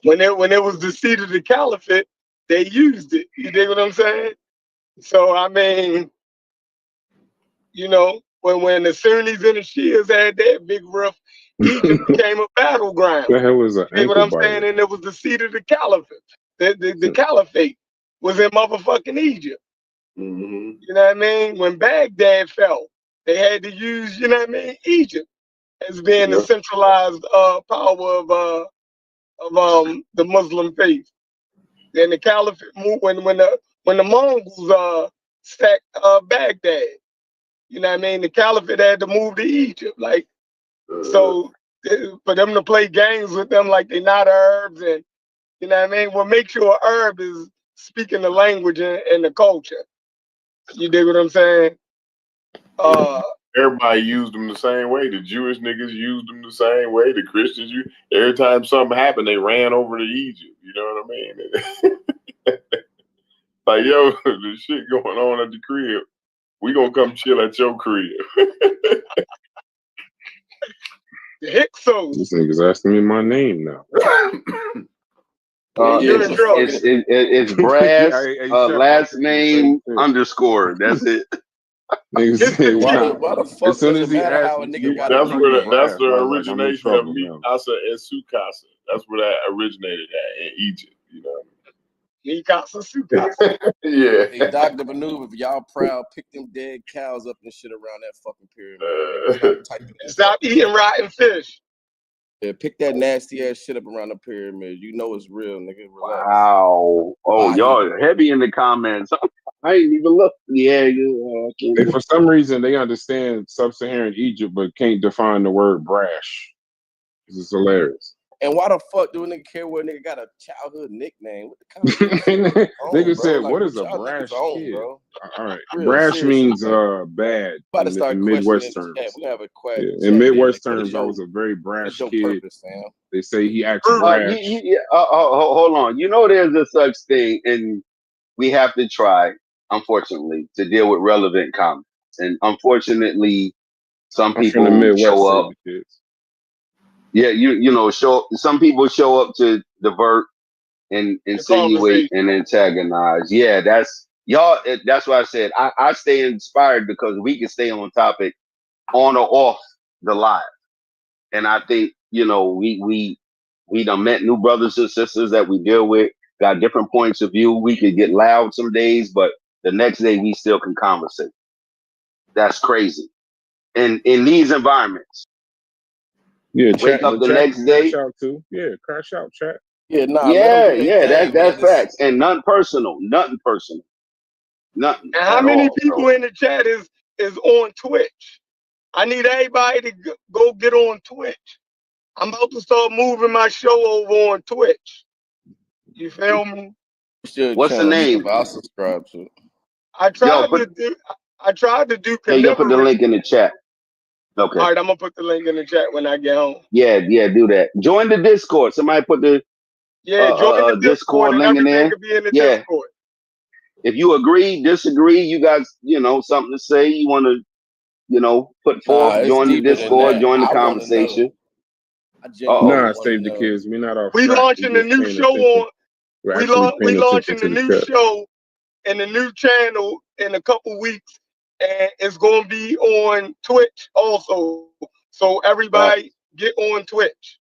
When it was the seat of the caliphate, they used it. You dig what I'm saying? So I mean, you know, when the Sunnis and the Shias had that big rough, Egypt became a battleground. The hell is an You dig what ankle I'm biter? saying? And it was the seat of the caliphate. The caliphate was in motherfucking Egypt. Mm-hmm. You know what I mean? When Baghdad fell, they had to use, you know what I mean, Egypt as being the centralized power of the Muslim faith. Then the caliphate moved when the Mongols sacked Baghdad. You know what I mean? The caliphate had to move to Egypt. Like, so for them to play games with them like they're not Arabs, and you know what I mean? What makes you an Arab is speaking the language and the culture. You dig what I'm saying? Everybody used them the same way. The Jewish niggas used them the same way. The Christians, every time something happened, they ran over to Egypt. You know what I mean? Like, yo, the shit going on at the crib. We gonna come chill at your crib. The Hyksos. This nigga's asking me my name now. It's Brass last name _ That's it. Why the fuck as soon does as it he matter asked how a me, nigga got That's a where name? that's the I'm in origination of trouble me, now. Asa and Sukasa. That's where that originated at in Egypt. You know. Mikasa Sukasa. Yeah. Hey, Dr. Manu, if y'all proud, pick them dead cows up and shit around that fucking pyramid. Stop eating rotten fish. Yeah, pick that nasty ass shit up around the pyramid. You know it's real, nigga. Relax. Wow. Oh, y'all heavy in the comments. I ain't even looked. Yeah, I can't Hey, look. for some reason, they understand sub-Saharan Egypt, but can't define the word brash. This is hilarious. And why the fuck do a nigga care what a nigga got a childhood nickname? What the kind of bullshit Nigga on, bro? said, Like, "What what is a y'all niggas brash on, kid?" bro? All right, Real brash seriously, means man. bad About to start in questioning Midwest in the chat. terms. We have a Yeah, chat in meeting. Midwest Like, what is terms, I was a very what's brash your kid. purpose, Sam? They say he acts brash. Hold on. You know, there's a such thing, and we have to try, unfortunately, to deal with relevant comments. And unfortunately, some I'm from the people Midwest, show say up. the kids. Yeah, some people show up to divert and insinuate and antagonize. Yeah, that's y'all. That's why I said I stay inspired because we can stay on topic on or off the live. And I think, we done met new brothers and sisters that we deal with, got different points of view. We could get loud some days, but the next day we still can conversate. That's crazy. And in these environments, Yeah, wake chat. up The the chat next can crash day. out too. Yeah, crash out, chat. Yeah, nah, let them do their thing, That's man. facts. And nothing personal. Nothing personal. Nothing And how at many all. people in the chat is on Twitch? I need everybody to go get on Twitch. I'm about to start moving my show over on Twitch. You feel me? What's the name? I'll subscribe to it. I tried to do Yeah, you gotta put the contemporary. link in the chat. Okay. All right, I'm gonna put the link in the chat when I get home. Yeah, do that. Join the Discord. Somebody put the Join the Discord and link in everything there. could be in the Yeah. Discord. If you agree, disagree, you guys, something to say, you want to, put forth, It's join the deeper than Discord, that. join the I wanna know. conversation. I genuinely Nah, wanna save the know. kids. We're not off We track. launching the We're just new paying show attention. on. We're We actually paying attention launching to the the new chat. show and the new channel in a couple weeks, and it's gonna be on Twitch also. So everybody get on Twitch.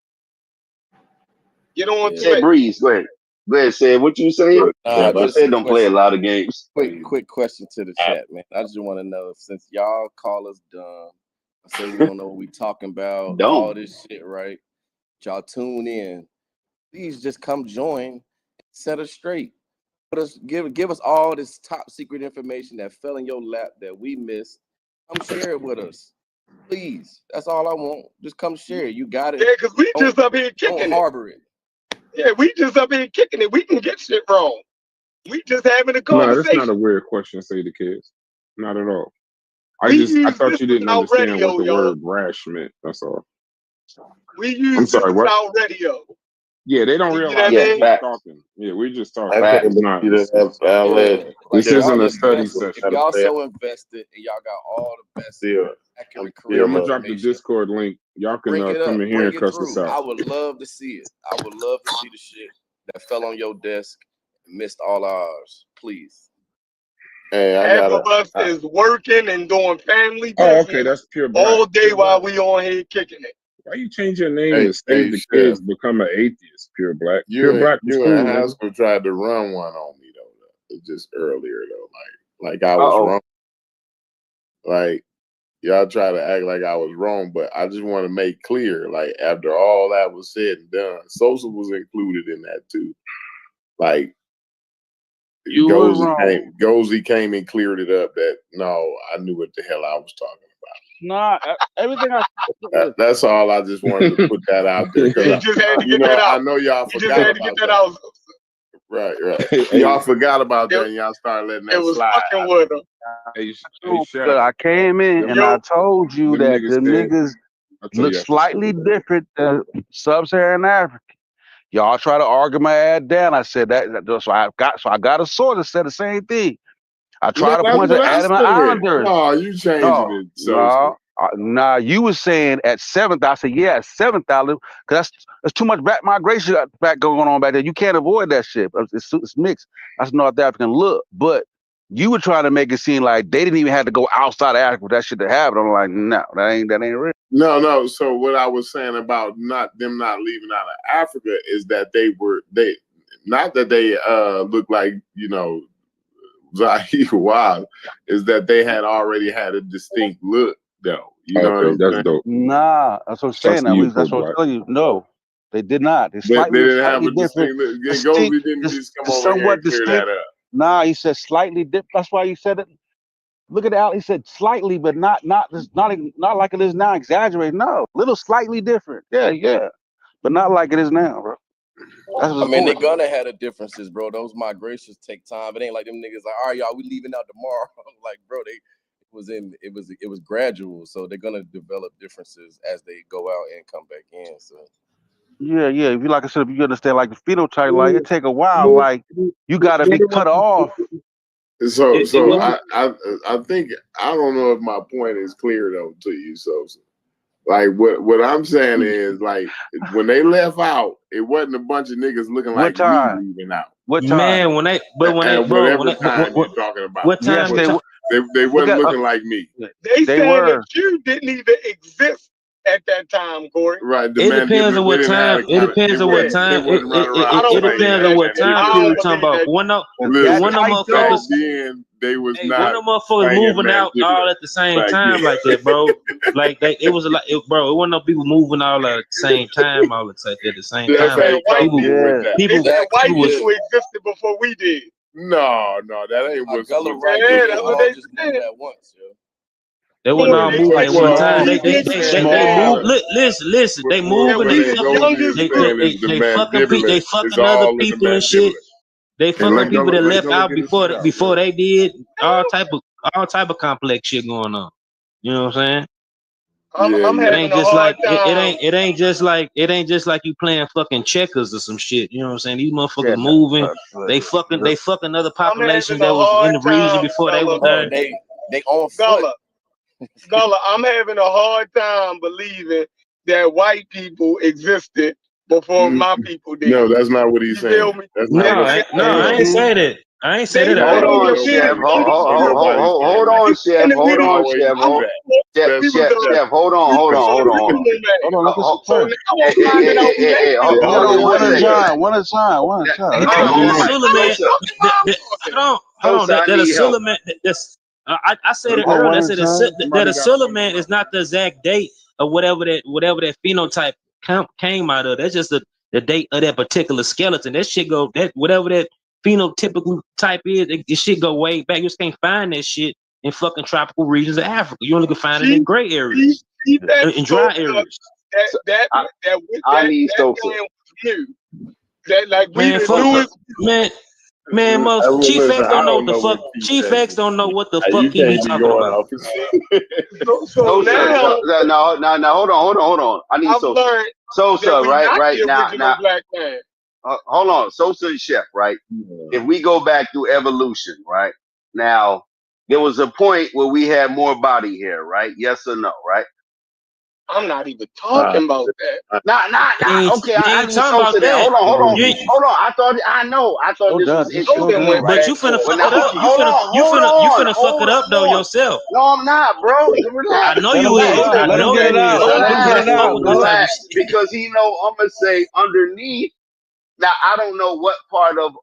Get on Say Twitch. Breeze, go ahead. Go ahead, say what you saying. Nah, I just said a don't play a question. lot of games. Quick question to the chat, man. I just want to know, since y'all call us dumb, I say we don't know what we talking about, Dumb. all this shit, right? Y'all tune in. Please just come join, set us straight. Give us all this top secret information that fell in your lap that we missed. Come share it with us. Please. That's all I want. Just come share it. You got it. Yeah, because we just up here kicking Don't it. harbor it. Yeah, we just up here kicking it. We can get shit wrong. We just having a No, conversation. that's not a weird question, say the kids. Not at all. I use thought this you didn't in our understand radio, what the y'all. word brash meant. That's all. We use I'm sorry, this in what? our radio. Yeah, they don't You realize know what I we're mean? just talking. Yeah, we're just talking. I can't It's not. believe that LS. Like, This isn't y'all a study invested. session. If y'all so invested and y'all got all the best accurate Yeah, career I'm gonna drop the information, Discord link. Y'all can bring it come up, in here bring and it cuss us through. out. I would love to see it. I would love to see the shit that fell on your desk and missed all ours. Please. Hey, Half of us is working and doing family Oh, business okay, that's pure black. all day while we on here kicking it. Why you change your name Hey, to Save the Chef. Kids, become an atheist? Pure black. You Pure black was in cool, high nigga. school tried to run one on me though. Just earlier though, like I was wrong. Like y'all try to act like I was wrong, but I just want to make clear, like after all that was said and done, Sosa was included in that too. Like You was wrong. Gozy came and cleared it up that no, I knew what the hell I was talking about. Nah, everything I That's all. I just wanted to put that out there because You just had to get that out. I know y'all You just forgot had to about get that that. out. Right. Y'all forgot about that, and y'all started letting that It was slide. fucking with him. Hey, Chef. I came in and I told you that the niggas look slightly different than sub-Saharan African. Y'all try to argue my ass down. I said that so I got a sword that said the same thing. I tried to point to Adam and Islanders. Oh, you changing it. So nah, you was saying at 7th. I said, yeah, at 7th, because that's too much back migration back going on back there. You can't avoid that shit. It's mixed. That's North African look. But you were trying to make it seem like they didn't even have to go outside of Africa for that shit to happen. I'm like, no, that ain't real. No. So what I was saying about not leaving out of Africa is that they not that they look like, Zahir Wild, is that they had already had a distinct look though. You know what I'm that's saying? dope. Nah, that's what I'm saying. That's what I'm telling you. No, they did not. They They didn't have slightly a different. distinct look. Gozy didn't just come over here and clear that up. Nah, he said slightly different. That's why he said it. Look at Al. He said slightly, but not like it is now. Exaggerated. No, little slightly different. Yeah, but not like it is now, bro. That's I what's mean, they're important. gonna have the differences, bro. Those migrations take time. It ain't like them niggas like, all right, y'all, we leaving out tomorrow. Like, bro, it was gradual. So they're gonna develop differences as they go out and come back in. So Yeah. If you like I said, if you understand like the phenotype, like it take a while. Like you gotta be cut off. So wasn't. I think I don't know if my point is clear though to you. So like what I'm saying is like when they left out, it wasn't a bunch of niggas looking What like me time? leaving out. What time? Man, when they Whatever time you're talking about. what time? Yes, They wasn't looking like me. They saying were. that you didn't even exist at that time, Corey. Right. The It man depends on they what didn't have time. the It kind of depends on what time. they wasn't running around I don't It believe depends on that. what time I period don't we're talking believe about. that. One listen, of them back motherfuckers. then they was Hey, not one of them motherfuckers banging moving out masculinity all at the same back time then. like that, bro. Like it was a lot, bro. It wasn't no people moving all at the same time, all at the same That's time. how you white come people. with that. They said white People was. people existed before we did. No, that ain't what's Gullah supposed right, to Yeah, they be. that's didn't what all they just said. move at once, yo. They wasn't all They moving said at one time. these They niggas said, move. Small. Listen. They What moving. we They the Goldie fucking. is youngest group. saying is the They mandibular is fucking other all in the people and shit. mandibular. They And fucking people that let left Gullah out get his before shit out, before man. they did all type of complex shit going on. You know what I'm saying? I'm It Yeah. having ain't a just hard like time. it ain't just like you playing fucking checkers or some shit. You know what I'm saying? These motherfuckers Yeah, moving. They no. fucking other I'm populations having a that was in hard the region time, before they was Gullah. Bro, there. they on foot. Gullah, I'm having a hard time believing that white people existed before my people did. No, that's not what he's You feel saying. me? That's No, not what he's I ain't say that. I ain't say that at They Hold said all. in on, the Chef. video. Nobody's saying Hold that. on, In Chef. the Hold video, on, Always Chef. do that. we was Chef. Hold on, we hold was on, on hold the on, hold on. original Hold on, man. let this Ho- So turn. now I'm finding out we ain't Hold They hold on always one One at a do second. that. time. One at a time. Man, Hold that on. Asula man. Sosa, Hold on. Sosa, I That need help. Asula man. I said We it go earlier. one I at a said time. that Asula man is not the exact date of whatever that phenotype came out of. That's just the date of that particular skeleton. That shit go that whatever that phenotypical type is. It shit go way back. You just can't find that shit in fucking tropical regions of Africa. You only can find it in gray areas, in dry areas. that I need Sosa. plan was new. That like we Man, the fuck, newest. man, Listen, Chief X I don't know don't what the know what fuck. Chief Chief X X is. don't know what the You fuck he be can't be talking going about. off. So Sosa, now no, hold on. I need I've Sosa. learned that Sosa, we not right the now. original black man. Hold on. Sosa and Chef, right? If we go back through evolution, right? Now, there was a point where we had more body hair, right? Yes or no, right? I'm not even talking about that. Nah. Okay, I Ain't need talking Sosa about then. that. Hold on. You, I thought this was Just slow introduced, down. but right? you finna But fuck now, it up. You finna fuck it up though hold on. yourself. No, I'm not, bro. I Relax. know Let him you get it is. out. I Let him know get you it out. is. I Let know him you get it don't fuck out, with this Gullah. type of Relax, shit. because I'm gonna say underneath. Now I don't know what part of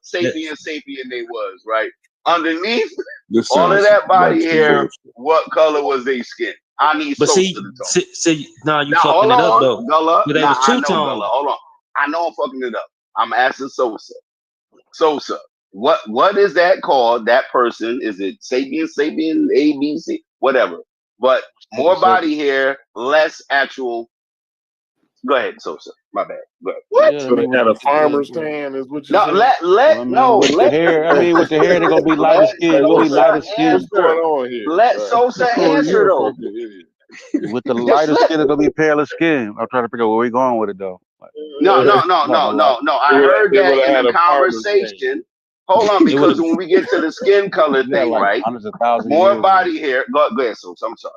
sapien they was, right? Underneath This all of sounds that like body some hair, bullshit. what color was they skin? I need But Sosa see, to talk. now you Now fucking hold it up though. on, Gullah. They Now was I two know tone. Gullah. Hold on. I know I'm fucking it up. I'm asking Sosa. Sosa, what is that called? That person, is it sapien, ABC, whatever. But more body hair, less actual. Go ahead, Sosa. My bad. Go ahead. What? Yeah, I So they mean, had a farmer's tan, is what you're No, saying? well, I mean, with the hair, with the hair, they're gonna be lighter skin. They're gonna be lighter What's skin. going on here? Let Sosa Corey, answer you're a though. fucking idiot. With the Just lighter let. skin, they're gonna be paler skin. I'm trying to figure out where we going with it though. Like, No. not gonna lie. I heard They would that have in had the a farmer's tan. conversation. Hold on, It would because have. when we get to the skin color You had thing, like right? hundreds of thousands of More years ago. body hair. Go ahead, Sosa. I'm sorry.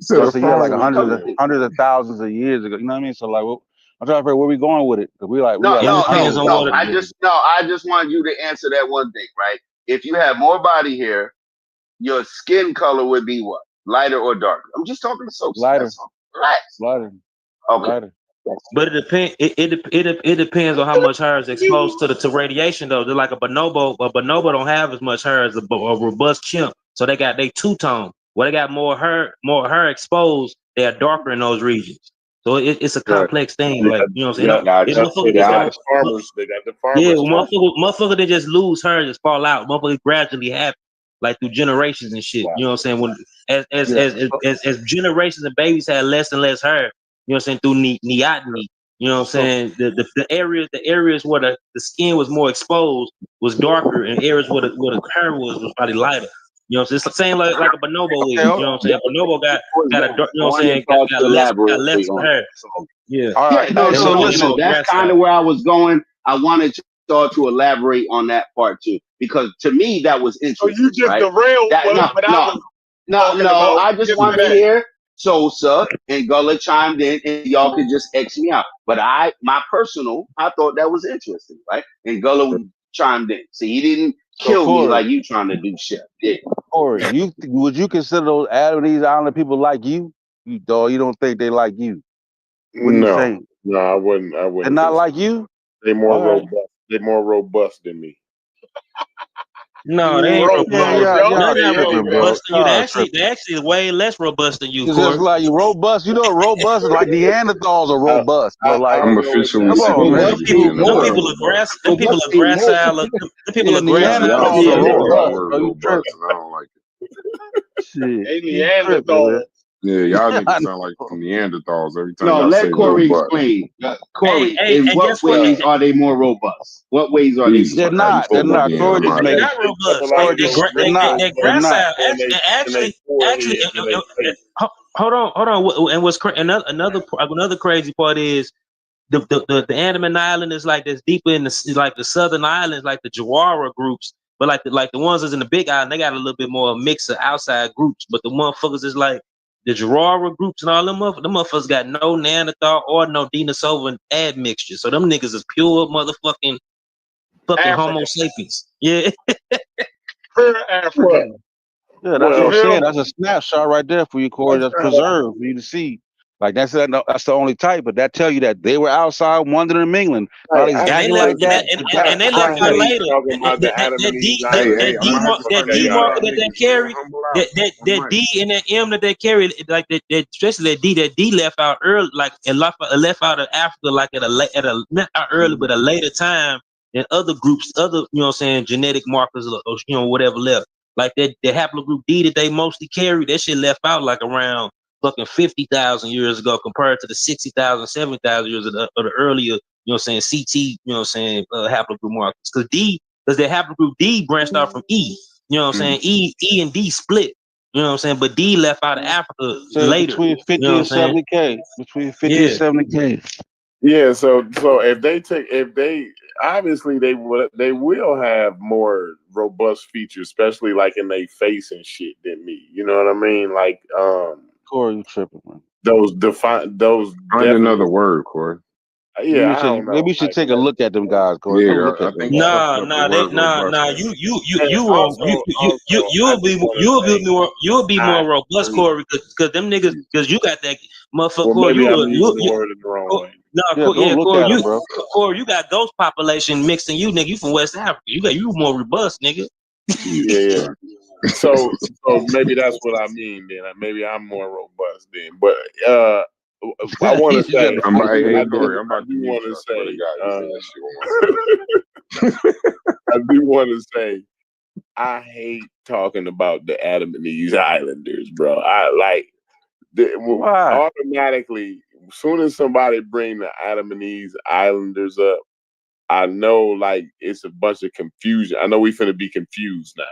Said So I a said you had like farmer's tan. hundreds of thousands of years ago. You know what I mean? So like, I'm trying to figure out where we going with it. Cause we like No. It hundreds depends of on thousands what. of years ago. I just wanted you to answer that one thing, right? If you have more body hair, your skin color would be what? Lighter or darker? I'm just talking to Sosa. Lighter, That's all. Relax. lighter, Okay. lighter. But it depends on how much hair is exposed to radiation though. They're like a bonobo. A bonobo don't have as much hair as a robust chimp, so they two tone. Where they got more hair exposed, they are darker in those regions. So it's a Yeah, complex thing. Like, you know what I'm saying? Yeah, I It's just motherfucker. said It's got I, like, the farmers. They got the yeah, farmers. motherfucker didn't just lose her, just fall out. Motherfucker gradually happen, like through generations and shit. You know what I'm saying? When as generations of babies had less and less hair, you know what I'm saying, through neoteny. You know what I'm saying? The areas where the skin was more exposed was darker, and areas where the hair was probably lighter. You know what I'm saying? It's the same like a bonobo is. You know what I'm saying? Bonobo got a dark, you know what I'm saying, got less hair. Yeah. All yeah, right. no, Hey, so so listen, look, that's kind of where I was going. I wanted to start to elaborate on that part too, because to me that was So interesting. you just Right? derailed That what I was talking about. I just wanted to hear Sosa and Gullah chimed in, and y'all could just X me out. But I thought that was interesting, right? And Gullah chimed in. See, he didn't so kill me Corey, like you trying to do shit. Yeah. Corey, would you consider those Adam and Eve Island people like you? You dog, you don't think they like you? What are you No, saying? no, I wouldn't. They're not like you? They more All right. robust. They're more robust than me. No, they ain't robust. Y'all They're not tripping, bro. robust than you. Y'all tripping. They're actually way less robust than you, It's just Corey. like you robust. You know, robust is like Neanderthals are robust, bro. Like, I'm officially come on, man. submitted to being a Them word people are robust. them people are gracile. Them people Yeah, are gracile. Y'all Neanderthals are tripping on that robust, word bro. You robust, tripping. and I don't like it. Shit. They You tripping, man. Neanderthals. Yeah, y'all I niggas sound like some Neanderthals every time No, y'all say let Corey robust. explain. Corey, in And what guess what? ways are they more robust? What ways are they Jesus They're more Christ, not. They're here we not. go. Corey I'm just out of They're made. here. not robust. Corey They're just. They're not. they're They're not. gracile. Actually, hold on. And another crazy part is the Andaman Island is like this deeper in the southern islands, like the Jawara groups. But like the ones that's in the Big Island, they got a little bit more mix of outside groups. But the motherfuckers is like the Jawara groups and all them motherfuckers got no Neanderthal or no Denisovan admixture. So them niggas is pure motherfucking Homo sapiens. Yeah. Pure African. Yeah, that's what Well, I'm saying. That's a snapshot right there for you, Corey. That's preserved for you to see. Like that's the only type, but that tell you that they were outside wandering and mingling. Bodies And they acting left, like that. and they left out later. talking about the Adam and Eve Hey, I'm gonna have to That start D giving marker y'all that they niggas carry, more humble out. that D and that M that they carry, like that especially that D left out early, like it left out of Africa, like at a not early, but a later time than other groups, other, you know what I'm saying, genetic markers or you know, whatever left. Like that the haplogroup D that they mostly carry, that shit left out like around fucking 50,000 years ago compared to the 60,000, 70,000 years of the earlier, you know what I'm saying, CT, you know what I'm saying, haplogroup markers. Because the haplogroup D branched out from E. You know what I'm saying? E and D split. You know what I'm saying? But D left out of Africa So later. between 50 You know what I'm and saying? 70K. Between 50 and 70K. yeah. So if they obviously they will have more robust features, especially like in their face and shit than me. You know what I mean? Like Corey, you tripping, man. those Find definitely, another word, Corey. yeah, I don't Maybe know. you should Like, take a look at them guys, Corey. Come Yeah, look I at them think you guys. fucked up the word robust. and You'll be more robust, say, Corey, because them niggas, because you got that motherfucker, well, Corey. maybe I'm using the word in the wrong way. Yeah, go look Corey, at them, bro. Corey, you got ghost population mixed in you, nigga. You from West Africa. You more robust, nigga. Yeah. So maybe that's what I mean then. Maybe I'm more robust then. But I want to say, Hey, Corey, I'm I about to do mute want you. to I swear to say, God, you say that shit one more time. I do want to say, I hate talking about the Adam and Eve Islanders, bro. I like Why? automatically, as soon as somebody bring the Adam and Eve Islanders up, I know like it's a bunch of confusion. I know we finna be confused now.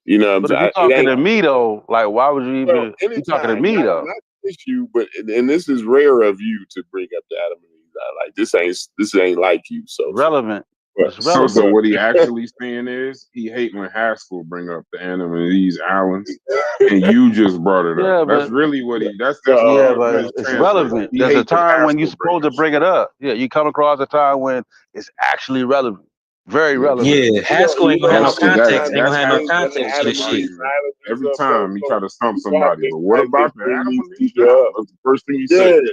You know what I'm But if saying? you're talking to me though, like why would you Well, even? You talking to anytime, me not though? this you, but and this is rare of you to bring up the Adam and Eve. Like this ain't like you. So Relevant. but, It's relevant. So what he actually saying is he hate when Haskell bring up the Adam and Eve Islands, and you just brought it up. Yeah, That's but really what he. That's yeah, what but really it's translates. relevant. He There's a hates when time when you're Haskell bring supposed to up bring shit. it up. Yeah, you come across a time when it's actually relevant. Very relevant. Yeah, Haskell ain't gonna have no That's what context. Ain't that's gonna have no Haskell's context to whole this shit. argument. Every time he try to stump you have somebody, to but what about the bring Adam these and Eve people up. That's the first thing he Yeah, said.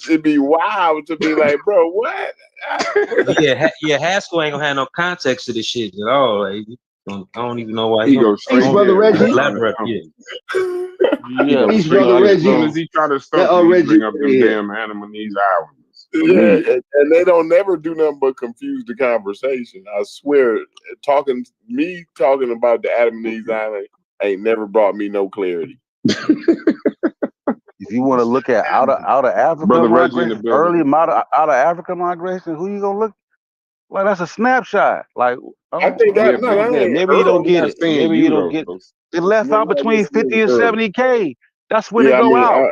it'd be wild to be like, bro, what? Yeah, Haskell ain't gonna have no context to this shit at all. Like, I don't even know why He goes Thanks, straight brother there. Reggie. elaborate. Yeah. Yeah, Peace, Bring brother up, as soon Reggie. as he try to Let stump you, he Reggie bring up them here. damn Andamanese Islands. Yeah, and they don't never do nothing but confuse the conversation. I swear, talking about the Adam and Eve Island ain't never brought me no clarity. if you want to look at out of Africa Brother Reggie in the migration, building. out of Africa migration, who you gonna look? Like that's a snapshot. Like I think that maybe you don't get it. Saying Maybe you don't get it. It left out between 50 and 70K. That's where they go out.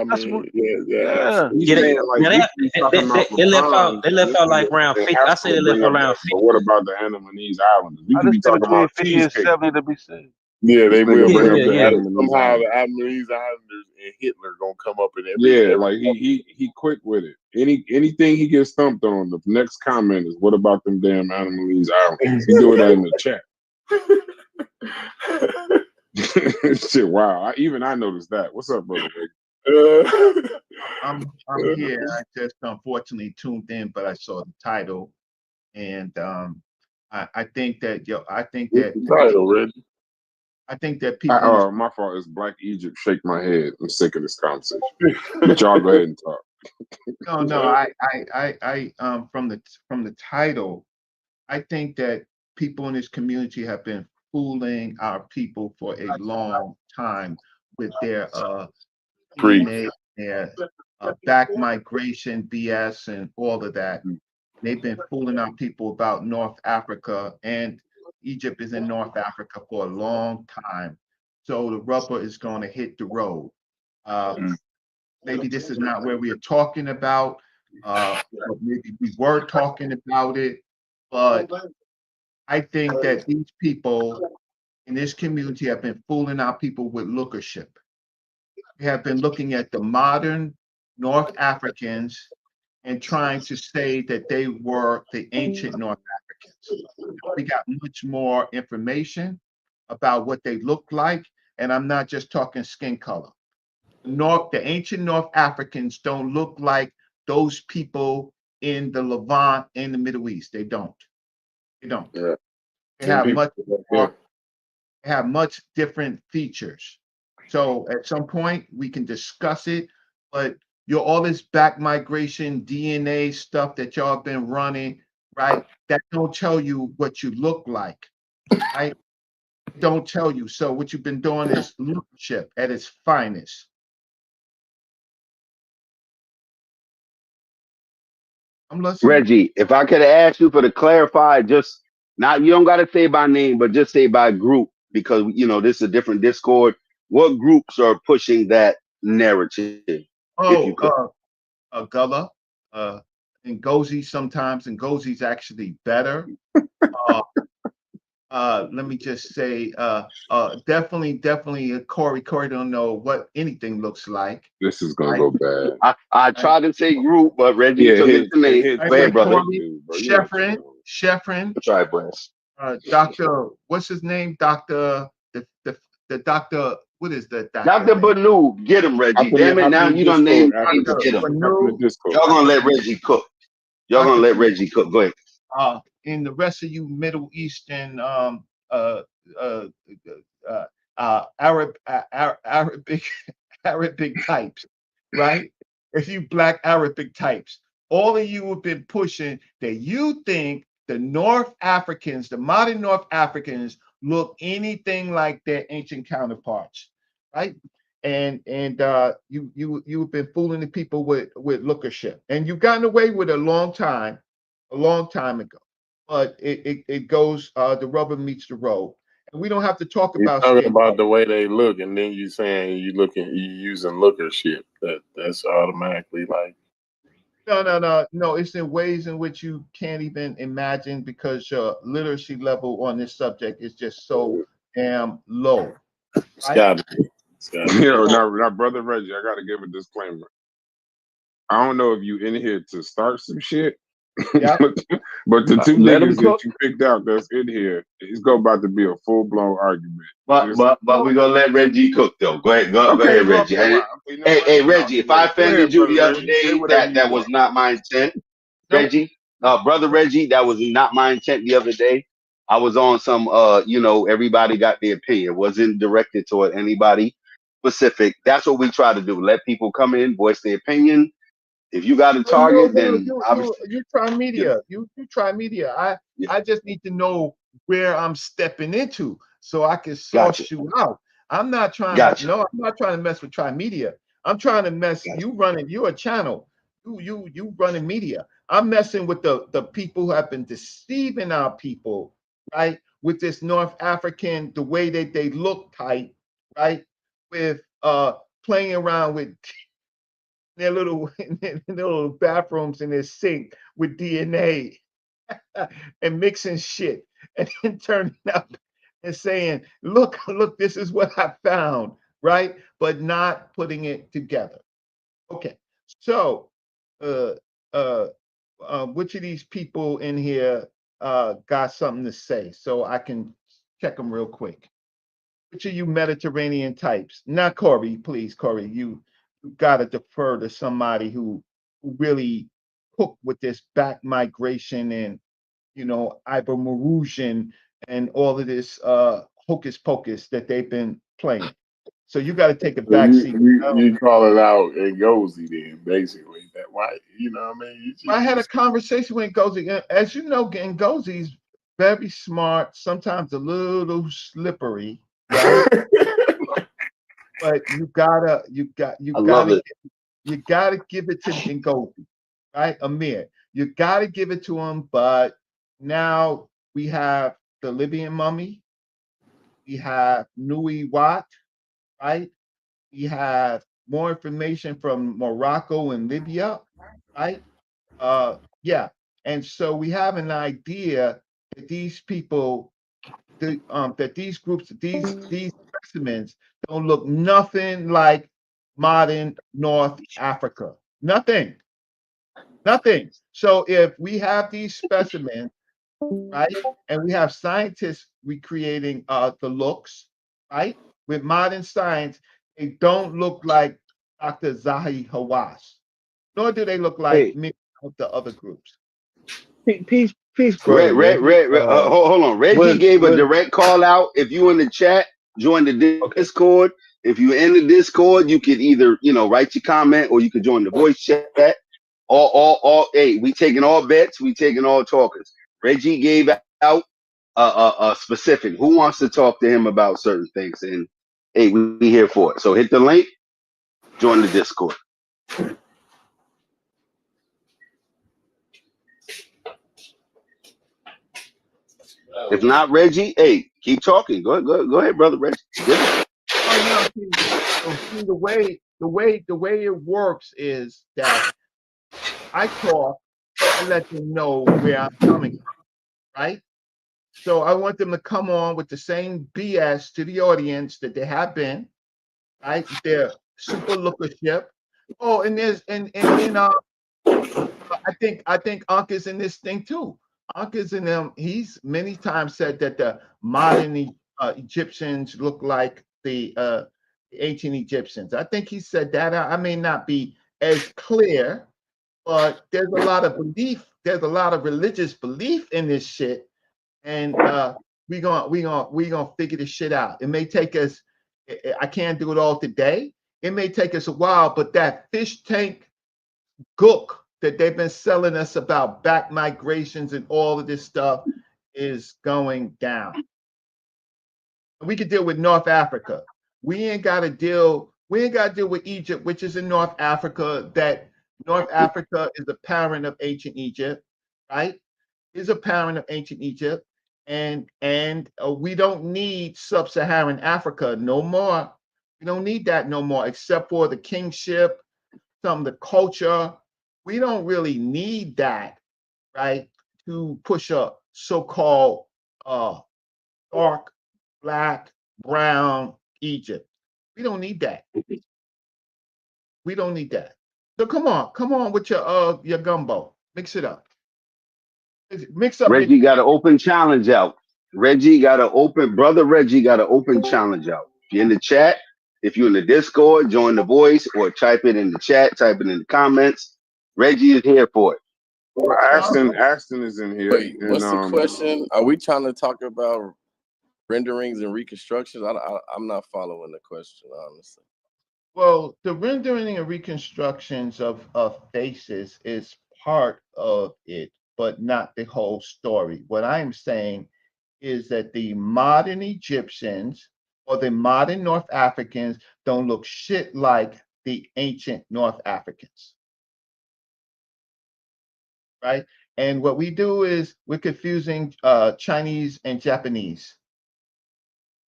That's what, yeah. He's saying like we keep talking about They left LeBron out. They left out like around and 50. I say Africa they left bring up around that, 50. but what about the Andamanese Islanders? We I could just be said talking between about 50 and cheesecake. 70 to be safe. Yeah, they This will nigga bring bring up up the the Andamanese somehow Islanders. the Adamese Islanders and Hitler gonna come up in Yeah, like he quick with it. Anything he gets stumped on, the next comment is, "What about them damn Andamanese Islands?" He do it in the chat. Shit, wow! Even I noticed that. What's up, brother? I'm here. I just unfortunately tuned in, but I saw the title, and I think that title, Reggie. I think that people. Oh, my fault. It's Black Egypt. Shake my head. I'm sick of this conversation. But y'all go ahead and talk. No. I from the title, I think that people in this community have been fooling our people for a long time with their DNA, their back migration BS, and all of that. They've been fooling our people about North Africa, and Egypt is in North Africa for a long time. So the rubber is going to hit the road. Maybe this is not where we are talking about, but maybe we were talking about it, but I think that these people in this community have been fooling our people with lookership. They have been looking at the modern North Africans and trying to say that they were the ancient North Africans. We got much more information about what they looked like, and I'm not just talking skin color. The ancient North Africans don't look like those people in the Levant in the Middle East. They don't. They don't. Yeah. They have much more, they have much different features. So at some point we can discuss it, but all this back migration DNA stuff that y'all have been running, right? That don't tell you what you look like, right? Don't tell you. So what you've been doing is lookership at its finest. I'm listening. Reggie, if I could ask you for to clarify, just not, you don't got to say by name, but just say by group, because this is a different Discord. What groups are pushing that narrative? If you could. Gullah, and Ngozi sometimes, and Ngozi's actually better. Let me just say, definitely, Corey don't know what anything looks like. This is gonna go bad. I tried to say group, but Reggie took it to me. Go ahead, brother. Sheffrin. Try, Brent. Dr. What's his name? Dr. The doctor. What is the doctor? Dr. Banu, get him, Reggie. Damn it! Now you don't name names. Get him. Y'all gonna let Reggie cook. Y'all gonna let Reggie cook. Go ahead. And the rest of you Middle Eastern Arabic types, right? If you Black Arabic types, all of you have been pushing that you think the North Africans, the modern North Africans, look anything like their ancient counterparts, right? And you've been fooling the people with lookership, and you've gotten away with it a long time ago. But it goes, the rubber meets the road, and we don't have to talk about talking about the way they look, and then you saying you using lookership. That's automatically like. No. It's in ways in which you can't even imagine, because your literacy level on this subject is just so damn low. Right? Now, brother Reggie, I gotta give a disclaimer. I don't know if you in here to start some shit, but the two niggas that you picked out that's in here, it's about to be a full blown argument. But we're gonna let Reggie cook though. Go ahead, Reggie. Hey, Reggie, if I offended you the other day, that was not my intent. Reggie, brother Reggie, that was not my intent the other day. I was on some everybody got their opinion. It wasn't directed toward anybody. specific. That's what we try to do. Let people come in, voice their opinion. If you got a target, then obviously you try media. You try media. I just need to know where I'm stepping into so I can source you out. I'm not trying to I'm not trying to mess with Try Media. I'm trying to mess you're a channel. You running media. I'm messing with the people who have been deceiving our people, right? With this North African, the way that they look tight, right? With playing around with their little bathrooms in their sink with DNA and mixing shit and then turning up and saying, look, this is what I found, right? But not putting it together. Okay, so which of these people in here got something to say so I can check them real quick? Which of you Mediterranean types? Not Corey, please, Corey. You got to defer to somebody who really cooked with this back migration and Ibermarusian and all of this hocus pocus that they've been playing. So you got to take a back seat. You call it out Ngozi then, basically. That why, you know what I mean? I had a conversation with Ngozi. As you know, Ngozi's very smart, sometimes a little slippery, right? But you gotta give it to Ngozi, right? Amir, you gotta give it to him. But now we have the Libyan mummy, we have Nui Wat, right? We have more information from Morocco and Libya, right? Yeah. And so we have an idea that these people, that these groups, these specimens don't look nothing like modern North Africa. Nothing. So if we have these specimens, right, and we have scientists recreating the looks, right, with modern science, they don't look like Dr. Zahi Hawass, nor do they look like many of the other groups. Peace, brother. Hold on. Reggie gave a direct call out. If you in the chat, join the Discord. If you in the Discord, you could either write your comment or you could join the voice chat. All. Hey, we taking all bets. We taking all talkers. Reggie gave out a specific. Who wants to talk to him about certain things? And hey, we here for it. So hit the link. Join the Discord. If not Reggie, hey, keep talking. Go ahead, brother Reggie. Oh no, see, the way it works is that I talk, I let them know where I'm coming from, right? So I want them to come on with the same BS to the audience that they have been, right? Their super lookership. Oh, and there's and I think Ankh is in this thing too. Ankh is in them. He's many times said that the modern Egyptians look like the ancient Egyptians. I think he said that. I may not be as clear, but there's a lot of belief. There's a lot of religious belief in this shit, and we gonna figure this shit out. It may take us. I can't do it all today. It may take us a while, but that fish tank gook that they've been selling us about back migrations and all of this stuff is going down. We could deal with North Africa. We ain't got to deal with Egypt, which is in North Africa. That North Africa is a parent of ancient Egypt, right? Is a parent of ancient Egypt. And we don't need sub-Saharan Africa no more. We don't need that no more, except for the kingship, some of the culture. We don't really need that, right, to push a so-called dark, black, brown Egypt. We don't need that. We don't need that. So come on with your gumbo. Mix it up. Mix up. Reggie got an open challenge out. Brother Reggie got an open challenge out. If you're in the chat, if you're in the Discord, join the voice or type it in the chat, type it in the comments. Reggie is here for it. Well, Ashton is in here. Wait, what's the question? Are we trying to talk about renderings and reconstructions? I'm not following the question, honestly. Well, the rendering and reconstructions of faces is part of it, but not the whole story. What I'm saying is that the modern Egyptians or the modern North Africans don't look shit like the ancient North Africans, right? And what we do is we're confusing Chinese and Japanese,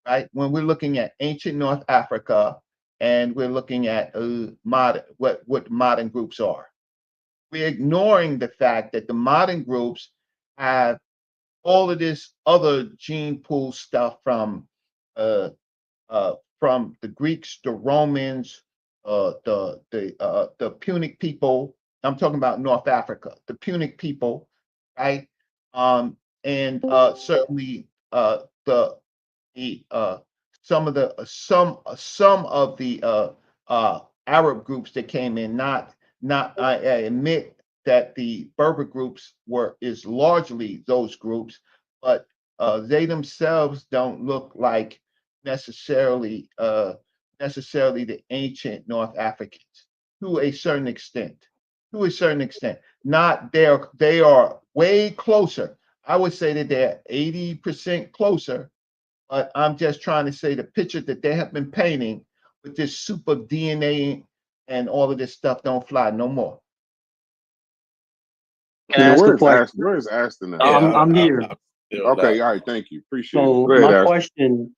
right? When we're looking at ancient North Africa and we're looking at modern, what modern groups are. We're ignoring the fact that the modern groups have all of this other gene pool stuff uh, from the Greeks, the Romans, the Punic people. I'm talking about North Africa, the Punic people, right? And certainly the some of the Arab groups that came in. Not I admit that the Berber groups is largely those groups, but they themselves don't look like necessarily necessarily the ancient North Africans to a certain extent. To a certain extent, not they are way closer. I would say that they're 80% closer, but I'm just trying to say the picture that they have been painting with this soup of DNA and all of this stuff don't fly no more. Can I ask a question? Where's Aston at? I'm here. Okay, all right, thank you. Appreciate it. So Go ahead, my Aston. question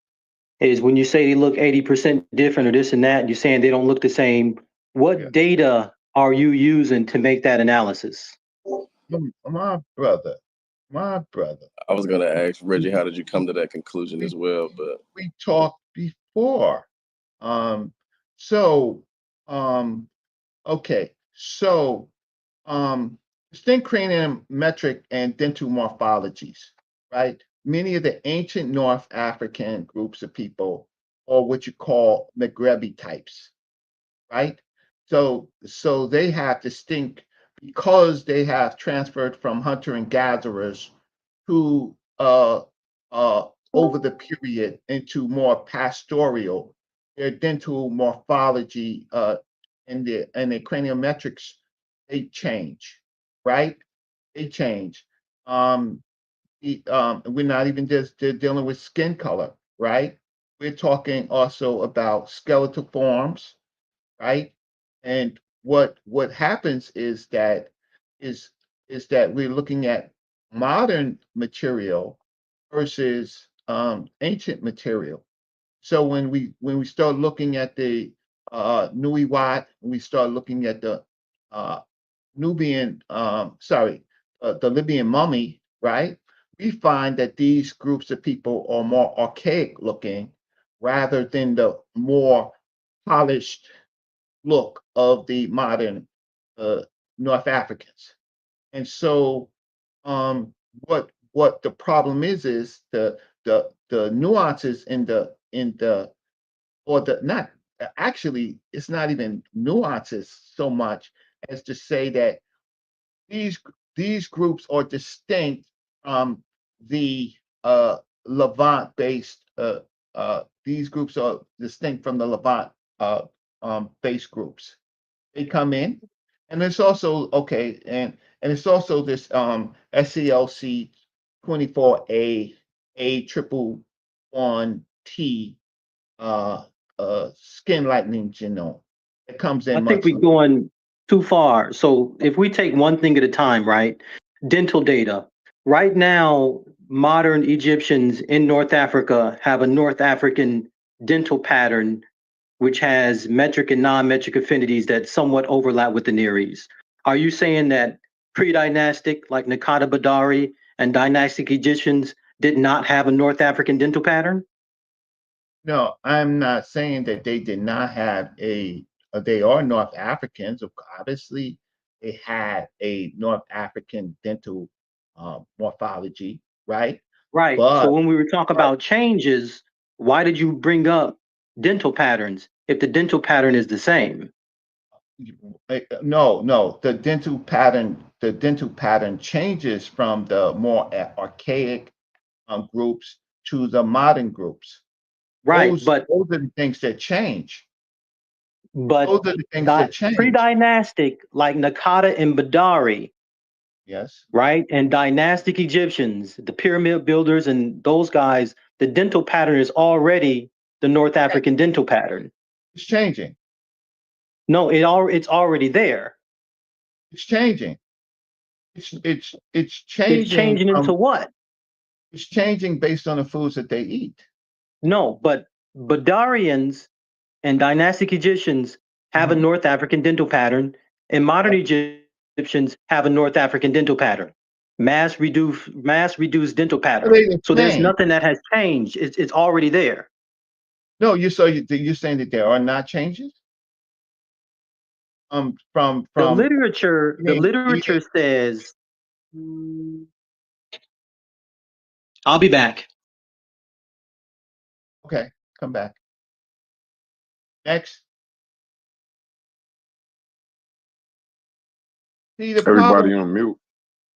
is, when you say they look 80% different or this and that, you're saying they don't look the same. What data are you using to make that analysis? My brother. I was gonna ask Reggie, how did you come to that conclusion as well? But we talked before. Okay. So distinct cranium metric and dental morphologies, right? Many of the ancient North African groups of people are what you call Maghrebi types, right? So they have distinct, because they have transferred from hunter and gatherers who over the period into more pastoral, their dental morphology and their craniometrics, they change, right? They change. We're not even just dealing with skin color, right? We're talking also about skeletal forms, right? And what happens is that we're looking at modern material versus ancient material. So when we start looking at the Nui Wat, we start looking at the Nubian, the Libyan mummy, right? We find that these groups of people are more archaic looking rather than the more polished look of the modern North Africans. And so what the problem is the nuances in the or the not actually it's not even nuances so much as to say that these groups are distinct from the Levant based these groups are distinct from the Levant based groups. They come in, and it's also okay, and it's also this SCLC 24A triple one T skin lightening genome. It comes in I think much. we're going too far. So if we take one thing at a time, right? Dental data. Right now, modern Egyptians in North Africa have a North African dental pattern, which has metric and non-metric affinities that somewhat overlap with the Near East. Are you saying that pre-dynastic, like Nakata Badari and dynastic Egyptians, did not have a North African dental pattern? No, I'm not saying that they did not have they are North Africans. Obviously, they had a North African dental morphology, right? Right. So But when we were talking about changes, why did you bring up dental patterns if the dental pattern is the same? no, the dental pattern changes from the more archaic groups to the modern groups. Right, Those are the things that change. but Those are the things that change. pre-dynastic, like Nakata and Badari, yes, right, and dynastic Egyptians, the pyramid builders and those guys, the dental pattern is already the North African dental pattern. It's changing. No, it's already there. It's changing. It's changing. It's changing into what? It's changing based on the foods that they eat. No, but Badarians and dynastic Egyptians have a North African dental pattern, and modern Egyptians have a North African dental pattern. Mass reduced dental pattern. So there's nothing that has changed. It's already there. No, you're saying that there are not changes? From the literature says. I'll be back. Okay, come back. Next. See, the everybody problem, on mute.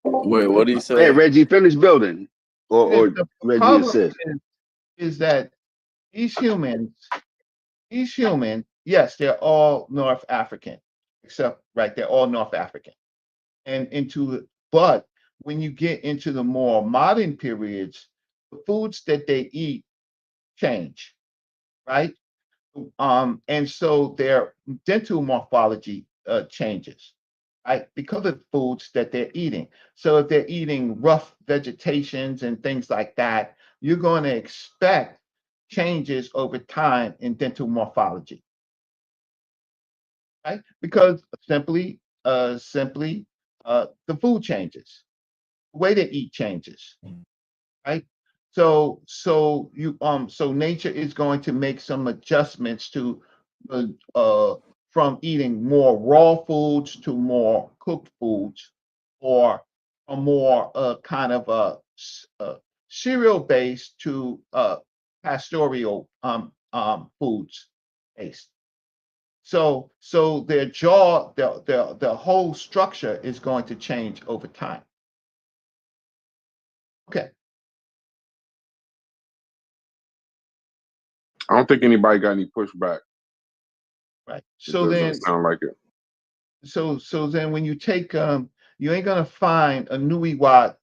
Wait, what did he say? Hey, Reggie, finish building. Or the Reggie problem assist. is that these humans, yes, they're all North African, except they're all North African. But when you get into the more modern periods, the foods that they eat change, right? And so their dental morphology changes, right? Because of the foods that they're eating. So if they're eating rough vegetations and things like that, you're going to expect changes over time in dental morphology, right? Because simply, the food changes, the way they eat changes, right? So nature is going to make some adjustments to from eating more raw foods to more cooked foods, or a more kind of cereal based to pastoral foods based. So their jaw, their whole structure is going to change over time. Okay. I don't think anybody got any pushback. Right. It doesn't sound like it. So then when you take you ain't gonna find a Nuiwat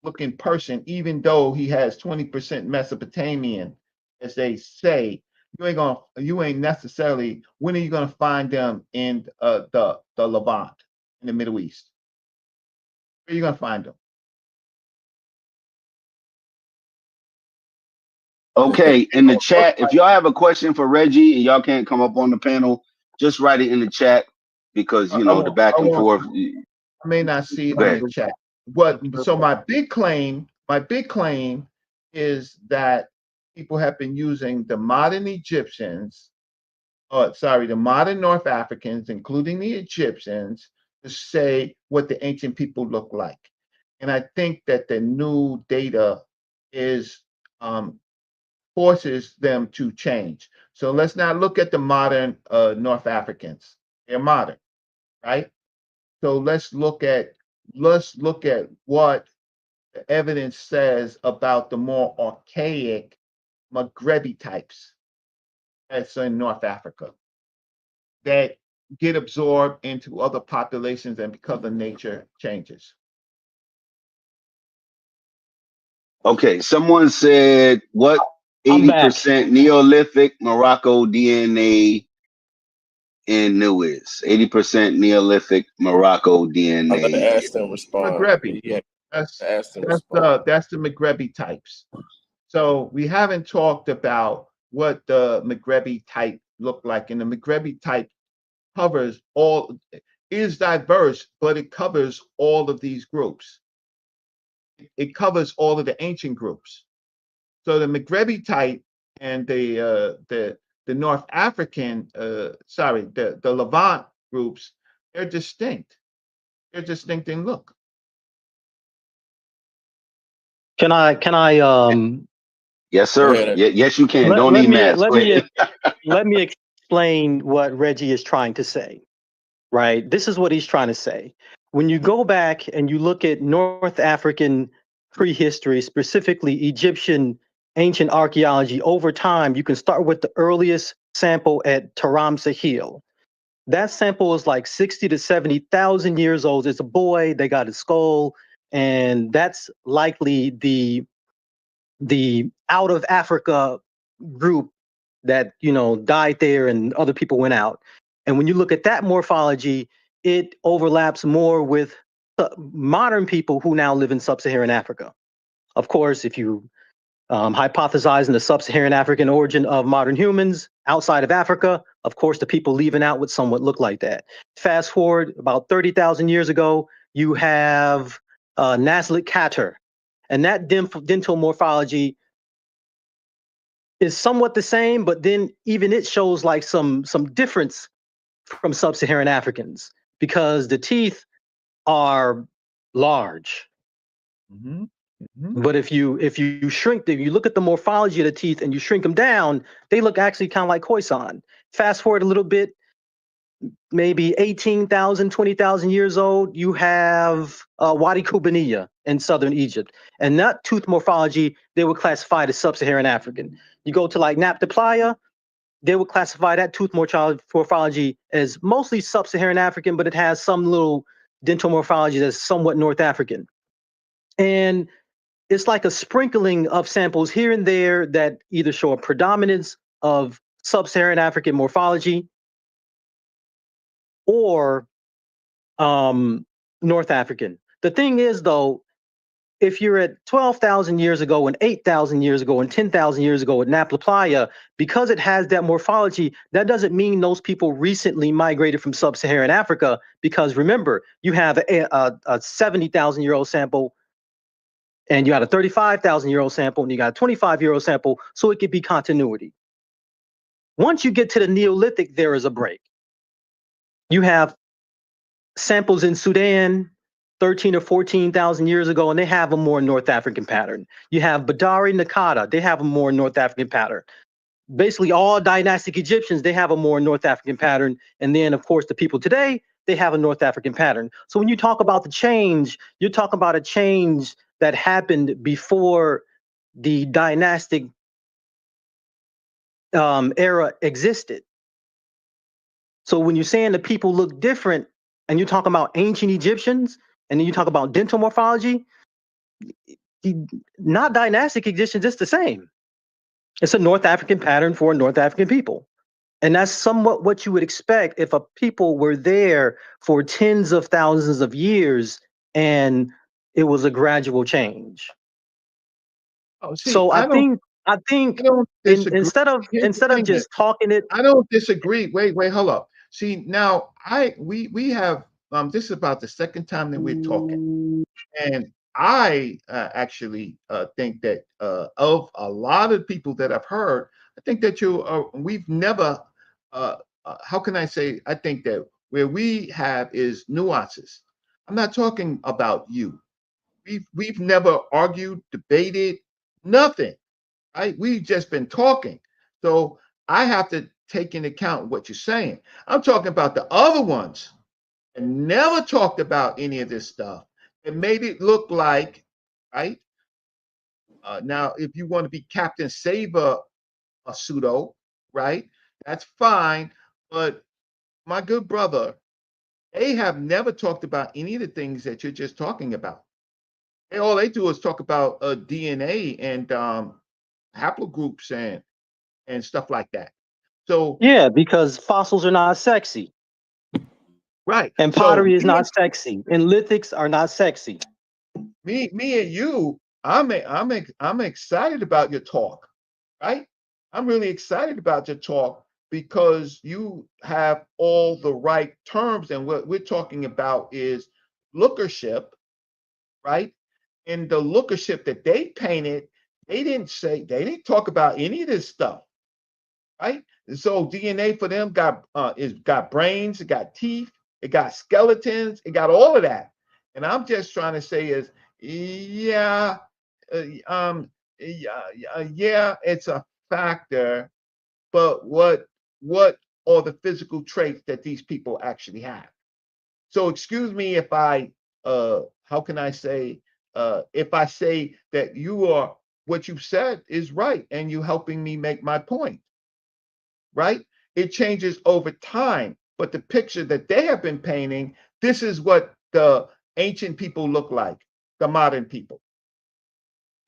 looking person, even though he has 20% Mesopotamian, as they say. You ain't necessarily, when are you gonna find them in the Levant, in the Middle East? Where are you gonna find them? Okay, in the chat, if y'all have a question for Reggie and y'all can't come up on the panel, just write it in the chat, because the back and forth. I may not see it in the chat. So my big claim is that people have been using the modern Egyptians, the modern North Africans, including the Egyptians, to say what the ancient people look like. And I think that the new data is forces them to change. So let's not look at the modern North Africans. They're modern, right? So let's look at what the evidence says about the more archaic Maghrebi types that's in North Africa that get absorbed into other populations, and because of nature changes. Okay, someone said what 80% Neolithic Morocco DNA in New is? 80% Neolithic Morocco DNA. I'm gonna ask them respond. Maghrebi. Yeah, That's the Maghrebi types. So we haven't talked about what the Maghrebi type look like, and the Maghrebi type is diverse, but it covers all of these groups. It covers all of the ancient groups. So the Maghrebi type and the North African, the Levant groups, they're distinct. They're distinct in look. Can I Yes, sir. Yes, you can. Don't need masks. Let me explain what Reggie is trying to say. Right? This is what he's trying to say. When you go back and you look at North African prehistory, specifically Egyptian ancient archaeology over time, you can start with the earliest sample at Taramsa Hill. That sample is like 60 to 70,000 years old. It's a boy, they got his skull, and that's likely the out of Africa group that, you know, died there and other people went out. And when you look at that morphology, it overlaps more with modern people who now live in sub-Saharan Africa. Of course, if you hypothesizing the sub-Saharan African origin of modern humans outside of Africa, of course, the people leaving out would somewhat look like that. Fast forward about 30,000 years ago, you have Nazlik Kater, and that dental morphology is somewhat the same, but then even it shows like some difference from sub-Saharan Africans because the teeth are large. Mm-hmm. Mm-hmm. But if you shrink, if you look at the morphology of the teeth and you shrink them down, they look actually kind of like Khoisan. Fast forward a little bit, maybe 18,000, 20,000 years old, you have Wadi Kubaniya in southern Egypt. And that tooth morphology, they were classified as sub-Saharan African. You go to like Nabta Playa, they would classify that tooth morphology as mostly sub-Saharan African, but it has some little dental morphology that's somewhat North African. And it's like a sprinkling of samples here and there that either show a predominance of sub-Saharan African morphology or North African. The thing is, though, if you're at 12,000 years ago and 8,000 years ago and 10,000 years ago at Nabta Playa, because it has that morphology, that doesn't mean those people recently migrated from sub-Saharan Africa, because remember, you have a 70,000-year-old sample and you got a 35,000-year-old sample and you got a 25-year-old sample, so it could be continuity. Once you get to the Neolithic, there is a break. You have samples in Sudan 13 or 14,000 years ago, and they have a more North African pattern. You have Badari Nakata, they have a more North African pattern. Basically, all dynastic Egyptians, they have a more North African pattern. And then, of course, the people today, they have a North African pattern. So when you talk about the change, you're talking about a change that happened before the dynastic era existed. So when you're saying the people look different, and you're talking about ancient Egyptians, and then you talk about dental morphology, not dynastic Egyptians, it's the same. It's a North African pattern for North African people. And that's somewhat what you would expect if a people were there for tens of thousands of years and it was a gradual change. Oh, see, So I think I don't disagree. instead of Here's the thing, just talking it, I don't disagree. Wait, hold up. See, now we have this is about the second time that we're talking, and I actually think that of a lot of people that I've heard, I think that we've never how can I say? I think that where we have is nuances. I'm not talking about you. We've never argued, debated, nothing. Right? We've just been talking. So I have to take into account what you're saying. I'm talking about the other ones and never talked about any of this stuff and made it look like, right? Now, if you want to be Captain Saber a pseudo, right? That's fine. But my good brother, they have never talked about any of the things that you're just talking about. All they do is talk about DNA and haplogroups and stuff like that. So yeah, because fossils are not sexy. right. And So pottery is not sexy. And lithics are not sexy. me and you, I'm excited about your talk, right? I'm really excited about your talk because you have all the right terms, and what we're talking about is lookership, right? And the lookership that they painted, they didn't talk about any of this stuff, right? And so DNA for them got brains, it got teeth, it got skeletons, it got all of that. And I'm just trying to say is, yeah, yeah, it's a factor, but what are the physical traits that these people actually have? So excuse me if I how can I say if I say that you are what you've said is right, and you helping me make my point, right? It changes over time, but the picture that they have been painting, this is what the ancient people look like, the modern people.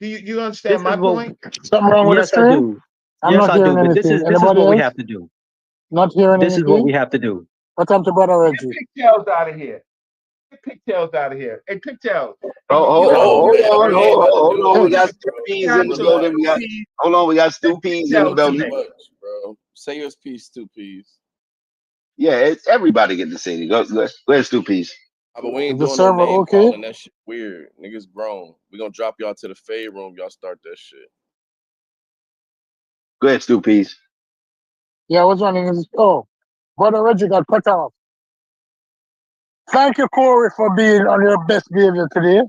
Do you understand This my is what. point? Something wrong with the Yes, I screen? do. I'm Yes, not I do. hearing But this anything. is Anybody what we else? have to do. Not hearing This is what anything. we have to do. What's up to Brother Get Reggie? pigtails out of here. Get pigtails out of here. Hey, pigtails. Hey, Oh, you got Oh hold man, on, we ain't about to hold do on. all We got this, Stu bro. Peas in the Relax. building. Hold on. We got Stu Peas in the Too building. much, bro. Say your piece, 2 Ps. Yeah, it's everybody get to say it. Go ahead, Stu Peas. But we Is ain't the doing no server name okay? calling. That shit weird. Niggas grown. We gonna drop y'all to the fade room. Y'all start that shit. Go ahead, Stu Peas. Yeah, what's running is Brother Reggie got cut off. Thank you, Corey, for being on your best behavior today.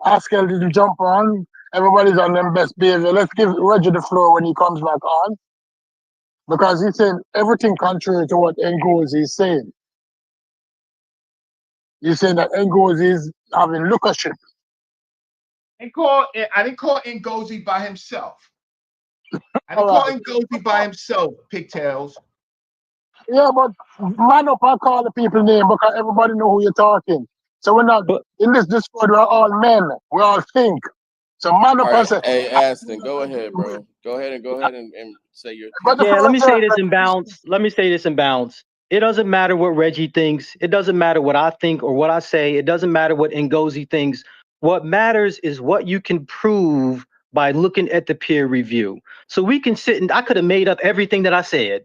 Askel didn't jump on. Everybody's on their best behavior. Let's give Reggie the floor when he comes back on. Because he's saying everything contrary to what Ngozi is saying. He's saying that Ngozi is having lookership. I didn't call Ngozi by himself. I didn't All call right. Ngozi by himself, pigtails. Yeah, but man up and call the people name because everybody know who you're talking. So we're not in this Discord. We're all men. We all think. So man up All and right, say. hey Aston, go ahead, bro. Go ahead and say your But piece. the Yeah, let me first say this in bounds. Let me say this in bounds. It doesn't matter what Reggie thinks. It doesn't matter what I think or what I say. It doesn't matter what Ngozi thinks. What matters is what you can prove by looking at the peer review. So we can sit and I could have made up everything that I said.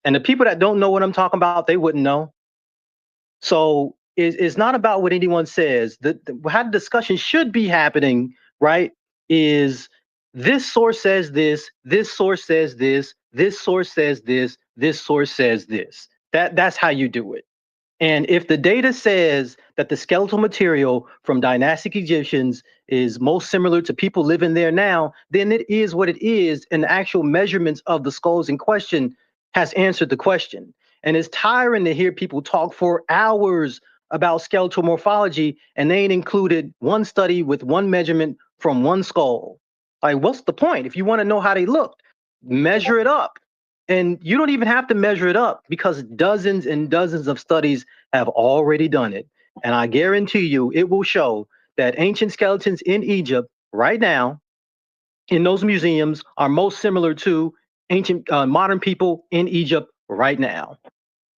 And the people that don't know what I'm talking about, they wouldn't know. So it's not about what anyone says. How the discussion should be happening, right? Is this source says this source says this source says this source says this. That's how you do it. And if the data says that the skeletal material from dynastic Egyptians is most similar to people living there now, then it is what it is, and the actual measurements of the skulls in question has answered the question. And it's tiring to hear people talk for hours about skeletal morphology, and they ain't included one study with one measurement from one skull. Like, what's the point? If you want to know how they look, measure it up. And you don't even have to measure it up because dozens and dozens of studies have already done it. And I guarantee you it will show that ancient skeletons in Egypt right now in those museums are most similar to ancient modern people in Egypt right now.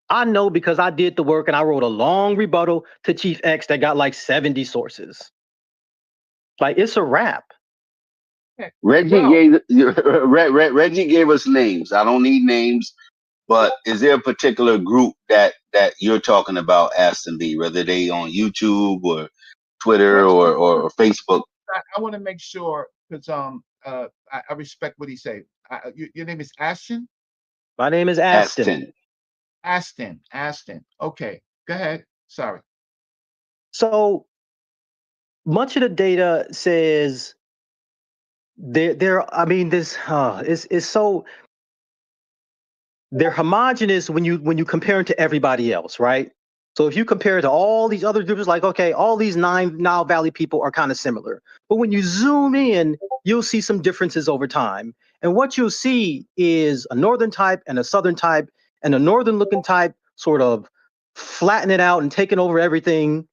I know because I did the work and I wrote a long rebuttal to Chief X that got like 70 sources. Like, it's a wrap. Reggie gave us names. I don't need names, but is there a particular group that you're talking about, Aston B, whether they on YouTube or Twitter or Facebook? I want to make sure because I respect what he said. Your name is Ashton? My name is Aston. Aston. Okay, go ahead. Sorry. So much of the data says I mean, this is so they're homogenous when you compare it to everybody else, right? So if you compare it to all these other groups, like, okay, all these 9 Nile Valley people are kind of similar. But when you zoom in, you'll see some differences over time. And what you'll see is a northern type and a southern type, and the northern looking type sort of flatten it out and taking over everything,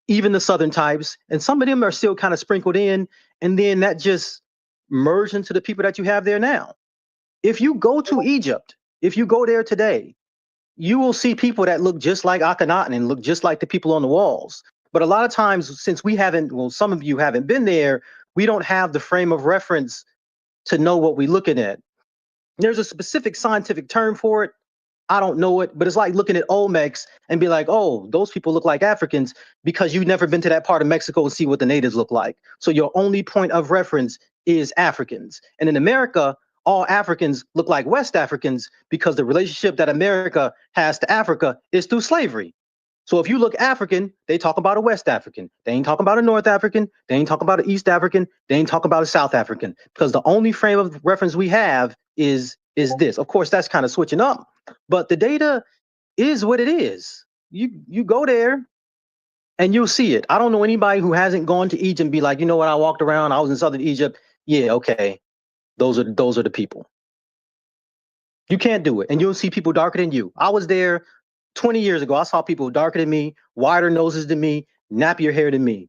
even the southern types. And some of them are still kind of sprinkled in. And then that just merged into the people that you have there now. If you go to Egypt, if you go there today, you will see people that look just like Akhenaten and look just like the people on the walls. But a lot of times, since we haven't, well, some of you haven't been there, we don't have the frame of reference to know what we're looking at. There's a specific scientific term for it. I don't know it, but it's like looking at Olmecs and be like, oh, those people look like Africans because you've never been to that part of Mexico and see what the natives look like. So your only point of reference is Africans. And in America, all Africans look like West Africans because the relationship that America has to Africa is through slavery. So if you look African, they talk about a West African. They ain't talking about a North African. They ain't talking about an East African. They ain't talking about a South African because the only frame of reference we have is this. Of course, that's kind of switching up, but the data is what it is. You go there, and you'll see it. I don't know anybody who hasn't gone to Egypt and be like, you know what, I walked around, I was in southern Egypt. Yeah, okay. Those are the people. You can't do it. And you'll see people darker than you. I was there 20 years ago. I saw people darker than me, wider noses than me, nappier hair than me.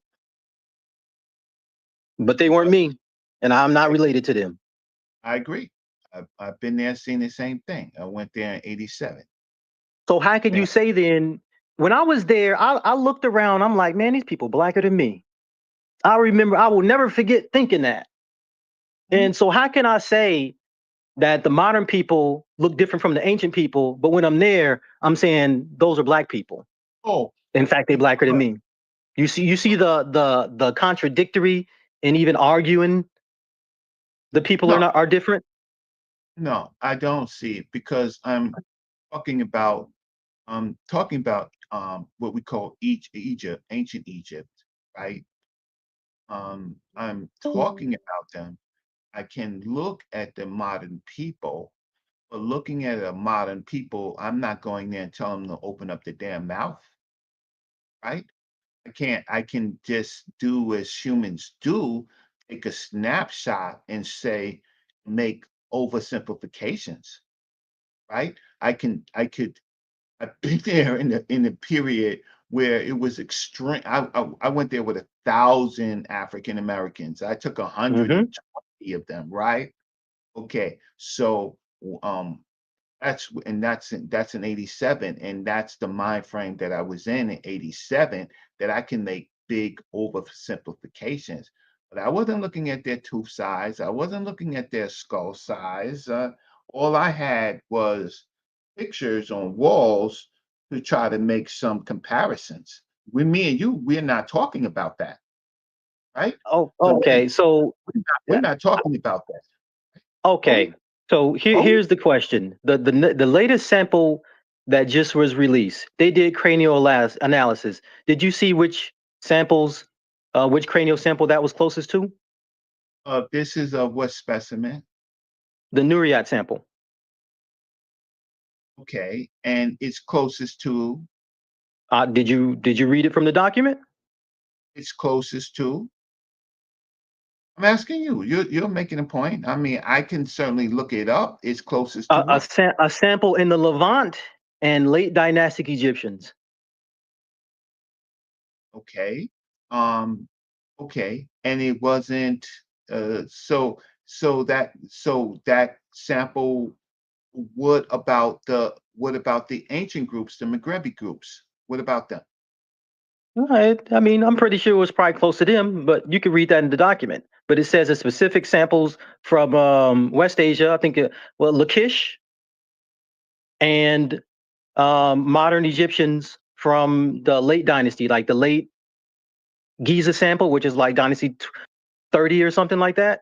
But they weren't me, and I'm not related to them. I agree. I've been there, seen the same thing. I went there in '87. So how can you say then, when I was there, I looked around, I'm like, man, these people blacker than me. I remember, I will never forget thinking that. And so how can I say that the modern people look different from the ancient people, but when I'm there, I'm saying those are black people. Oh, in fact, they're blacker than me. You see the contradictory and even arguing the people are different. No, I don't see it because I'm talking about what we call Egypt, ancient Egypt, right? I'm talking about them. I can look at the modern people, but looking at a modern people, I'm not going there and tell them to open up the damn mouth, right? I can just do as humans do, take a snapshot and say, make oversimplifications, right? I've been there in the period where it was extreme. I went there with 1,000 African Americans. I took 120 of them, right? Okay, so um, that's in '87, and that's the mind frame that I was in '87. That I can make big oversimplifications, but I wasn't looking at their tooth size. I wasn't looking at their skull size. All I had was pictures on walls to try to make some comparisons. With me and you, we're not talking about that, right? Oh, okay. So we're not talking about that. okay. So here's the question. The latest sample that just was released, they did cranial analysis. Did you see which cranial sample that was closest to? This is what specimen? The Nuriat sample. Okay, and it's closest to? Did you read it from the document? It's closest to? I'm asking you. You're making a point. I mean, I can certainly look it up. It's closest to what? A sample in the Levant and late dynastic Egyptians. Okay. Okay. And it wasn't so that sample, what about the ancient groups, the Maghrebi groups? What about them? Right. I mean, I'm pretty sure it was probably close to them, but you can read that in the document. But it says the specific samples from West Asia, I think, Lachish, and modern Egyptians from the late dynasty, like the late Giza sample, which is like dynasty 30 or something like that.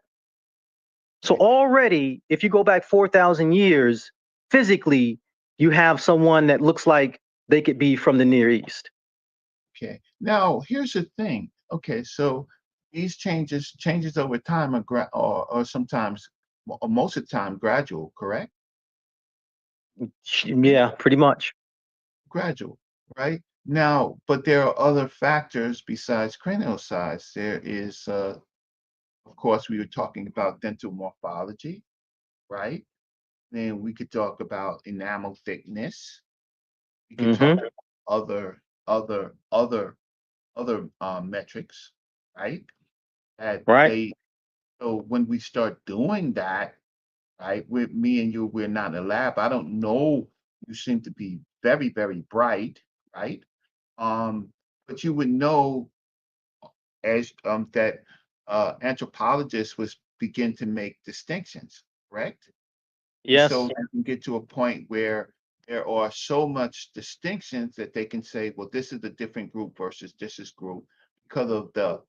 So already, if you go back 4,000 years, physically, you have someone that looks like they could be from the Near East. Okay. Now, here's the thing. Okay, so these changes over time or sometimes, or most of the time, gradual, correct? Yeah, pretty much. Gradual, right? Now, but there are other factors besides cranial size. There is, of course, we were talking about dental morphology, right? Then we could talk about enamel thickness. We could talk about other metrics, right? Right. So when we start doing that, right, with me and you, we're not in a lab. I don't know. You seem to be very, very bright, right? But you would know as that anthropologists was begin to make distinctions, correct? And Yes. so you can get to a point where there are so much distinctions that they can say, well, this is a different group versus this is group because of the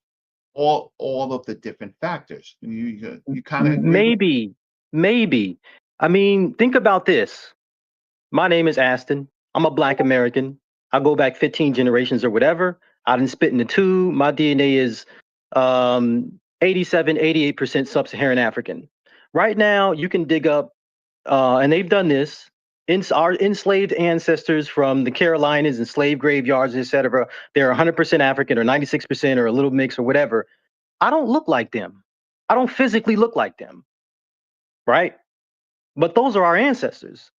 all of the different factors. You kind of agree? Maybe. I mean, think about this. My name is Aston. I'm a Black American. I go back 15 generations or whatever. I didn't spit in the tube. My DNA is 87, 88% sub-Saharan African. Right now, you can dig up, and they've done this our enslaved ancestors from the Carolinas and slave graveyards, etc., they're 100% African or 96% or a little mix or whatever. I don't look like them. I don't physically look like them, right? But those are our ancestors.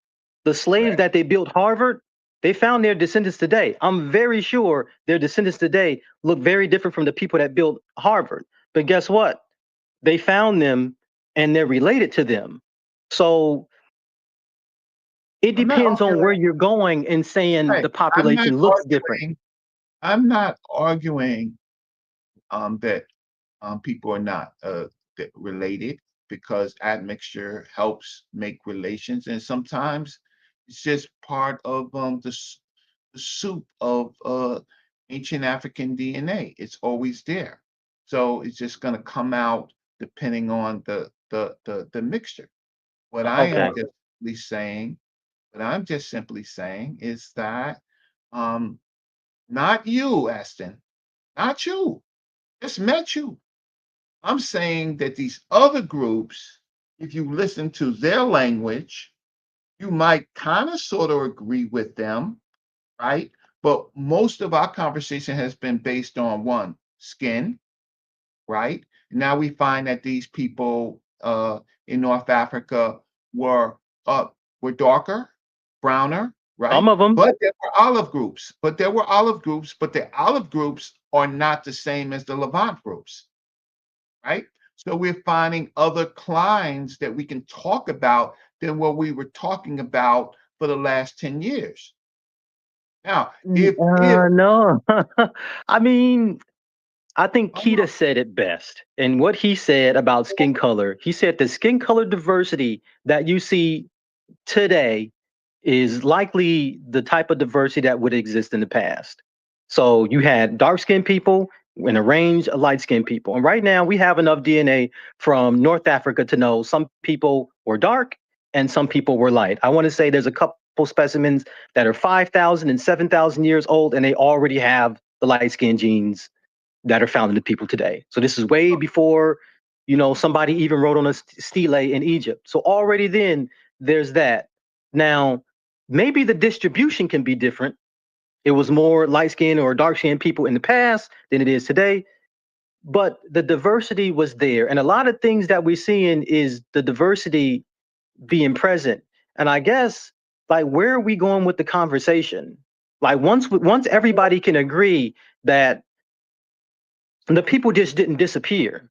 The slaves that they built Harvard, they found their descendants today. I'm very sure their descendants today look very different from the people that built Harvard. But guess what? They found them and they're related to them. So it I'm not depends on where arguing. you're going and saying Right. the I'm not population looks different. arguing. I'm not arguing that people are not related, because admixture helps make relations, and sometimes it's just part of the soup of ancient African DNA. It's always there, so it's just going to come out depending on the mixture. What I am Okay. just simply saying, what I'm just simply saying is that um, not you, Aston, not you, just met you. I'm saying that these other groups, if you listen to their language, you might kind of sort of agree with them, right? But most of our conversation has been based on one, skin, right? Now we find that these people in North Africa were uh, were darker, browner, Some right? of them. But there were olive groups. But there were olive groups. But the olive groups are not the same as the Levant groups, right? So we're finding other climes that we can talk about than what we were talking about for the last 10 years. Now, if No. I mean, I think oh, Keita said it best. And what he said about skin color, he said the skin color diversity that you see today is likely the type of diversity that would exist in the past. So you had dark skinned people and a range of light skinned people. And right now we have enough DNA from North Africa to know some people were dark and some people were light. I want to say there's a couple specimens that are 5,000 and 7,000 years old, and they already have the light skin genes that are found in the people today. So this is way before, somebody even wrote on a stele in Egypt. So already then there's that. Now, maybe the distribution can be different. It was more light skinned or dark skinned people in the past than it is today, but the diversity was there. And a lot of things that we're seeing is the diversity being present. And I guess, like, where are we going with the conversation? Like, once everybody can agree that the people just didn't disappear,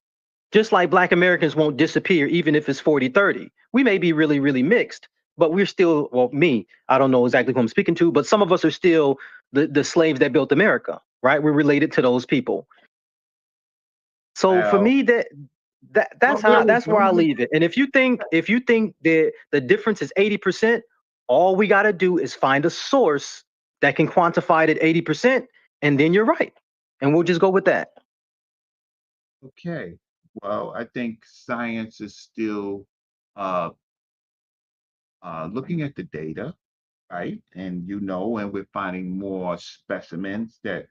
just like Black Americans won't disappear even if it's 40-30. We may be really, really mixed, but we're still, well, me, I don't know exactly who I'm speaking to, but some of us are still the slaves that built America, right? We're related to those people. So for well, me, that's where I leave it. And if you think that the difference is 80%, all we got to do is find a source that can quantify it at 80%, and then you're right. And we'll just go with that. okay. Well, I think science is still uh, looking at the data, right? And we're finding more specimens that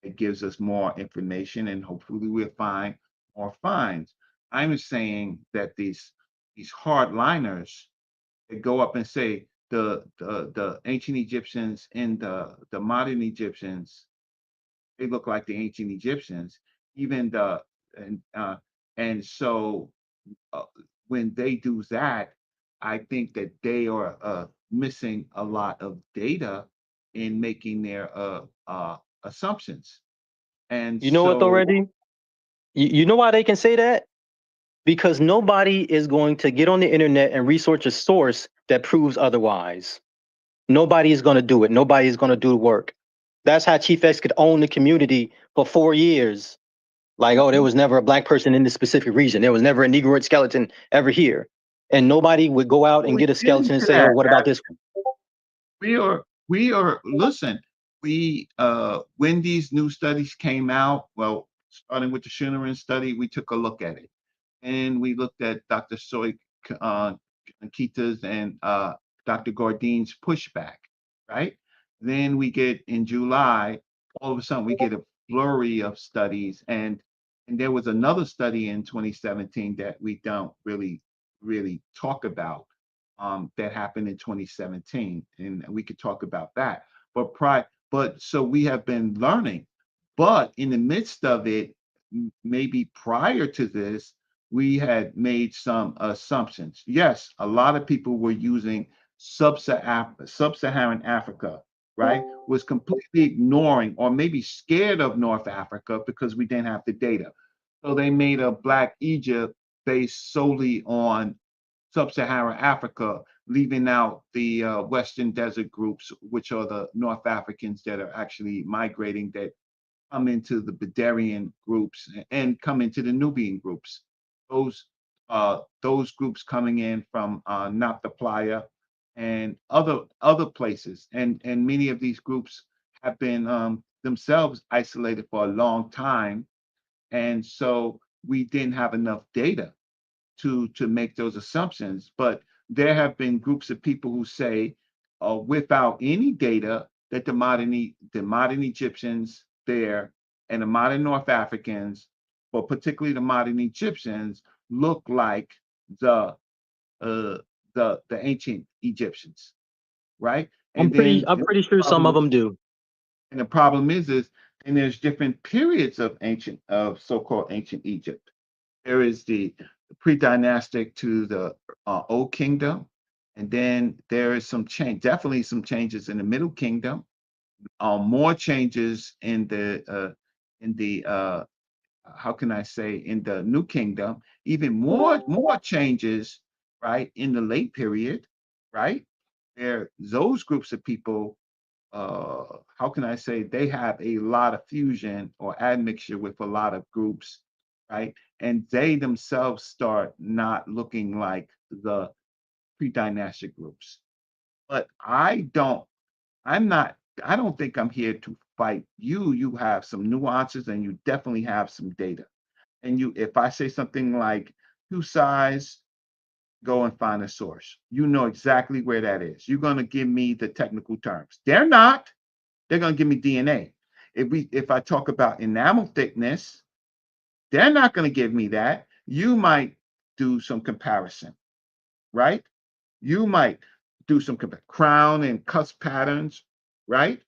it gives us more information, and hopefully we'll find more finds. I'm saying that these hardliners that go up and say the ancient Egyptians and the modern Egyptians, they look like the ancient Egyptians, even the and uh, and so uh, when they do that, I think that they are missing a lot of data in making their assumptions. And You know what, though, so, Reggie? You know why they can say that? Because nobody is going to get on the internet and research a source that proves otherwise. Nobody is going to do it. Nobody is going to do the work. That's how Chief X could own the community for 4 years. Like, oh, there was never a Black person in this specific region. There was never a Negroid skeleton ever here. And nobody would go out and we get a get skeleton and into say, oh, that. what about this one? We are listen, we when these new studies came out, well, starting with the Schuneman study, we took a look at it. And we looked at Dr. Soy Kita's and Dr. Gardine's pushback, right? Then we get in July, all of a sudden we get a flurry of studies, and there was another study in 2017 that we don't really talk about. that happened in 2017, and we could talk about that. But so we have been learning, but in the midst of it, maybe prior to this, we had made some assumptions. Yes, a lot of people were using sub-Saharan Africa, right? Was completely ignoring or maybe scared of North Africa because we didn't have the data. So they made a Black Egypt based solely on sub-Saharan Africa, leaving out the Western Desert groups, which are the North Africans that are actually migrating, that come into the Bedouin groups and come into the Nubian groups. Those groups coming in from Nafta Playa and other places, and many of these groups have been themselves isolated for a long time, and so we didn't have enough data to make those assumptions. But there have been groups of people who say, without any data, that the modern Egyptians there and the modern North Africans, but particularly the modern Egyptians, look like the ancient Egyptians, right? I'm pretty sure some of them do. And the problem is, and there's different periods of so-called ancient Egypt. There is the pre-dynastic to the Old Kingdom, and then there is definitely some changes in the Middle Kingdom, more changes in the how can I say, in the New Kingdom, even more changes, right, in the late period, right? Those groups of people, how can I say, they have a lot of fusion or admixture with a lot of groups, right? And they themselves start not looking like the pre-dynastic groups. But I don't think I'm here to fight you. You have some nuances and you definitely have some data. And if I say something like two sides, go and find a source. You know exactly where that is. You're going to give me the technical terms. They're not. They're going to give me DNA. If I talk about enamel thickness, they're not going to give me that. You might do some comparison, right? You might do some crown and cusp patterns, right?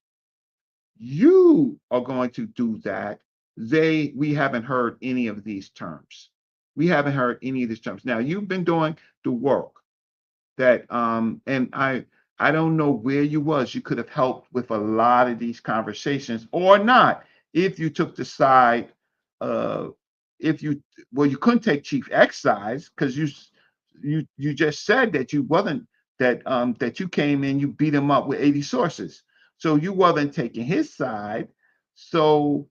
You are going to do that. We haven't heard any of these terms. We haven't heard any of these terms. Now, you've been doing the work that and I don't know where you was. You could have helped with a lot of these conversations or not if you took the side. If you you couldn't take Chief X sides because you just said that you wasn't that you came in, you beat him up with 80 sources, so you wasn't taking his side. So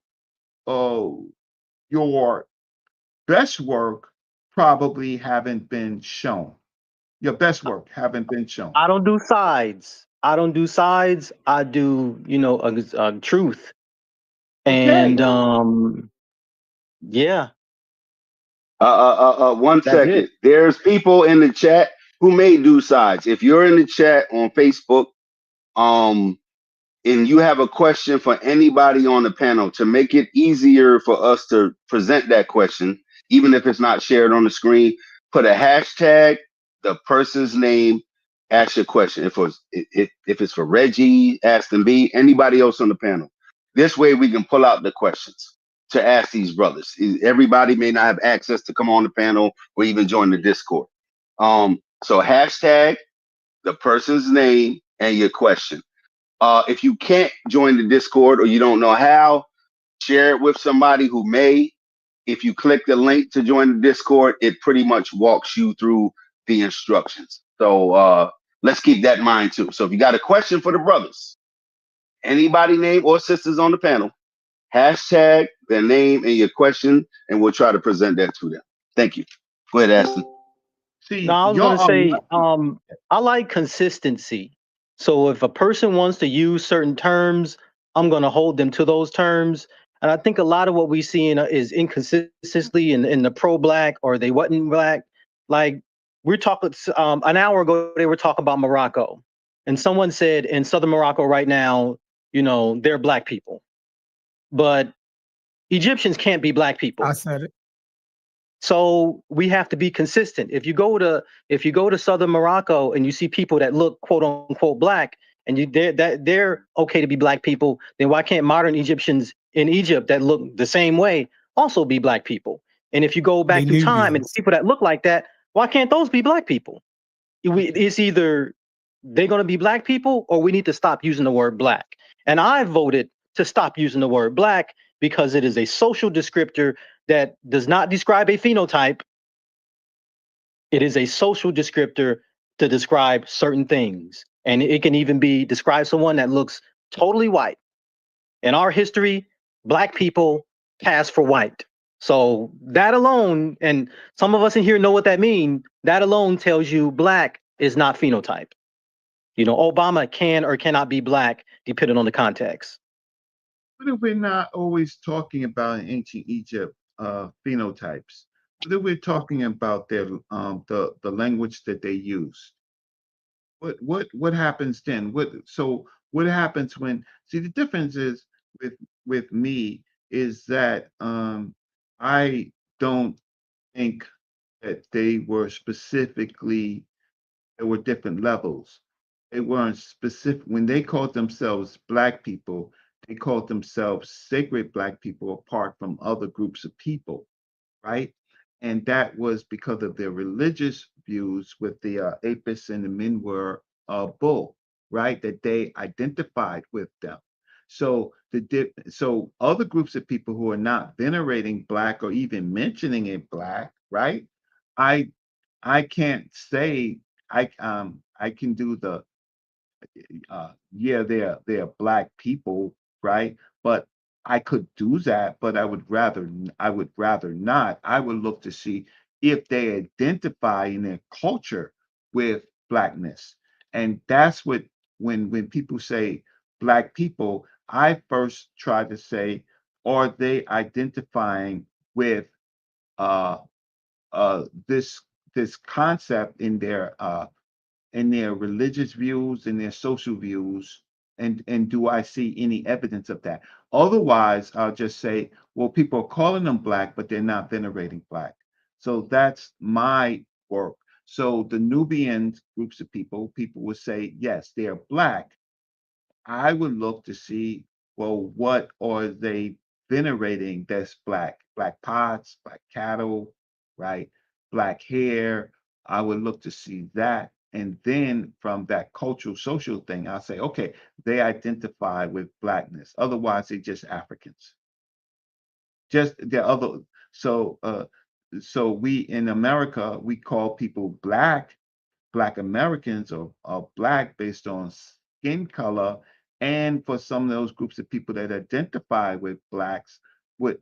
your best work probably haven't been shown. Your best work haven't been shown. I don't do sides. I do, truth. Okay. And yeah. 1 That's second. it. There's people in the chat who may do sides. If you're in the chat on Facebook, and you have a question for anybody on the panel, to make it easier for us to present that question, even if it's not shared on the screen, put a hashtag, the person's name, ask your question. If it's for Reggie, Aston B, anybody else on the panel. This way we can pull out the questions to ask these brothers. Everybody may not have access to come on the panel or even join the Discord. So hashtag, the person's name, and your question. If you can't join the Discord or you don't know how, share it with somebody who may. If you click the link to join the Discord, it pretty much walks you through the instructions. So let's keep that in mind too. So if you got a question for the brothers, anybody name or sisters on the panel, hashtag their name and your question, and we'll try to present that to them. Thank you. Go ahead, Aston. No, I was going to say, I like consistency. So if a person wants to use certain terms, I'm going to hold them to those terms. And I think a lot of what we see is inconsistency in the pro-black, or they wasn't black. Like we're talking an hour ago, they were talking about Morocco, and someone said in southern Morocco right now, they're black people, but Egyptians can't be black people. I said it. So we have to be consistent. If you go to southern Morocco and you see people that look quote unquote black, and they're okay to be black people, then why can't modern Egyptians in Egypt that look the same way also be black people? And if you go They back through time and Nubians. people that look like that, why can't those be black people? It's either they're going to be black people or we need to stop using the word black. And I voted to stop using the word black because it is a social descriptor that does not describe a phenotype. It is a social descriptor to describe certain things. And it can even be describe someone that looks totally white. In our history, black people pass for white. So that alone, and some of us in here know what that means, that alone tells you black is not phenotype. You know, Obama can or cannot be black depending on the context. What if we're not always talking about in ancient Egypt phenotypes? What if we're talking about their the language that they use? What happens then? What happens when, see, the difference is with me is that I don't think that they were specifically, there were different levels. They weren't specific. When they called themselves Black people, they called themselves sacred Black people apart from other groups of people, right? And that was because of their religious views with the Apis and the Minwar bull, right? That they identified with them. So so other groups of people who are not venerating Black or even mentioning it Black, right? I I can't say I can do the yeah, they're Black people, right? But I could do that, but I would rather not. I would look to see if they identify in their culture with Blackness. And that's what, when people say Black people, I first try to say, are they identifying with uh this concept in their religious views, in their social views, and do I see any evidence of that? Otherwise, I'll just say, well, people are calling them Black, but they're not venerating Black. So that's my work. So the Nubian groups of people would say, yes, they are Black. I would look to see, well, what are they venerating that's Black? Black pots, Black cattle, right? Black hair. I would look to see that. And then from that cultural, social thing, I'll say, okay, they identify with Blackness. Otherwise, they're just Africans. Just the other, so so we in America, we call people Black Americans are Black based on skin color, and for some of those groups of people that identify with Blacks, with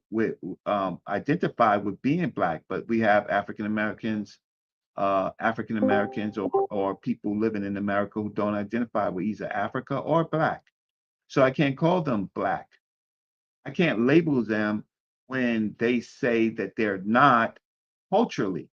identify with being Black, but we have African Americans or people living in America who don't identify with either Africa or Black. So I can't call them Black. I can't label them when they say that they're not culturally,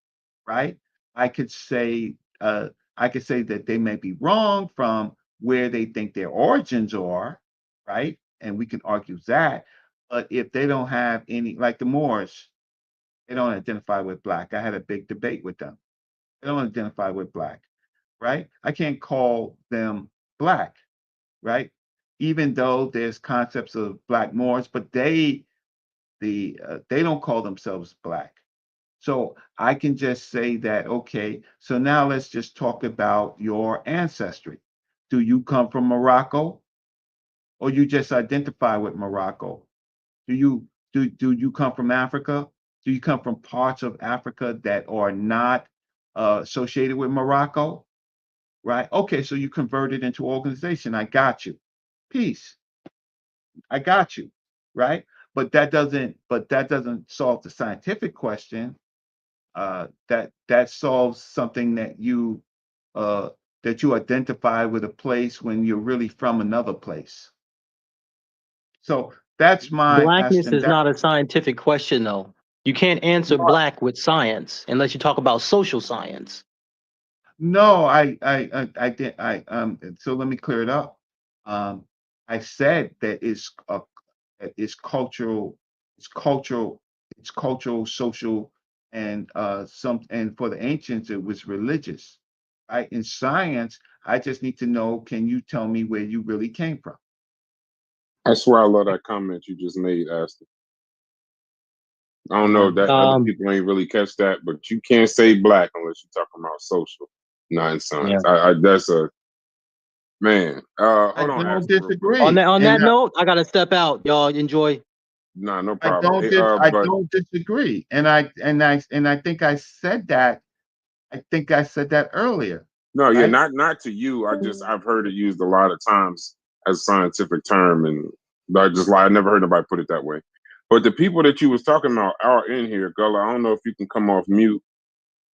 right? I could say I could say that they may be wrong from where they think their origins are, right? And we can argue that. But if they don't have any, like the Moors, they don't identify with Black. I had a big debate with them. They don't identify with Black, right? I can't call them Black, right? Even though there's concepts of Black Moors, but they don't call themselves Black. So I can just say that, okay, so now let's just talk about your ancestry. Do you come from Morocco, or you just identify with Morocco? Do you come from Africa? Do you come from parts of Africa that are not associated with Morocco? Right? Okay, so you converted into organization. I got you. Peace. I got you. Right? But that doesn't solve the scientific question. That solves something uh, that you identify with a place when you're really from another place. So that's my Blackness estimate. is not a scientific question, though. You can't answer black with science unless you talk about social science. No, I did so let me clear it up. Um, I said that it's cultural, it's cultural, social and for the ancients it was religious, right? In science, I just need to know, can you tell me where you really came from? I swear I love that comment you just made, Aston. I don't know if that other people ain't really catch that, but you can't say black unless you're talking about social nonsense. Yeah. That's a man. Hold I on, don't Aston, real quick. disagree. On that note, I gotta step out. Y'all enjoy. Nah, no I problem. don't disagree, and I think I said that. I think I said that earlier. No, yeah, right? not to you. I've heard it used a lot of times as a scientific term, and I never heard nobody put it that way. But the people that you was talking about are in here, Gullah. I don't know if you can come off mute.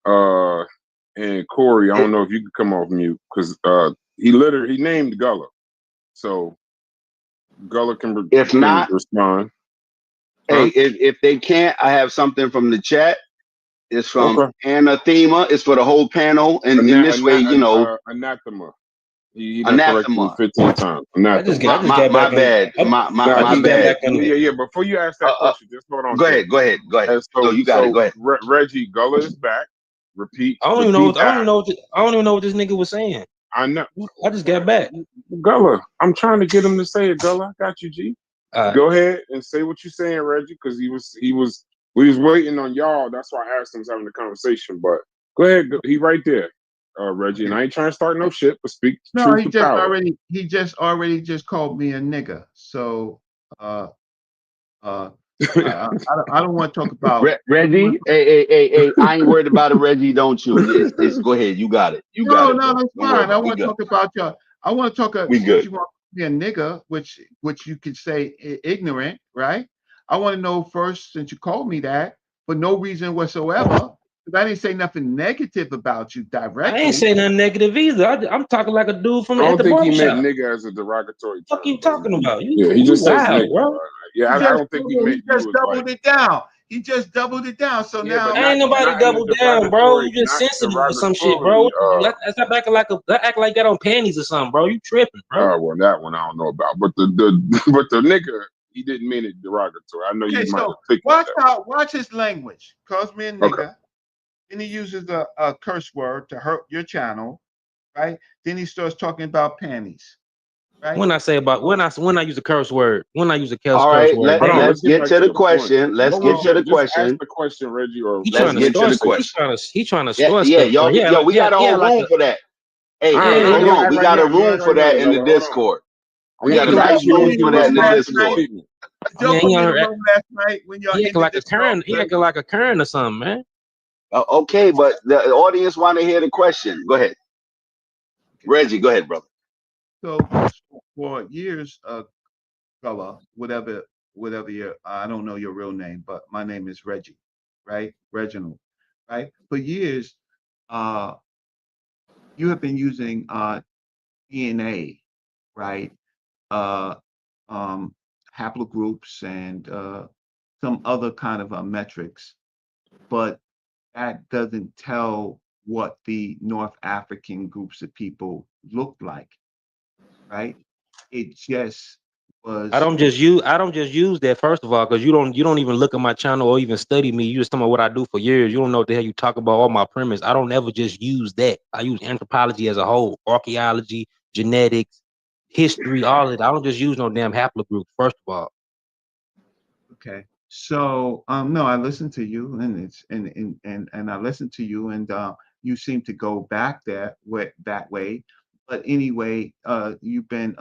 And Corey, I don't know if you can come off mute because he named Gullah, so Gullah can If not, respond. Hey, if they can't, I have something from the chat. It's from Anathema. It's for the whole panel, and in this way, Anathema. He done corrected me 15 times. My bad. My bad. Yeah. Before you ask that question, just hold on. Go ahead. So you got it. Go ahead. Reggie, Gullah is back. Repeat. I don't even know. I don't even know what this nigga was saying. I know. I just got back. Gullah, I'm trying to get him to say it. Gullah, I got you, G. Go ahead and say what you're saying, Reggie, because we was waiting on y'all. That's why I asked him, having the conversation. But go ahead, he right there, Reggie. And I ain't trying to start no shit, but speak truth to power. He just called me a nigga. So I don't want to talk about Reggie. Hey, I ain't worried about it, Reggie. Don't you? It's go ahead. You got it. No, that's fine. I want to talk about y'all. I want to talk about We good. you want to be a nigga, which you could say ignorant, right? I want to know first, since you called me that for no reason whatsoever, because I didn't say nothing negative about you directly. I ain't say nothing negative either. I'm talking like a dude from I at the don't think he meant barbershop. nigga as a derogatory term. What you talking about? He just says nigga, bro. Yeah, I don't think he meant He just doubled it down. He just doubled it down. So now ain't nobody double down, bro. You just sensitive with some shit, bro. Stop acting like you got on panties or something, bro. You tripping, bro. Well, that one I don't know about, but the but the nigga, he didn't mean it derogatory. I know you might have picked watch his language. Calls me a nigga. Then he uses a curse word to hurt your channel, right? Then he starts talking about panties. Right? When I use a curse word, All right, let's get to the question. Let's get to the question. Ask the question, Reggie. Or let's get to the question. He's trying to stress. Yeah, we got a whole room for that. Hey, hold on. We got a room for that in the Discord. We got a nice room for that in the Discord. Joe put me in the room last night when y'all acting like a Karen. He acting like a Karen or something, man. Okay, but the audience want to hear the question. Go ahead, Reggie. Go ahead, brother. So for years, Gullah, whatever your, I don't know your real name, but my name is Reggie, right? Reginald, right? For years, you have been using DNA, right? Haplogroups and some other kind of metrics, but that doesn't tell what the North African groups of people looked like, right? It just was. I don't just use that, first of all, because you don't even look at my channel or even study me. You just talking about what I do for years. You don't know what the hell you talk about, all my premise. I don't ever just use that. I use anthropology as a whole, archaeology, genetics, history, all of it. I don't just use no damn haplogroups, first of all. Okay. So no, I listened to you and I listened to you and you seem to go back that way. But anyway, you've been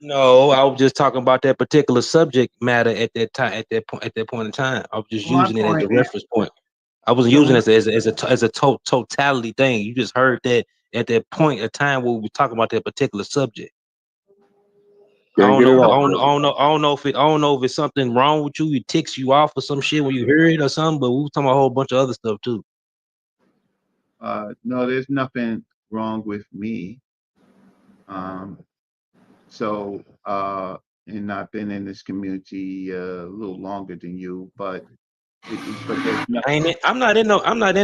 No, I was just talking about that particular subject matter at that time, at that point in time. I was just using it as a reference point. I wasn't using it as a totality thing. You just heard that at that point of time where we were talking about that particular subject. I don't know if it's something wrong with you. It ticks you off or some shit when you hear it or something. But we were talking about a whole bunch of other stuff too. No, there's nothing wrong with me. And I've been in this community a little longer than you, but I'm not in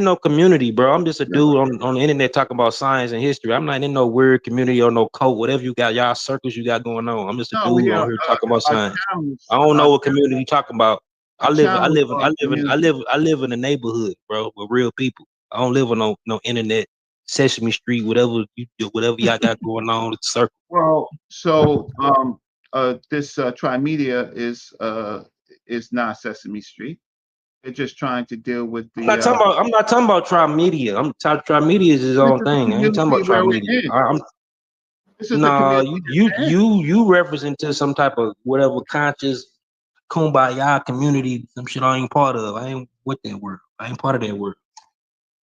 no community, bro. I'm just a dude on the internet talking about science and history. I'm not in no weird community or no cult, whatever you got, y'all circles you got going on. I'm just a dude on here talking about science. I don't know what community you talking about. I The live I channel is live called I live in I Community. live I live in a neighborhood, bro, with real people. I don't live on no internet, Sesame Street, whatever you do, whatever y'all got going on, it's circle. Well, so this Trimedia is not Sesame Street. They're just trying to deal with I'm the not talking about Trimedia. I'm talking Trimedia is his this own is the thing. I ain't talking community about where we're Trimedia. in. I'm This is the Nah, community you represent to some type of whatever conscious kumbaya community, some shit I ain't part of. I ain't with that word. I ain't part of that word.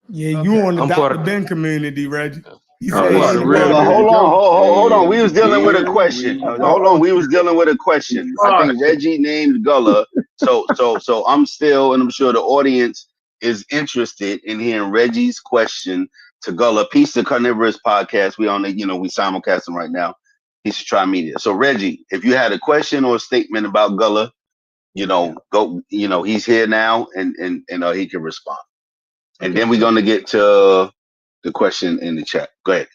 Yeah, you on the I'm part Dr. of Ben community, Reggie. He Oh, said he this ain't is a real. part But of Here it. we hold on, go. hold on. We was dealing with a Here question. we Hold on, go. we was dealing with a question. I think Reggie named Gullah. So I'm still, and I'm sure the audience is interested in hearing Reggie's question to Gullah. Peace to Carnivorous Podcast. We on the, we simulcasting right now. Peace to Try Media. So Reggie, if you had a question or a statement about Gullah, go. He's here now, and he can respond. And Okay, then we're gonna get to the question in the chat. Go ahead.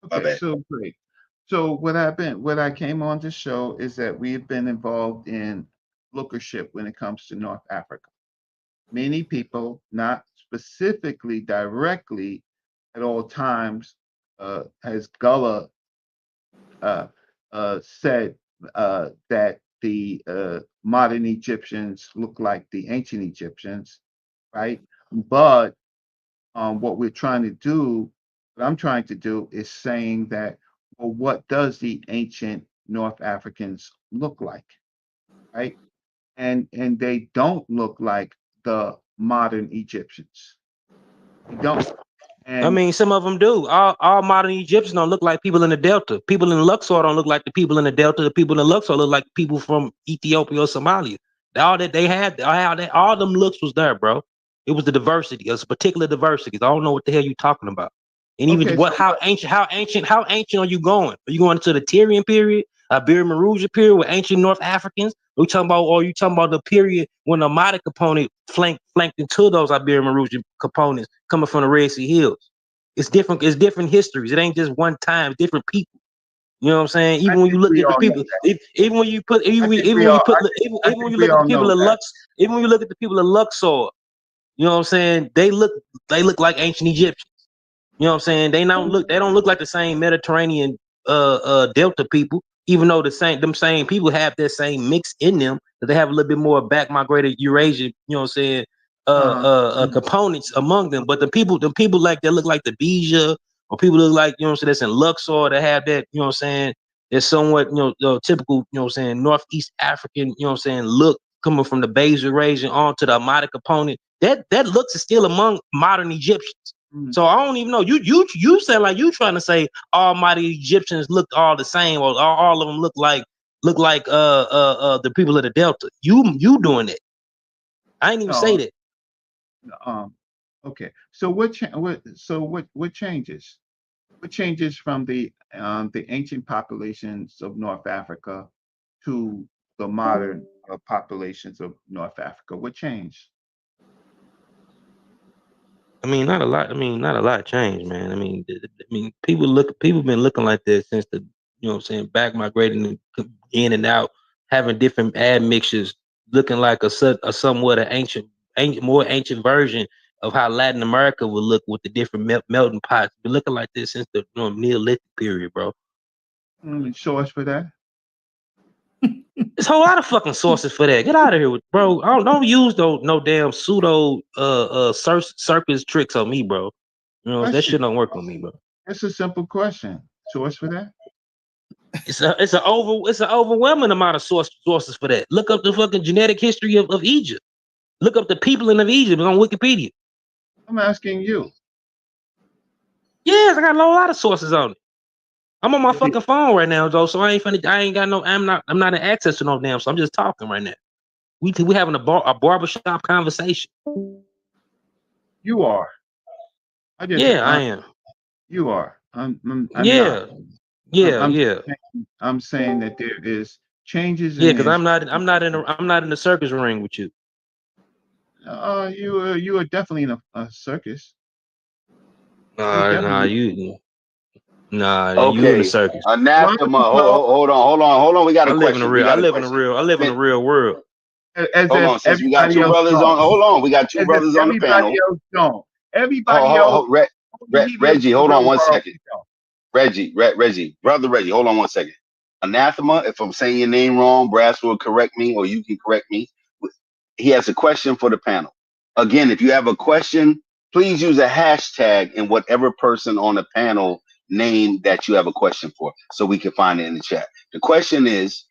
okay, so great. So what I came on to show is that we've been involved in lookership when it comes to North Africa. Many people, not specifically directly at all times, as Gullah said that the modern Egyptians look like the ancient Egyptians, right? But what I'm trying to do is saying that, well, what does the ancient North Africans look like, right? And they don't look like the modern Egyptians. They don't. I mean, some of them do. All modern Egyptians don't look like people in the Delta. People in Luxor don't look like the people in the Delta. The people in Luxor look like people from Ethiopia or Somalia. All that they had, all them looks was there, bro. It was the diversity. It was particular diversity. I don't know what the hell you talking about. And even Okay, how ancient are you going? Are you going to the Tyrian period, Iberian Maruja period with ancient North Africans? Are you talking about the period when the Madic component flanked into those Iberian Maruja components coming from the Red Sea Hills? It's different. It's different histories. It ain't just one time. It's different people. You know what I'm saying? Even when you look at the people, even when you put, even when you put, even when you look at the people of Lux, even when you look at the people of Luxor, you know what I'm saying? They look like ancient Egyptians. You know what I'm saying? They don't look like the same Mediterranean Delta people, even though them same people have that same mix in them, that they have a little bit more back migrated Eurasian, you know what I'm saying, components among them. But the people like that look like the Beja, or people look like, you know what I'm saying, that's in Luxor, that have that, you know what I'm saying, that's somewhat, typical, you know what I'm saying, Northeast African, you know what I'm saying, look coming from the Beja region onto the Amadic component. That looks is still among modern Egyptians. So I don't even know. You sound like you trying to say almighty Egyptians looked all the same, or all of them look like the people of the Delta. You doing it. I ain't even say that. Okay. So what changes? What changes from the ancient populations of North Africa to the modern populations of North Africa? What changed? I mean, not a lot. I mean, not a lot changed, man. I mean, people been looking like this since the, you know what I'm saying, back migrating in and out, having different admixtures, looking like a somewhat an ancient, more ancient version of how Latin America would look with the different melting pots. Been looking like this since the Neolithic period, bro. Show us for that. There's a whole lot of fucking sources for that. Get out of here, bro. Don't use no damn pseudo circus tricks on me, bro. You know, that shit don't work on me, bro. That's a simple question. Source for that? It's an overwhelming amount of sources for that. Look up the fucking genetic history of Egypt. Look up the peopling of Egypt on Wikipedia. I'm asking you. Yes, I got a lot of sources on it. I'm on my fucking phone right now, though, so I'm not in access to no damn, so I'm just talking right now. We having a barbershop conversation. You are. I am. You are. I'm yeah. not. Yeah. I'm saying that there is changes Yeah, in because this. I'm not in the circus ring with you. You are definitely in a circus. Nah, you in the circus. Anathema. Hold on. We got a question. I live in the real world. as Hold if on, since we got everybody two else brothers on. don't. Hold on, we got two As if brothers on the everybody panel. else don't. Everybody else, Oh, he lives Reggie, in the hold on real one world. second. Reggie, brother Reggie, hold on one second. Anathema, if I'm saying your name wrong, Brass will correct me, or you can correct me. He has a question for the panel. Again, if you have a question, please use a hashtag in whatever person on the panel name that you have a question for, so we can find it in the chat. The question is,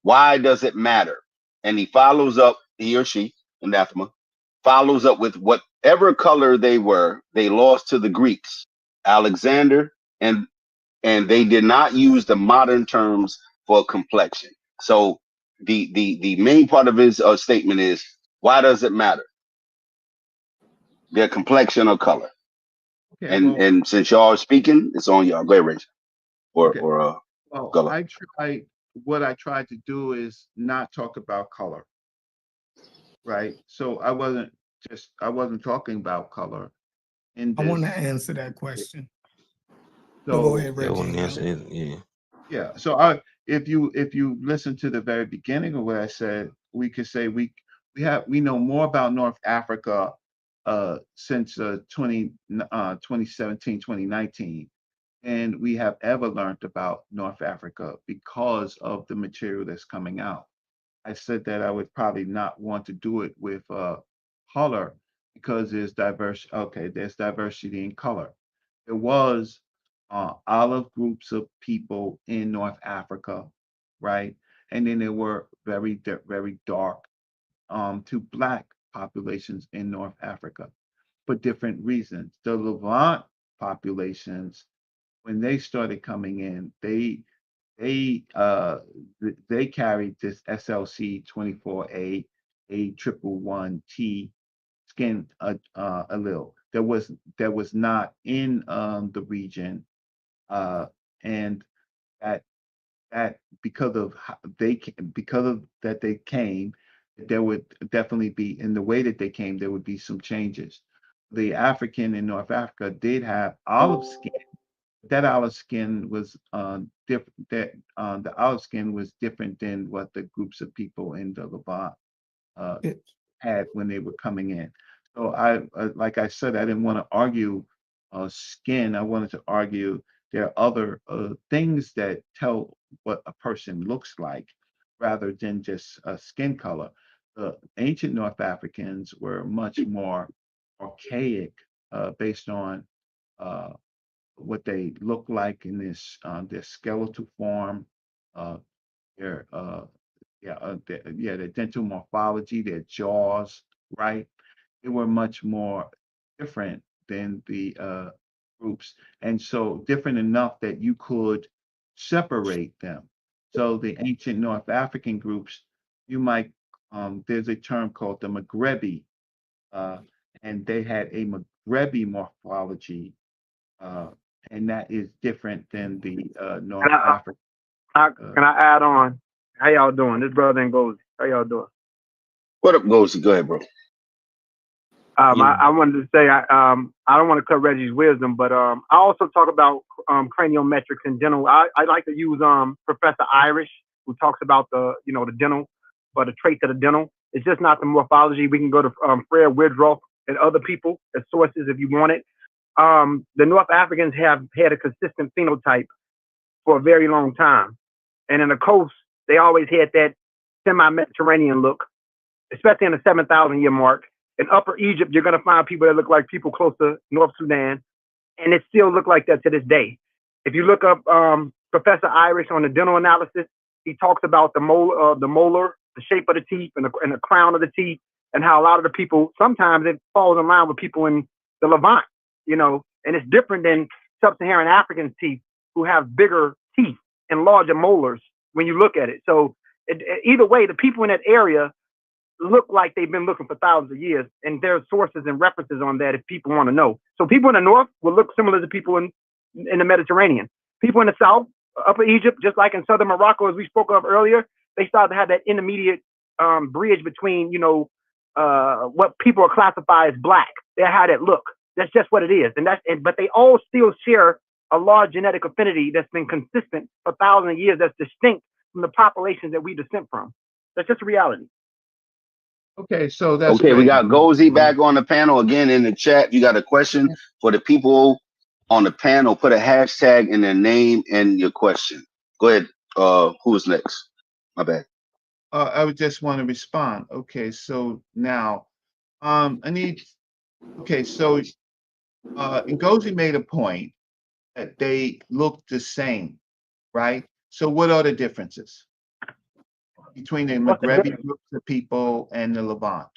why does it matter? And he follows up, he or she, Anathema, follows up with whatever color they were, they lost to the Greeks, Alexander, and they did not use the modern terms for complexion. So the main part of his statement is, why does it matter? Their complexion or color. Okay, And since y'all are speaking, it's on y'all. Go ahead, Rich. Or well, Gullah. what I tried to do is not talk about color. Right. So I wasn't talking about color in I want to this. answer that question. But So go ahead, Yeah, I Reggie. wouldn't answer it. Yeah. yeah. So if you listen to the very beginning of what I said, we could say we know more about North Africa since 2017, 2019, and we have ever learned about North Africa because of the material that's coming out. I said that I would probably not want to do it with color because there's diversity in color. There was olive groups of people in North Africa, right? And then there were very dark to black populations in North Africa for different reasons. The Levant populations, when they started coming in, they carried this SLC 24A A111T skin allele that was not in the region, and that because of that they came, there would definitely be, in the way that they came, there would be some changes. The African in North Africa did have olive skin. That olive skin was different. The olive skin was different than what the groups of people in the Levant had when they were coming in. So like I said, I didn't want to argue skin. I wanted to argue there are other things that tell what a person looks like rather than just skin color. The ancient North Africans were much more archaic based on what they look like in their skeletal form, uh, their their dental morphology, their jaws, right? They were much more different than the groups, and so different enough that you could separate them. So the ancient North African groups, you might there's a term called the Maghrebi, uh, and they had a Maghrebi morphology, and that is different than the North African. Can I add on? How y'all doing? This brother and Goldie. How y'all doing? What up, Ghosty? Go ahead, bro. I wanted to say I don't want to cut Reggie's wisdom, but I also talk about craniometrics in general. I like to use Professor Irish, who talks about the dental, or the traits of the dental. It's just not the morphology. We can go to Fred Woodruff and other people as sources if you want it. The North Africans have had a consistent phenotype for a very long time, and in the coast they always had that semi-Mediterranean look, especially in the 7,000 year mark. In Upper Egypt, you're going to find people that look like people close to North Sudan, and it still look like that to this day. If you look up Professor Irish on the dental analysis, he talks about the molar, the shape of the teeth, and the crown of the teeth, and how a lot of the people, sometimes it falls in line with people in the Levant, and it's different than sub-Saharan African teeth, who have bigger teeth and larger molars when you look at it. So either way, the people in that area look like they've been looking for thousands of years, and there's sources and references on that if people want to know. So people in the north will look similar to people in the Mediterranean. People in the south, Upper Egypt, just like in southern Morocco, as we spoke of earlier, they started to have that intermediate bridge between, what people are classified as black. They had that look. That's just what it is, but they all still share a large genetic affinity that's been consistent for thousands of years. That's distinct from the populations that we descend from. That's just a reality. Okay, so that's Okay, we great. got Gozy back on the panel again in the chat. If you got a question for the people on the panel, put a hashtag in their name and your question. Go ahead. Who's next? My bad. I would just want to respond. Okay, so now, I need. Okay, so Ngozi made a point that they look the same, right? So what are the differences between the Maghrebi groups of people and the Levant?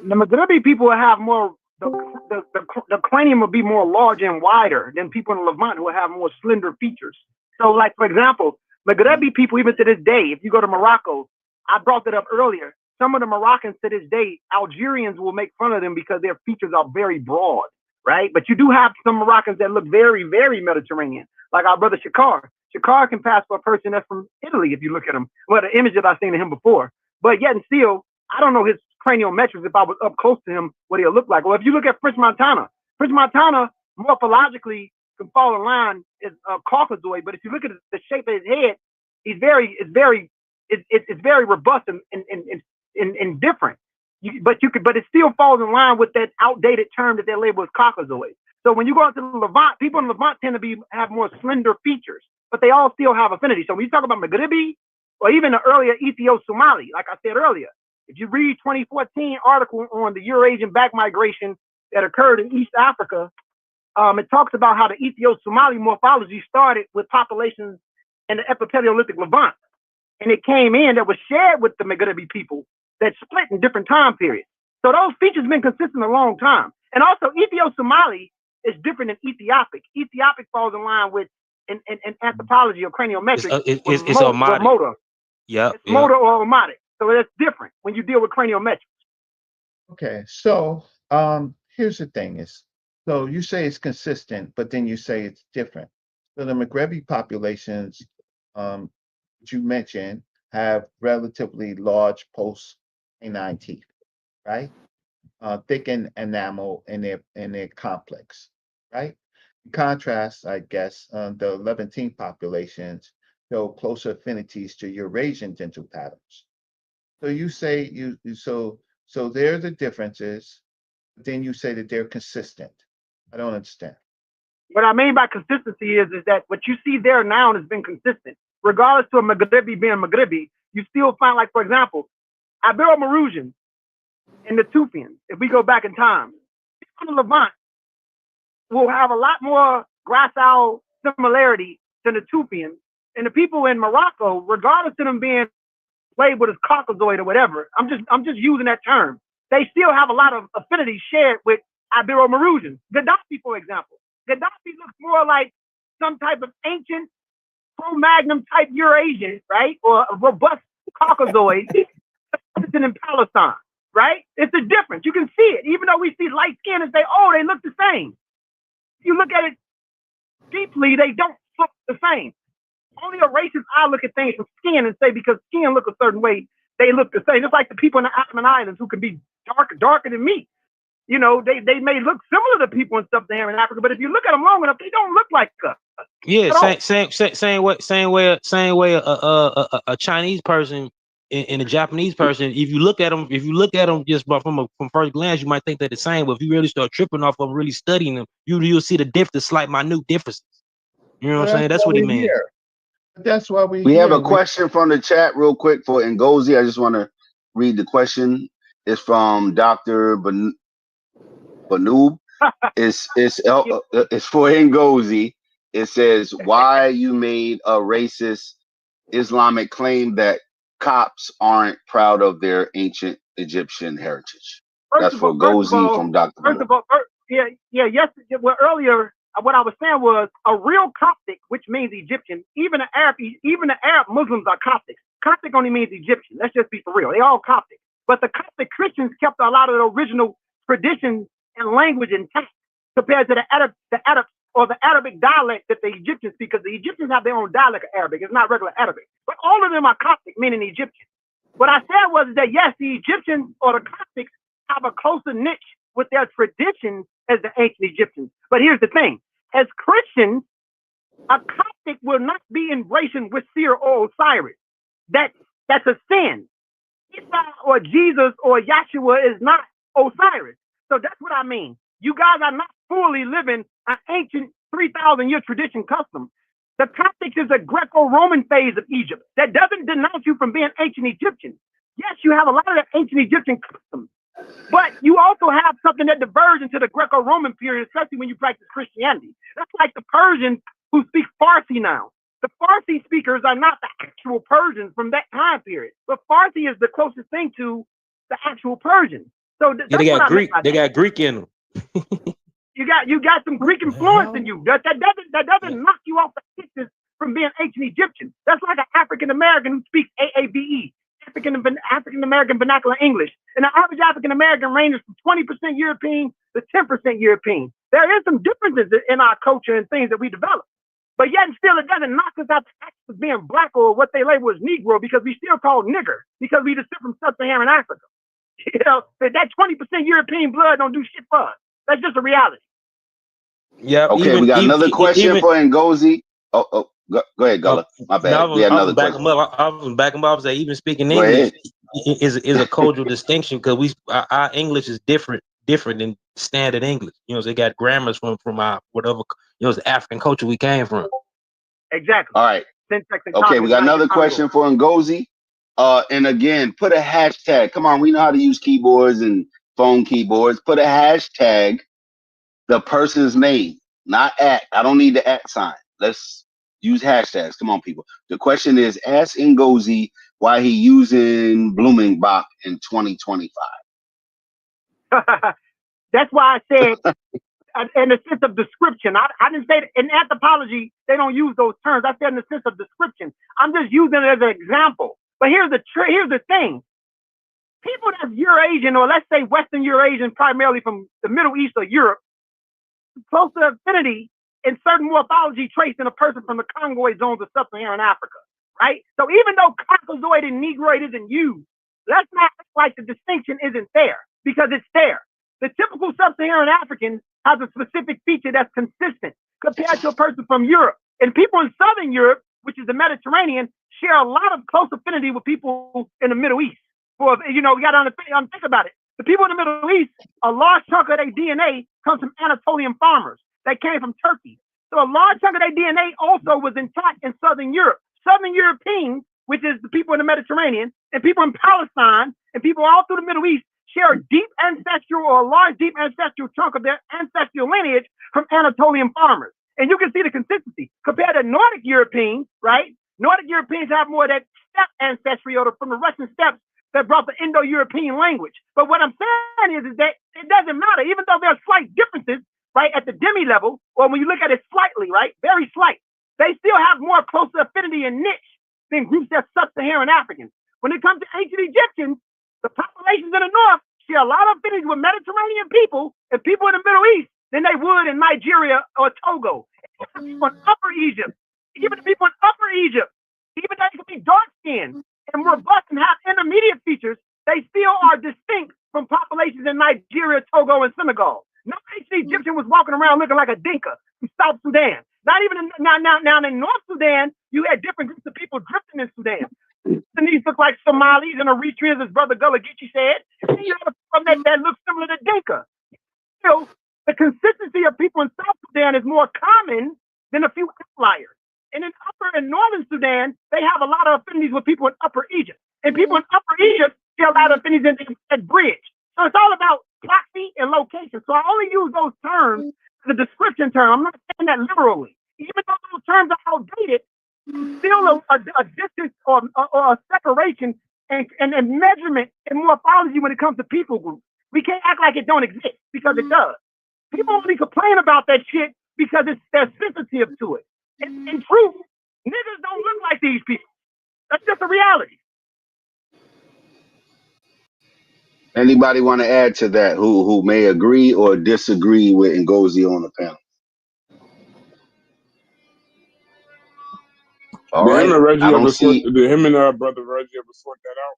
The Maghrebi people will have more. The cranium will be more large and wider than people in the Levant who will have more slender features. So, like for example, Maghrebi people, even to this day, if you go to Morocco, I brought that up earlier. Some of the Moroccans to this day, Algerians will make fun of them because their features are very broad, right? But you do have some Moroccans that look very, very Mediterranean, like our brother Shakar. Shakar can pass for a person that's from Italy if you look at him. Well, the image that I've seen of him before. But yet and still, I don't know his cranial metrics if I was up close to him, what he'll look like. Well, if you look at French Montana morphologically can fall in line as a Caucasoid, but if you look at the shape of his head, it's very robust and different. But it still falls in line with that outdated term that they label as Caucasoid. So when you go out to the Levant, people in the Levant tend to have more slender features, but they all still have affinity. So when you talk about Maghrebi or even the earlier Ethio-Somali, like I said earlier, if you read 2014 article on the Eurasian back migration that occurred in East Africa, it talks about how the Ethio-Somali morphology started with populations in the Epipaleolithic Levant. And it came in that was shared with the Maghrebi people that split in different time periods. So those features have been consistent a long time. And also Ethio-Somali is different than Ethiopic. Ethiopic falls in line with in anthropology or craniometrics. It's Omatic. Motor. Yep. It's motor or omatic. So that's different when you deal with craniometrics. Okay, so here's the thing is, so you say it's consistent, but then you say it's different. So the Maghrebi populations, that you mentioned, have relatively large post-canine teeth, right? Thickened enamel in their complex, right? In contrast, I guess, the Levantine populations show closer affinities to Eurasian dental patterns. So you say so there are the differences, but then you say that they're consistent. I don't understand. What I mean by consistency is that what you see there now has been consistent. Regardless of Maghrebi being Maghrebi, you still find, like, for example, Ibero-Mauritians and the Tufians, if we go back in time, people in Levant will have a lot more gracile similarity than the Tufians. And the people in Morocco, regardless of them being labeled as Caucasoid or whatever, I'm just using that term, they still have a lot of affinity shared with Ibero-Mauritians. Gaddafi, for example. Gaddafi looks more like some type of ancient Cro-Magnon type Eurasian, right? Or a robust Caucasoid in Palestine, right? It's a difference. You can see it. Even though we see light skin and say, oh, they look the same. If you look at it deeply, they don't look the same. Only a racist eye look at things from skin and say because skin look a certain way, they look the same. Just like the people in the Ottoman Islands who can be darker than me. You know, they may look similar to people and stuff there in Africa, but if you look at them long enough, they don't look like us. Yeah, same way a Chinese person and a Japanese person. If you look at them just from first glance, you might think they're the same. But if you really start tripping off of really studying them, you'll see the slight minute differences. You know what I'm saying? That's what he means. That's why we have a question from the chat real quick for Ngozi. I just want to read the question. It's from Dr. Banoob. It's for Ngozi. It says why you made a racist Islamic claim that Copts aren't proud of their ancient Egyptian heritage. That's for Ngozi from Dr. First of all, well, earlier what I was saying was a real Coptic, which means Egyptian. Even the Arab Muslims are Coptic. Coptic only means Egyptian. Let's just be for real. They all Coptic. But the Coptic Christians kept a lot of the original traditions and language intact compared to the Arabic dialect that the Egyptians speak, because the Egyptians have their own dialect of Arabic. It's not regular Arabic. But all of them are Coptic, meaning Egyptian. What I said was that, yes, the Egyptians or the Coptics have a closer niche with their traditions as the ancient Egyptians. But here's the thing. As Christians, a Coptic will not be embracing with Seer or Osiris. That's a sin. Isa or Jesus or Yahshua is not Osiris. So that's what I mean. You guys are not fully living an ancient 3,000-year tradition custom. The Coptics is a Greco-Roman phase of Egypt that doesn't denounce you from being ancient Egyptian. Yes, you have a lot of the ancient Egyptian customs, but you also have something that diverges into the Greco-Roman period, especially when you practice Christianity. That's like the Persians who speak Farsi now. The Farsi speakers are not the actual Persians from that time period, but Farsi is the closest thing to the actual Persian. So Yeah, they that's what got I meant Greek. by They that. got Greek in them. You got some Greek influence in you. That doesn't knock you off the distance from being ancient Egyptian. That's like an African American who speaks AAVE, African American Vernacular English. And the average African American ranges from 20% European to 10% European. There is some differences in our culture and things that we develop. But yet and still, it doesn't knock us out as being black or what they label as Negro, because we still call nigger because we descend from sub-Saharan Africa. You know, that 20% European blood don't do shit for us. That's just a reality. Yeah. Okay, we got another question for Ngozi. Go ahead, Gullah. My bad. We had another question. I was backing up. I was like, even speaking Go English ahead. is a cultural distinction, because our English is different than standard English. You know, so they got grammars from our whatever, it's the African culture we came from. Exactly. All right. Okay, we got another question for Ngozi. And again, put a hashtag. Come on, we know how to use keyboards and phone keyboards. Put a hashtag, the person's name, not at. I don't need the at sign. Let's use hashtags. Come on, people. The question is, ask Ngozi why he using Blumenbach in 2025. That's why I said, in the sense of description. I didn't say in anthropology they don't use those terms. I said in the sense of description. I'm just using it as an example. But here's the thing. People that's Eurasian, or let's say Western Eurasian, primarily from the Middle East or Europe, close to affinity in certain morphology traits in a person from the Congoid zones of sub-Saharan Africa, right? So even though Caucasoid and Negroid isn't used, let's not act like the distinction isn't there, because it's there. The typical sub-Saharan African has a specific feature that's consistent compared to a person from Europe. And people in Southern Europe, which is the Mediterranean, share a lot of close affinity with people in the Middle East. For, you know, we got to think about it. The people in the Middle East, a large chunk of their DNA comes from Anatolian farmers that came from Turkey. So a large chunk of their DNA also was intact in Southern Europe. Southern Europeans, which is the people in the Mediterranean, and people in Palestine, and people all through the Middle East, share a deep ancestral or a large deep ancestral chunk of their ancestral lineage from Anatolian farmers. And you can see the consistency compared to Nordic Europeans, right? Nordic Europeans have more of that steppe ancestry, or from the Russian steppes that brought the Indo-European language. But what I'm saying is that it doesn't matter, even though there are slight differences, right, at the demi level, or when you look at it slightly, right, very slight, they still have more closer affinity and niche than groups that's sub-Saharan Africans. When it comes to ancient Egyptians, the populations in the north share a lot of affinity with Mediterranean people and people in the Middle East than they would in Nigeria or Togo. Even people in Upper Egypt, even the people in Upper Egypt, even though they can be dark-skinned and robust and have intermediate features, they still are distinct from populations in Nigeria, Togo, and Senegal. No ancient Egyptian was walking around looking like a Dinka from South Sudan. Not even now in North Sudan, you had different groups of people drifting in Sudan. And these look like Somalis and Eritreans, as Brother Gullah Geechee said. And you have some that look similar to Dinka. So the consistency of people in South Sudan is more common than a few outliers. And in Upper and Northern Sudan, they have a lot of affinities with people in Upper Egypt. And people in Upper Egypt share a lot of affinities at Bridge. So it's all about proxy and location. So I only use those terms as a description term. I'm not saying that literally. Even though those terms are outdated, still a distance or a separation and measurement and morphology when it comes to people groups. We can't act like it don't exist, because it does. People only complain about that shit because they're sensitive to it. In truth, niggas don't look like these people. That's just a reality. Anybody want to add to that who may agree or disagree with Ngozi on the panel? All Did right. him and Reggie I don't ever see. did him and brother Reggie ever sort that out?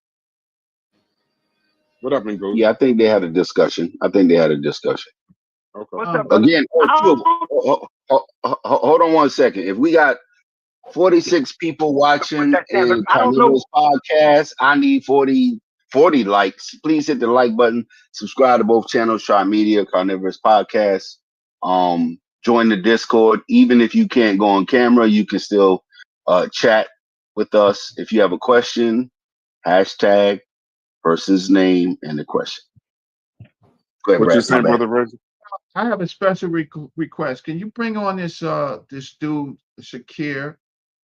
What up, Ngozi? Yeah, I think they had a discussion. Okay. What's up, brother? Again, hold on one second. If we got 46 people watching in Carnival's podcast, I need 46 40 likes. Please hit the like button. Subscribe to both channels, Try Media, Carnivorous Podcast. Join the Discord. Even if you can't go on camera, you can still chat with us. If you have a question, hashtag person's name and the question. Go ahead, What you Brad. saying, brother Reggie? I have a special request. Can you bring on this dude Shakir?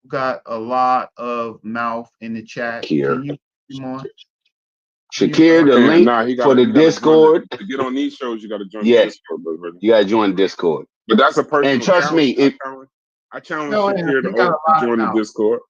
Got a lot of mouth in the chat. Shakir. Can you bring him on? Shakir, the link for the Discord. To get on these shows, you got to join Yeah, the Discord, brother Reggie. you got to join Discord. But that's a personal And trust me, challenge. I challenge Shakir to join the Discord.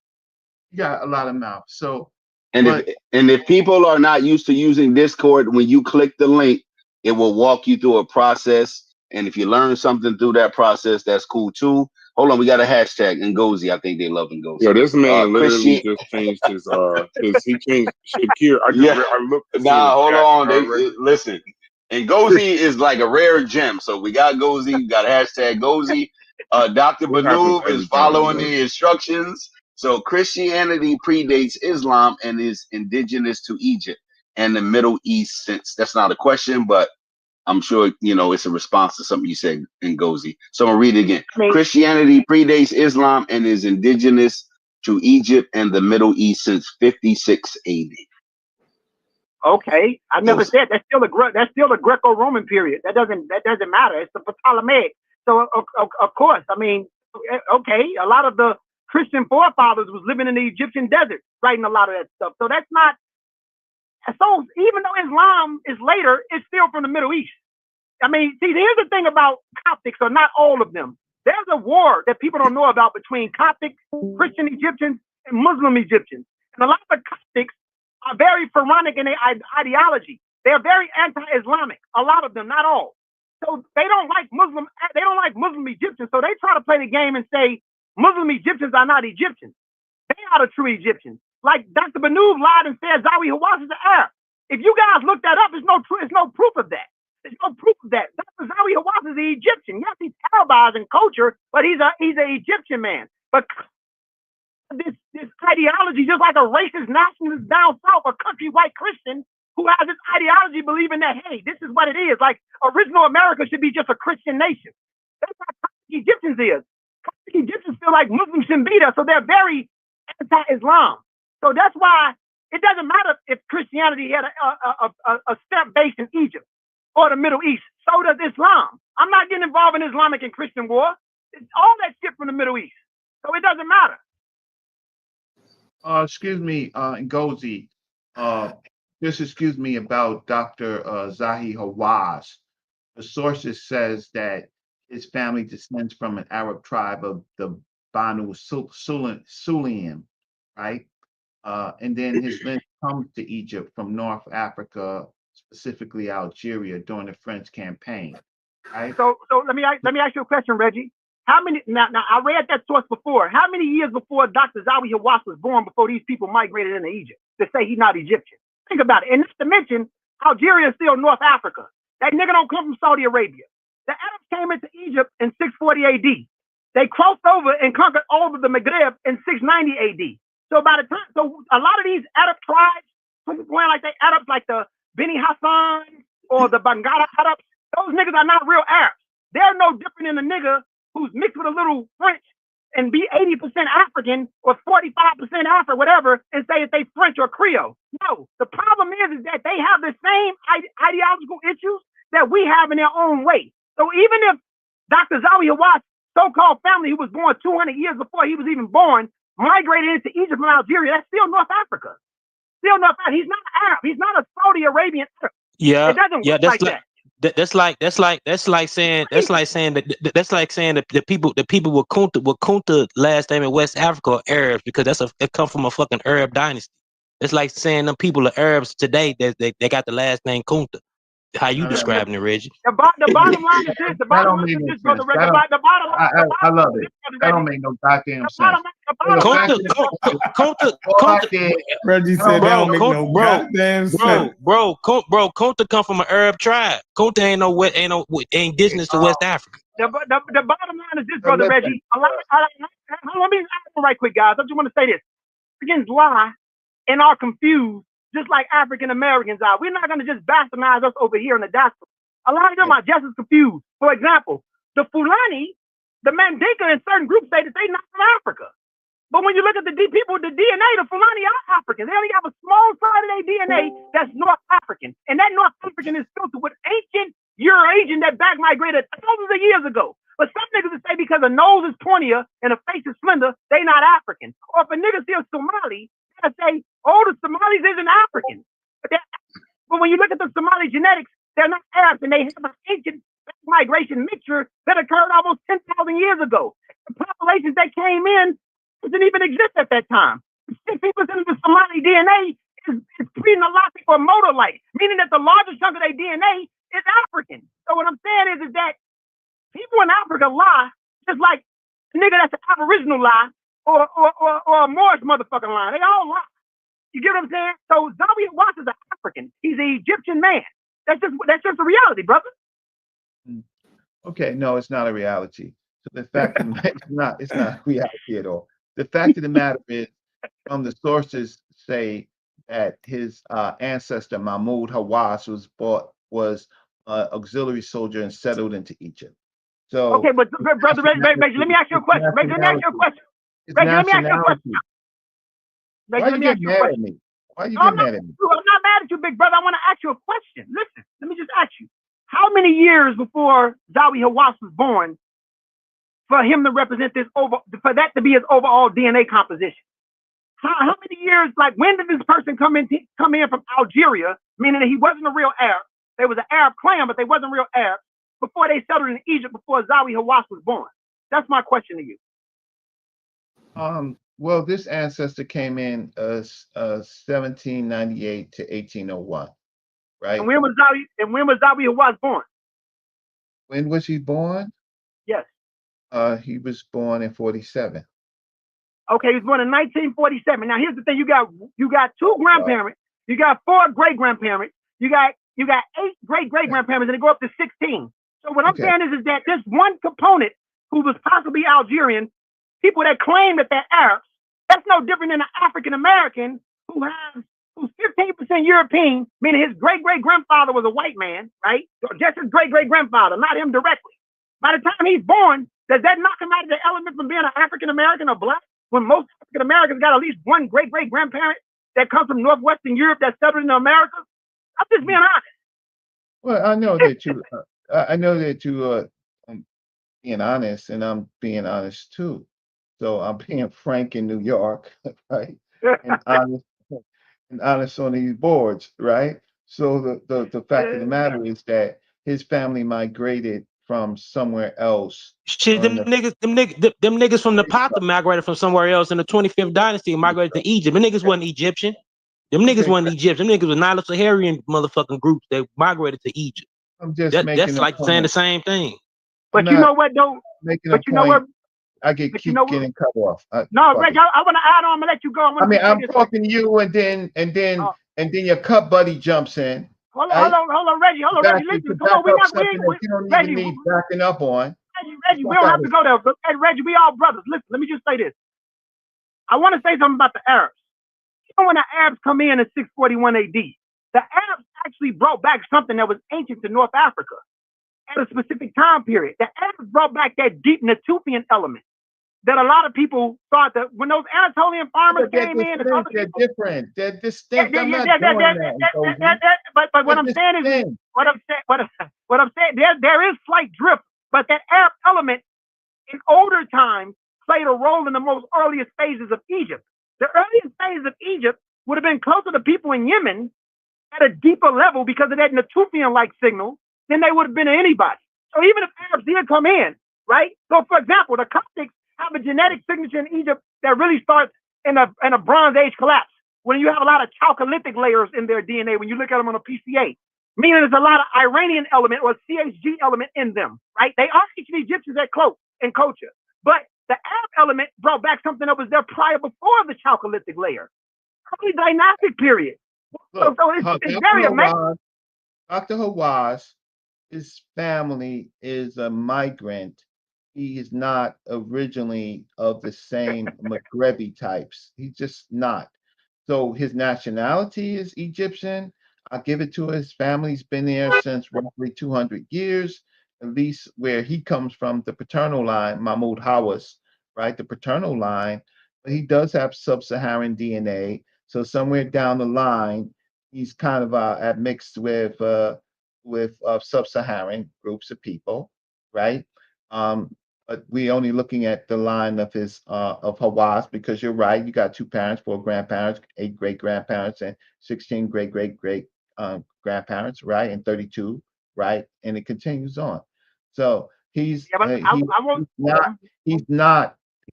You got a lot of mouth. So, and if people are not used to using Discord, when you click the link, it will walk you through a process. And if you learn something through that process, that's cool too. Hold on, we got a hashtag Ngozi. I think they love Ngozi. Yo, this man literally just changed he changed Shakir. I looked. Hold on. Listen, and Ngozi is like a rare gem. So we got Ngozi, we got a hashtag Ngozi. Dr. Banoob is following the instructions. So Christianity predates Islam and is indigenous to Egypt and the Middle East since. That's not a question, but I'm sure, it's a response to something you said in Ngozi. So I'm going to read it again. Christianity predates Islam and is indigenous to Egypt and the Middle East since 56 AD. Okay, I never said that's still the Greco-Roman period. That doesn't matter. It's the Ptolemaic. So of course, I mean, okay, a lot of the Christian forefathers was living in the Egyptian desert, writing a lot of that stuff. So that's not. So even though Islam is later, it's still from the Middle East. I mean, see, here's the thing about Coptics, or not all of them. There's a war that people don't know about between Coptic, Christian Egyptians, and Muslim Egyptians. And a lot of the Coptics are very Pharaonic in their ideology. They're very anti-Islamic. A lot of them, not all. So they don't like Muslim Egyptians. So they try to play the game and say Muslim Egyptians are not Egyptians. They are the true Egyptians. Like Dr. Banoob lied and said Zawi Hawass is an Arab. If you guys look that up, there's no proof of that. There's no proof of that. Dr. Zawi Hawass is an Egyptian. Yes, he's Arabized in culture, but he's an Egyptian man. But this ideology, just like a racist nationalist down south, a country white Christian who has this ideology believing that, hey, this is what it is. Like original America should be just a Christian nation. That's how Coptic Egyptians is. Coptic Egyptians feel like Muslims shouldn't be there, so they're very anti-Islam. So that's why it doesn't matter if Christianity had a step base in Egypt or the Middle East. So does Islam. I'm not getting involved in Islamic and Christian war. It's all that shit from the Middle East. So it doesn't matter. Excuse me, Ngozi. Just excuse me about Dr. Zahi Hawass. The sources says that his family descends from an Arab tribe of the Banu Sulaim, right? And then his lineage comes to Egypt from North Africa, specifically Algeria, during the French campaign, right? So let me ask you a question, Reggie. How many? Now I read that source before. How many years before Dr. Zawi Hawass was born before these people migrated into Egypt to say he's not Egyptian? Think about it. And not to mention, Algeria is still North Africa. That nigga don't come from Saudi Arabia. The Arabs came into Egypt in 640 AD. They crossed over and conquered all of the Maghreb in 690 AD. So by the time, a lot of these Arab tribes, like they Arabs, like the Beni Hassan or the Bangala Arabs, those niggas are not real Arabs. They're no different than a nigga who's mixed with a little French and be 80% African or 45% Afro, whatever, and say that they French or Creole. No, the problem is that they have the same ideological issues that we have in their own way. So even if Dr. Zawi Hawass' so-called family, who was born 200 years before he was even born, migrated into Egypt from Algeria, that's still North Africa. Still North Africa. He's not Arab. He's not a Saudi Arabian Arab. Yeah, it doesn't work like that. That's like saying that the people with Kunta last name in West Africa are Arabs because they come from a fucking Arab dynasty. It's like saying them people are Arabs today that they got the last name Kunta. How you describing it, Reggie? The bottom line is this. The bottom line is this, brother. I love it. That don't make no goddamn sense. Reggie said that don't make no goddamn sense. Kunta come from an Arab tribe. Kunta ain't indigenous to West Africa. The bottom line is this, brother Reggie. Let me ask you right quick, guys. I just want to say this. Africans lie and are confused, just like African Americans are. We're not going to just bastardize us over here in the diaspora. A lot of them are just as confused. For example, the Fulani, the Mandinka, and certain groups say that they're not from Africa. But when you look at the people, the DNA, the Fulani are African. They only have a small side of their DNA that's North African. And that North African is filtered with ancient Eurasian that back migrated thousands of years ago. But some niggas would say because a nose is pointier and a face is slender, they not African. Or if a nigga see a Somali, they'll say, oh, the Somalis isn't African. But when you look at the Somali genetics, they're not Arabs, and they have an ancient migration mixture that occurred almost 10,000 years ago. The populations that came in didn't even exist at that time. 60% of the Somali DNA is pre-Nilothic or motor-like, meaning that the largest chunk of their DNA is African. So what I'm saying is that people in Africa lie just like a nigga that's an Aboriginal lie or a Moorish motherfucking lie. They all lie. You get what I'm saying? So Zawi Hawass is an African. He's an Egyptian man. That's just a reality, brother. Okay, no, it's not a reality. So the fact of it's not a reality at all. The fact of the matter is, the sources say that his ancestor Mahmud Hawass was auxiliary soldier and settled into Egypt. So okay, but brother, Reggie, let me ask you a question. Reggie, let me ask you a question. Reggie, let me ask you a question. Reggie, why you get mad at me? Why you get mad at me? I'm not mad at you, big brother. I want to ask you a question. Listen, let me just ask you. How many years before Zawi Hawass was born for him to represent for that to be his overall DNA composition? How many years, like when did this person come in from Algeria, meaning that he wasn't a real Arab? They was an Arab clan, but they wasn't real Arab, before they settled in Egypt, before Zawi Hawass was born? That's my question to you. Well, this ancestor came in 1798 to 1801, right? And when was Zawi Hawass born? When was he born? Yes. He was born in 47. Okay, he was born in 1947. Now here's the thing: you got two grandparents, you got four great grandparents, you got 8 great grandparents, and they go up to 16. So what I'm saying is that this one component who was possibly Algerian, people that claim that they're Arabs, that's no different than an African American who's 15% European, meaning his great grandfather was a white man, right? So just his great grandfather, not him directly. By the time he's born, does that knock him out of the element from being an African American or black? When most African Americans got at least one great grandparent that comes from Northwestern Europe that settled in America? I'm just being honest. Well, I know that you. I know that you are being honest, and I'm being honest too. So I'm being frank in New York, right? And honest on these boards, right? So the fact of the matter is that his family migrated from somewhere else. Shit, them niggas from the Pata migrated from somewhere else in the 25th dynasty and migrated to Egypt. Them niggas wasn't Egyptian. Them niggas wasn't Egyptian. Them niggas was Nilo-Saharan motherfucking groups that migrated to Egypt. I'm just making that's like saying the same thing. But you know what though? But you know what? I keep getting cut off. No, Reggie, I want to add on. I'm gonna let you go. I'm talking to you, and then your cut buddy jumps in. Hold on, Reggie. Listen, come on. You don't even need backing up on. Reggie, we don't have to go there. But hey, Reggie, we all brothers. Listen, let me just say this. I want to say something about the Arabs. You know, when the Arabs come in 641 AD, the Arabs actually brought back something that was ancient to North Africa at a specific time period. The Arabs brought back that deep Natufian element that a lot of people thought that when those Anatolian farmers came in, they're different. They're distinct. I'm not doing that. But what I'm saying is, what I'm saying, there is slight drift, but that Arab element in older times played a role in the most earliest phases of Egypt. The earliest phases of Egypt would have been closer to people in Yemen at a deeper level because of that Natufian-like signal than they would have been to anybody. So even if Arabs did come in, right? So for example, the Coptics have a genetic signature in Egypt that really starts in a Bronze Age collapse, when you have a lot of chalcolithic layers in their DNA when you look at them on a PCA, meaning there's a lot of Iranian element or CHG element in them, right? They are ancient Egyptians at close in culture, but the Arab element brought back something that was there prior before the chalcolithic layer, early dynastic period. Look, so it's very amazing. Dr. Hawass, his family is a migrant. He is not originally of the same Maghrebi types. He's just not. So his nationality is Egyptian. I'll give it to his family's been there since roughly 200 years, at least where he comes from, the paternal line, Mahmoud Hawass, right? The paternal line. But he does have sub-Saharan DNA. So somewhere down the line, he's kind of mixed with sub-Saharan groups of people, right? But we only looking at the line of his of Hawass, because you're right. You got 2 parents, 4 grandparents, 8 great grandparents, and 16 great grandparents, right? And 32, right? And it continues on. So he's Yeah, but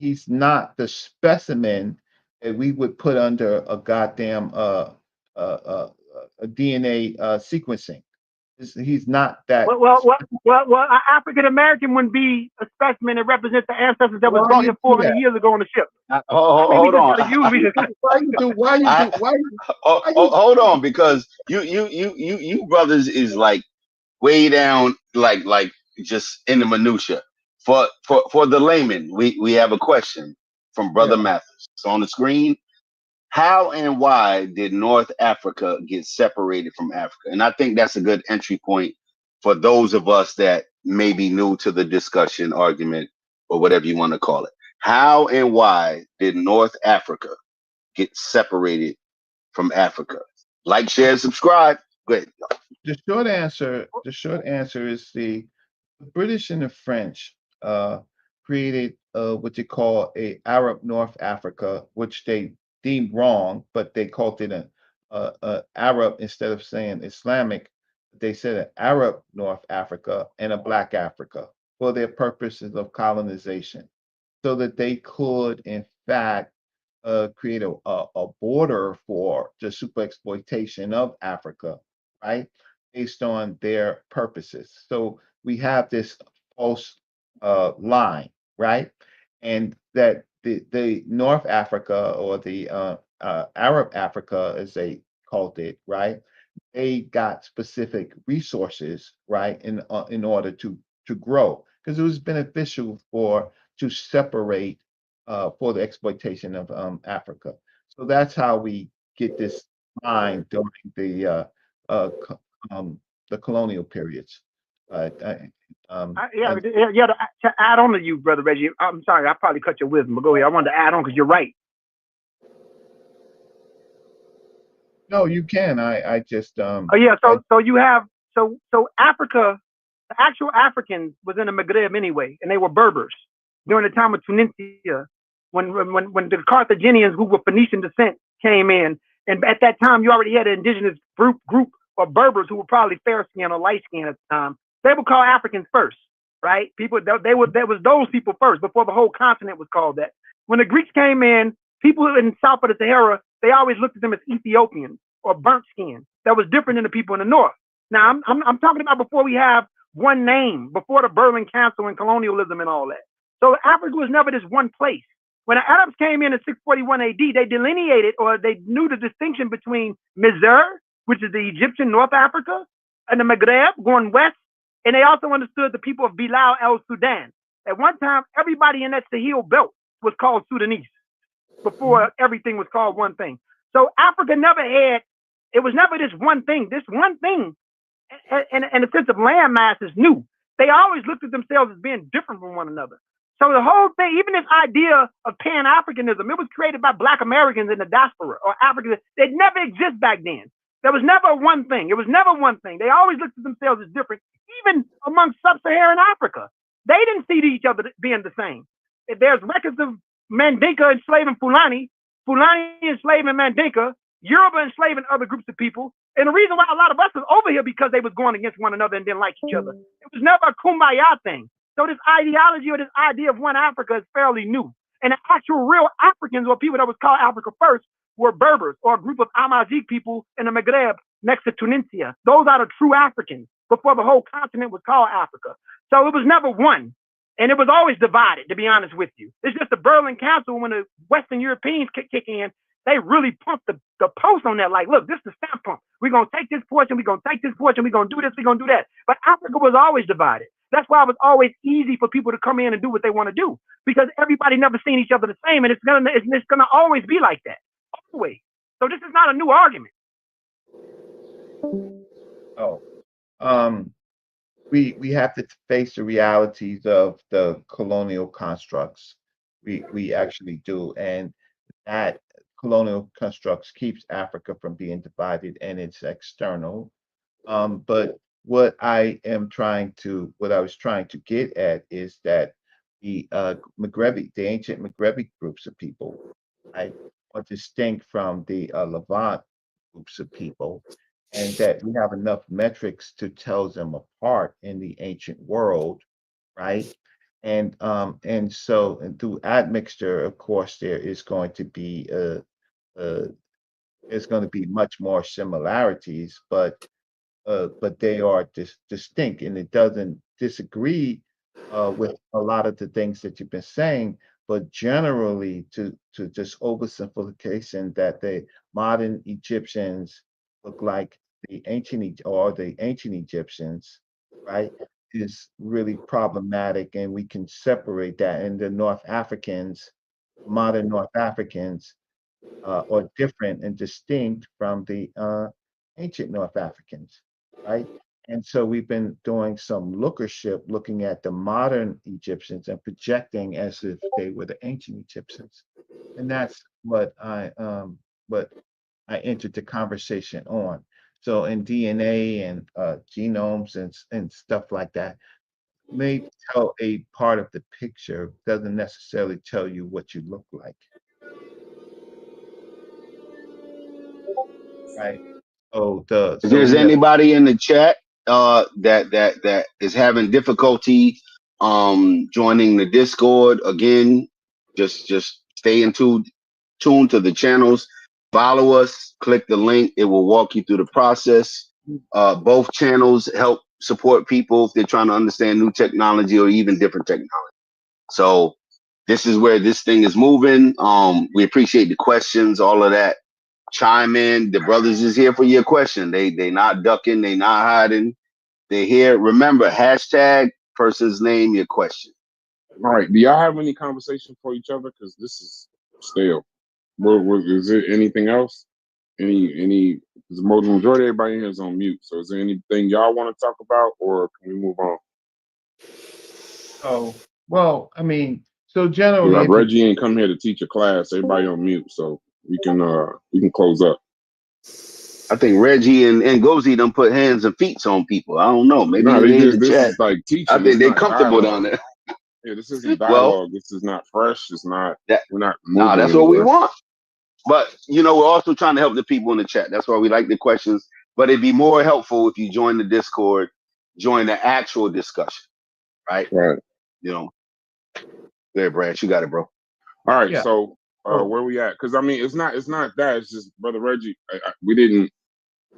he's not the specimen that we would put under a goddamn a DNA sequencing. He's not that. An African American wouldn't be a specimen that represents the ancestors that was brought here 400 years ago on the ship. Hold on. Hold on, because you brothers is like way down, like just in the minutia. For the layman, we have a question from Brother Mathis. It's on the screen. How and why did North Africa get separated from Africa? And I think that's a good entry point for those of us that may be new to the discussion, argument, or whatever you want to call it. How and why did North Africa get separated from Africa? Like, share, subscribe. Go ahead. The short answer is the British and the French created what you call a Arab North Africa, which they deemed wrong, but they called it a Arab instead of saying Islamic. They said an Arab North Africa and a Black Africa for their purposes of colonization, so that they could, in fact, create a border for the super exploitation of Africa, right? Based on their purposes. So we have this false line, right? And that the North Africa, or the Arab Africa, as they called it, right? They got specific resources, right, in order to grow, because it was beneficial to separate for the exploitation of Africa. So that's how we get this line during the colonial periods. To add on to you, Brother Reggie, I'm sorry, I probably cut your wisdom, but go ahead. I wanted to add on because you're right. No, you can. I just So you have Africa, the actual Africans was in the Maghreb anyway, and they were Berbers during the time of Tunisia, when the Carthaginians, who were Phoenician descent, came in, and at that time you already had an indigenous group of Berbers who were probably fair skinned or light skinned at the time. They were called Africans first, right? There was those people first before the whole continent was called that. When the Greeks came in, people in south of the Sahara, they always looked at them as Ethiopians or burnt skin. That was different than the people in the north. Now I'm talking about before we have one name, before the Berlin Council and colonialism and all that. So Africa was never this one place. When the Arabs came in 641 AD, they delineated, or they knew the distinction between Misr, which is the Egyptian North Africa, and the Maghreb going west. And they also understood the people of Bilal el Sudan. At one time, everybody in that Sahel belt was called Sudanese before everything was called one thing. So Africa never had, it was never this one thing. This one thing, in the sense of landmass, is new. They always looked at themselves as being different from one another. So the whole thing, even this idea of Pan-Africanism, it was created by Black Americans in the diaspora, or Africans. It never existed back then. There was never one thing. It was never one thing. They always looked at themselves as different, even among sub-Saharan Africa. They didn't see each other being the same. There's records of Mandinka enslaving Fulani, Fulani enslaving Mandinka, Yoruba enslaving other groups of people. And the reason why a lot of us was over here, because they was going against one another and didn't like each other. It was never a kumbaya thing. So this ideology, or this idea of one Africa, is fairly new. And the actual real Africans, or people that was called Africa first, were Berbers, or a group of Amazigh people in the Maghreb next to Tunisia. Those are the true Africans before the whole continent was called Africa. So it was never one. And it was always divided, to be honest with you. It's just the Berlin Council, when the Western Europeans kick in, they really pumped the post on that. Like, look, this is the stamp pump. We're going to take this portion. We're going to take this portion. We're going to do this. We're going to do that. But Africa was always divided. That's why it was always easy for people to come in and do what they want to do, because everybody never seen each other the same. And it's gonna always be like that. Always. So this is not a new argument. Oh, we have to face the realities of the colonial constructs. We actually do, and that colonial constructs keeps Africa from being divided, and it's external. But what I was trying to get at is that the ancient Maghreb groups of people, right, are distinct from the Levant groups of people, and that we have enough metrics to tell them apart in the ancient world, right? And so and through admixture, of course, there is going to be uh there's going to be much more similarities, but they are distinct, and it doesn't disagree with a lot of the things that you've been saying. But generally, to just oversimplification, that the modern Egyptians look like the ancient Egyptians, right? Is really problematic, and we can separate that. And the modern North Africans, are different and distinct from the ancient North Africans, right? And so we've been doing some lookership, looking at the modern Egyptians and projecting as if they were the ancient Egyptians, and that's what I entered the conversation on. So in DNA and genomes and stuff like that may tell a part of the picture, doesn't necessarily tell you what you look like, right? If there's anybody in the chat that is having difficulty joining the Discord, again, just stay tuned to the channels. Follow us, click the link, it will walk you through the process. Both channels help support people if they're trying to understand new technology or even different technology. So this is where this thing is moving. We appreciate the questions, all of that. Chime in. The brothers is here for your question. They not ducking, they not hiding. They're here. Remember, hashtag person's name, your question. All right. Do y'all have any conversation for each other? Because this is stale. Is there anything else? Any? Because the majority of everybody here is on mute. So is there anything y'all want to talk about, or can we move on? Oh, well, I mean, so generally, Like Reggie ain't come here to teach a class. Everybody on mute, so we can close up. I think Reggie and Gozi done put hands and feet on people. I don't know. Maybe they in the this chat. is like teaching. I think they're comfortable down there. Yeah, this isn't dialogue. This is not fresh. It's not. We're not moving. Nah, that's what we want. But we're also trying to help the people in the chat. That's why we like the questions. But it'd be more helpful if you join the Discord, join the actual discussion, right? Right. There, Brad, you got it, bro. All right. Yeah. So where we at? Because I mean, it's not that. It's just Brother Reggie. We didn't.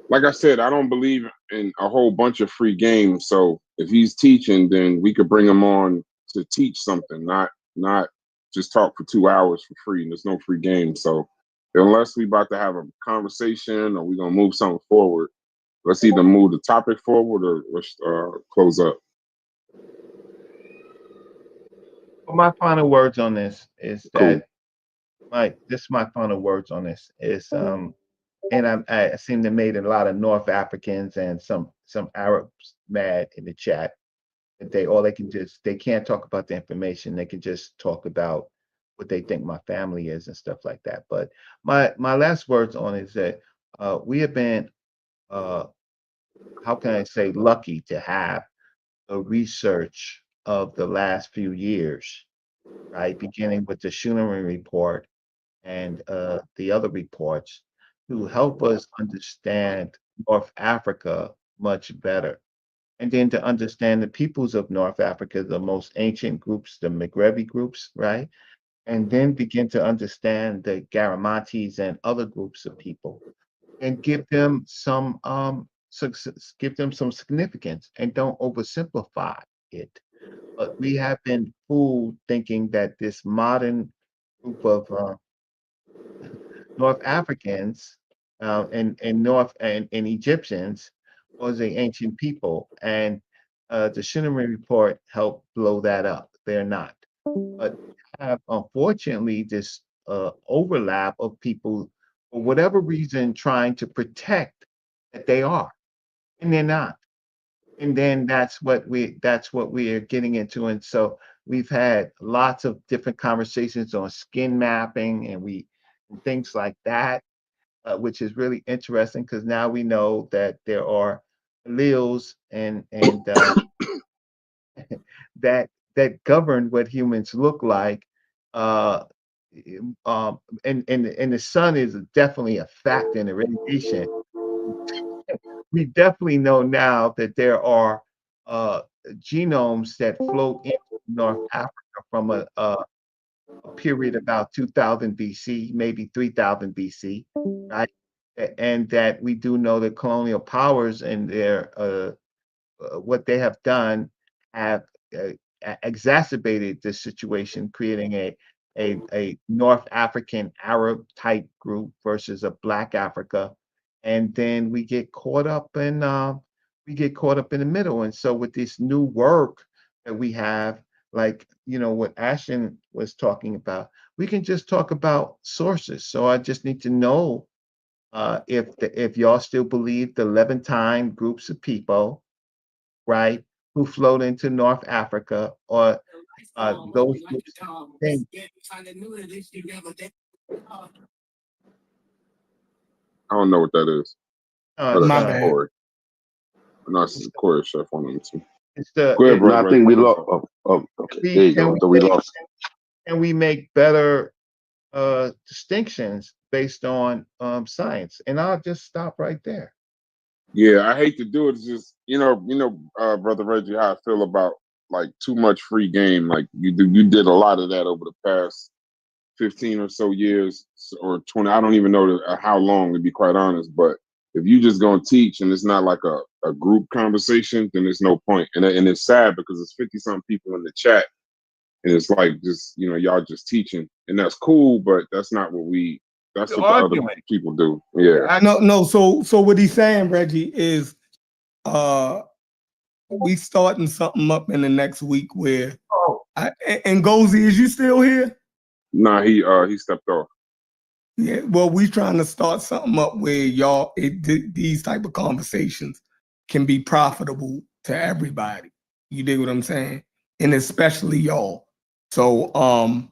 Like I said, I don't believe in a whole bunch of free games. So if he's teaching, then we could bring him on to teach something, not just talk for 2 hours for free. And there's no free game. So unless we about to have a conversation or we're gonna move something forward, let's either move the topic forward or let's close up. Well, my final words on this is that my final words on this is and I seem to made a lot of North Africans and some Arabs mad in the chat. They can't talk about the information. They can just talk about what they think my family is and stuff like that. But my last words on it is that we have been how can I say lucky to have a research of the last few years, right? Beginning with the Schuneman report and the other reports to help us understand North Africa much better. And then to understand the peoples of North Africa, the most ancient groups, the Maghrebi groups, right? And then begin to understand the Garamantes and other groups of people and give them some significance and don't oversimplify it. But we have been fooled thinking that this modern group of North Africans and Egyptians was the ancient people, and the Schuneman report helped blow that up. They're not, but have unfortunately this overlap of people for whatever reason, trying to protect that they are, and they're not. And then that's what we are getting into. And so we've had lots of different conversations on skin mapping and things like that, which is really interesting because now we know that there are alleles and that govern what humans look like. Uh, and the sun is definitely a factor in the radiation. We definitely know now that there are genomes that float into North Africa from a period about 2000 BC, maybe 3000 BC, right? And that we do know that colonial powers and their what they have done have exacerbated this situation, creating a North African Arab type group versus a Black Africa, and then we get caught up in the middle. And so with this new work that we have, like what Ashton was talking about, we can just talk about sources. So I just need to know if y'all still believe the Levantine groups of people, right, who flowed into North Africa, or those groups things. I don't know what that is. My bad. Corey. No, this is Corey Chef on them too. It's the. Go ahead, No, brother. I think we lost. Okay, there you go. So we lost. And we make better distinctions based on science. And I'll just stop right there. Yeah, I hate to do it. It's just brother Reggie, how I feel about like too much free game. Like you did a lot of that over the past 15 or so years, or 20. I don't even know how long, to be quite honest. But if you just gonna teach and it's not like a group conversation, then there's no point. And it's sad because it's 50-something people in the chat, and it's like just y'all just teaching, and that's cool, but that's not what that's what the other people do. Yeah. No. So what he's saying, Reggie, is we starting something up in the next week where and Gozy, is you still here? Nah, he stepped off. Yeah, well, we trying to start something up where y'all these type of conversations can be profitable to everybody. You dig what I'm saying? And especially y'all. So I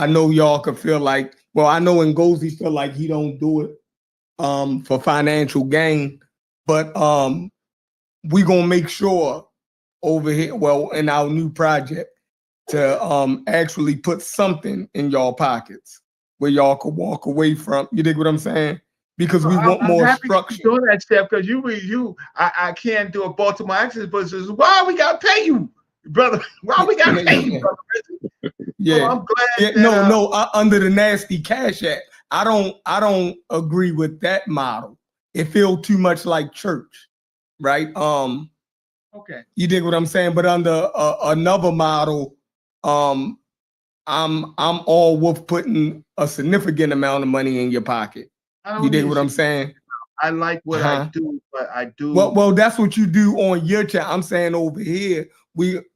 know y'all could feel like, well, I know Ngozi feel like he don't do it for financial gain, but we gonna make sure over here, well, in our new project, to actually put something in y'all pockets where y'all could walk away from. You dig what I'm saying? Because we want more structure. Doing that, Steph, because I can't do a Baltimore accent, but it's just, why we gotta pay you, brother? Why we gotta pay you, brother? Yeah, so I'm glad. Under the nasty Cash Act, I don't agree with that model. It feels too much like church, right? Okay. You dig what I'm saying? But under another model, I'm all with putting a significant amount of money in your pocket. You dig what I'm saying? I like what I do, but I do. Well, that's what you do on your channel. I'm saying over here,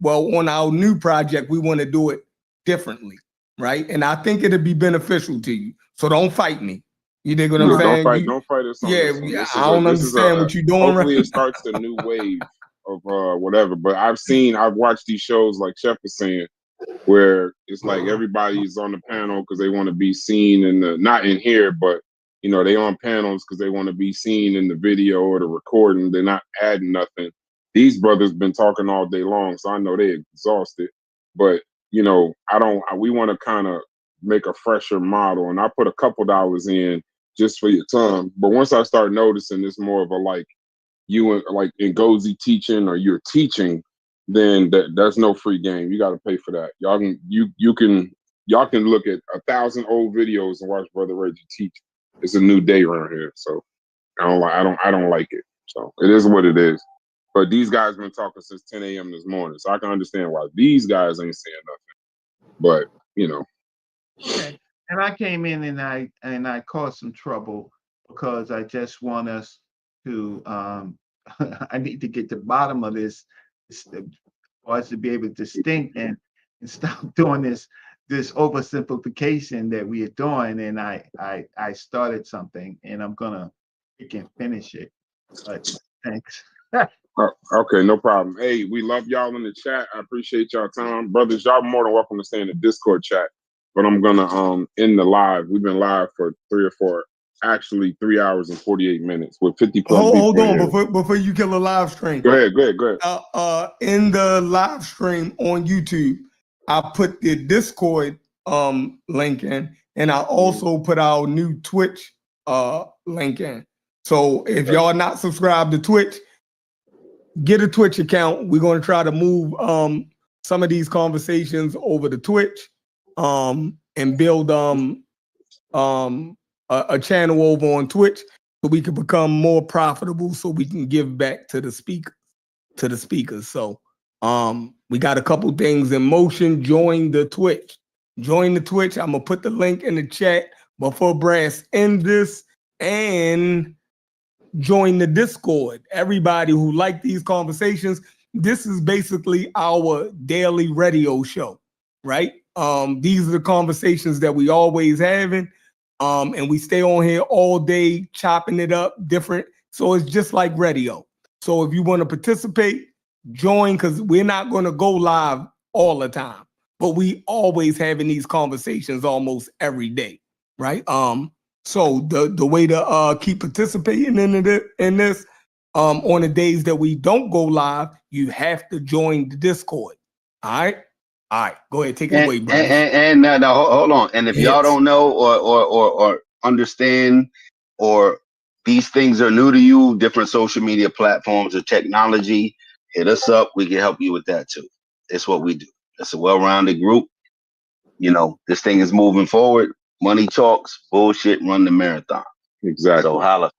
on our new project, we want to do it differently, right? And I think it'll be beneficial to you. So don't fight me. You dig what I'm saying? Don't fight us on this one. I don't understand what you're doing. Hopefully it starts a new wave of whatever. But I've watched these shows like Chef was saying, where it's like everybody's on the panel because they want to be seen not in here, but they on panels because they want to be seen in the video or the recording. They're not adding nothing. These brothers been talking all day long, so I know they're exhausted. But we want to kind of make a fresher model, and I put a couple dollars in just for your time. But once I start noticing it's more of a like you and like Ngozi teaching or you're teaching, then there's no free game. You got to pay for that. Y'all can look at 1,000 old videos and watch Brother Reggie teach. It's a new day around here, so I don't like it. So it is what it is. But these guys been talking since 10 a.m. this morning, so I can understand why these guys ain't saying nothing. But Okay. And I came in and I caused some trouble because I just want us to I need to get to the bottom of this for us to be able to distinct and stop doing this this oversimplification that we are doing, and I started something, and I'm gonna finish it. But thanks. Okay, no problem. Hey, we love y'all in the chat. I appreciate y'all time, brothers. Y'all more than welcome to stay in the Discord chat. But I'm gonna end the live. We've been live for 3 hours and 48 minutes with 50 plus people. Hold on, before you kill a live stream. Go ahead. In the live stream on YouTube, I put the Discord link in, and I also put our new Twitch link in. So if y'all not subscribed to Twitch, get a Twitch account. We're going to try to move some of these conversations over to Twitch and build a channel over on Twitch so we can become more profitable, so we can give back to the speakers. So we got a couple things in motion. Join the Twitch. I'm gonna put the link in the chat before Brass end this, and join the Discord. Everybody who like these conversations, this is basically our daily radio show, right? These are the conversations that we always having, and we stay on here all day chopping it up different. So it's just like radio. So if you want to participate, join, because we're not going to go live all the time, but we always having these conversations almost every day, right? So the way to keep participating in this, on the days that we don't go live, you have to join the Discord. All right, go ahead, take it away, bro. And now hold on. And if y'all don't know or understand, or these things are new to you, different social media platforms or technology, hit us up. We can help you with that too. It's what we do. It's a well-rounded group. You know, this thing is moving forward. Money talks, bullshit run the marathon. Exactly. So holla.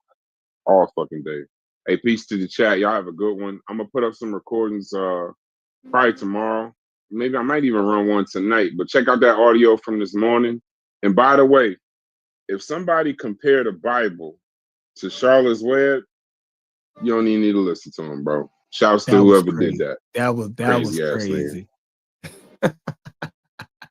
All fucking day. Hey, peace to the chat. Y'all have a good one. I'm gonna put up some recordings probably tomorrow. Maybe I might even run one tonight. But check out that audio from this morning. And by the way, if somebody compared the Bible to Charlotte's Web, you don't even need to listen to them, bro. Shouts to whoever did that. That was crazy.